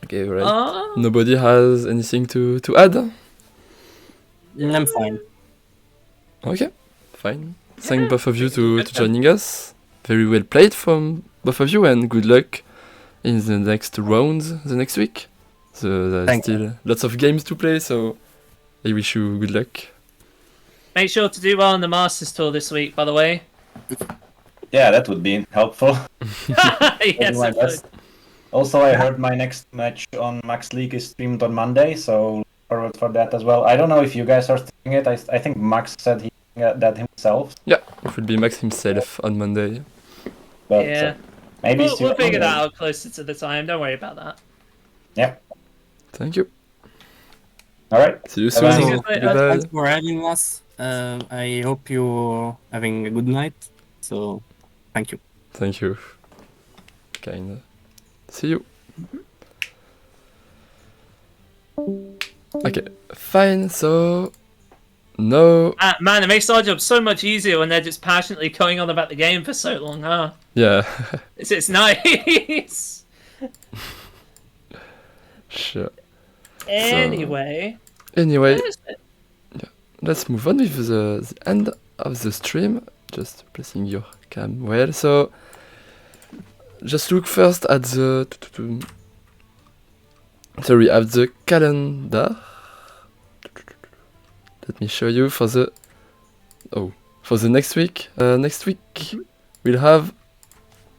Okay, right. Nobody has anything to add?
I'm fine.
Okay, fine. Thank both of you to joining us. Very well played from both of you, and good luck in the next rounds the next week. So there's still lots of games to play, so I wish you good luck.
Make sure to do well on the Masters Tour this week, by the way.
Yeah, that would be helpful.
Yes,
my
it
best.
would.
Also, I heard my next match on Max League is streamed on Monday, so look forward for that as well. I don't know if you guys are streaming it. I think Max said he that himself.
Yeah, it will be Max himself on Monday.
But
Yeah.
maybe
We'll figure that out closer to the time. Don't worry about that.
Yeah.
Thank you.
All right.
See you
Bye-bye.
soon.
See you guys later.
Goodbye.
Thanks for having us. I hope you're having a good night. So, thank you.
Thank you. Kinda. See you. Okay, fine. So no.
Man, it makes our job so much easier when they're just passionately going on about the game for so long, huh?
Yeah.
It's nice.
Sure.
Anyway.
Anyway, yeah, let's move on with the end of the stream. Just placing your cam well. So just look first at the at the calendar. Let me show you for the next week. Next week we'll have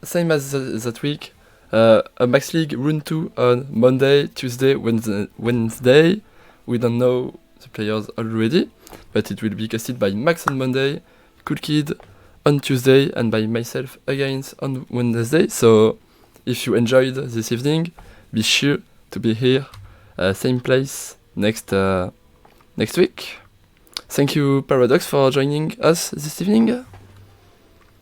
same as that week. A Max League Rune 2 on Monday, Tuesday, Wednesday. We don't know the players already, but it will be casted by Max on Monday, Cool Kid on Tuesday, and by myself again on Wednesday. So if you enjoyed this evening, be sure to be here, same place next week. Thank you, Paradox, for joining us this evening.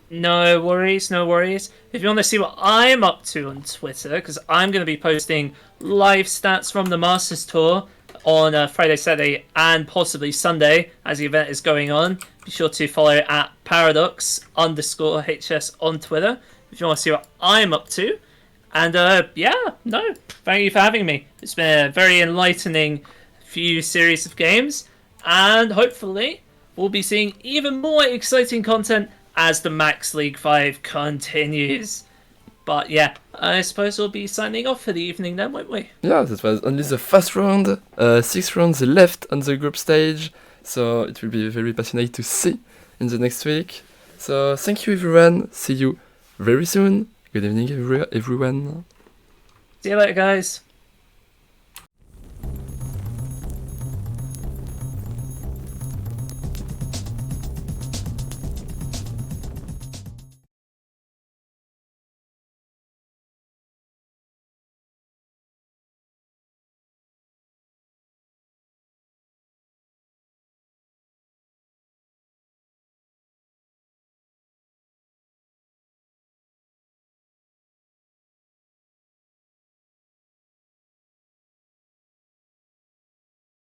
No worries, no worries. If you want to see what I'm up to on Twitter, because I'm going to be posting live stats from the Masters Tour on Friday, Saturday, and possibly Sunday as the event is going on. Be sure to follow at paradox_HS on Twitter if you want to see what I'm up to. And thank you for having me. It's been a very enlightening few series of games, and hopefully we'll be seeing even more exciting content as the Max League 5 continues. But yeah, I suppose we'll be signing off for the evening then, won't we?
Yeah, that was only the first round. 6 rounds left on the group stage, so it will be very passionate to see in the next week. So thank you, everyone. See you very soon. Good evening, everyone.
See you later, guys.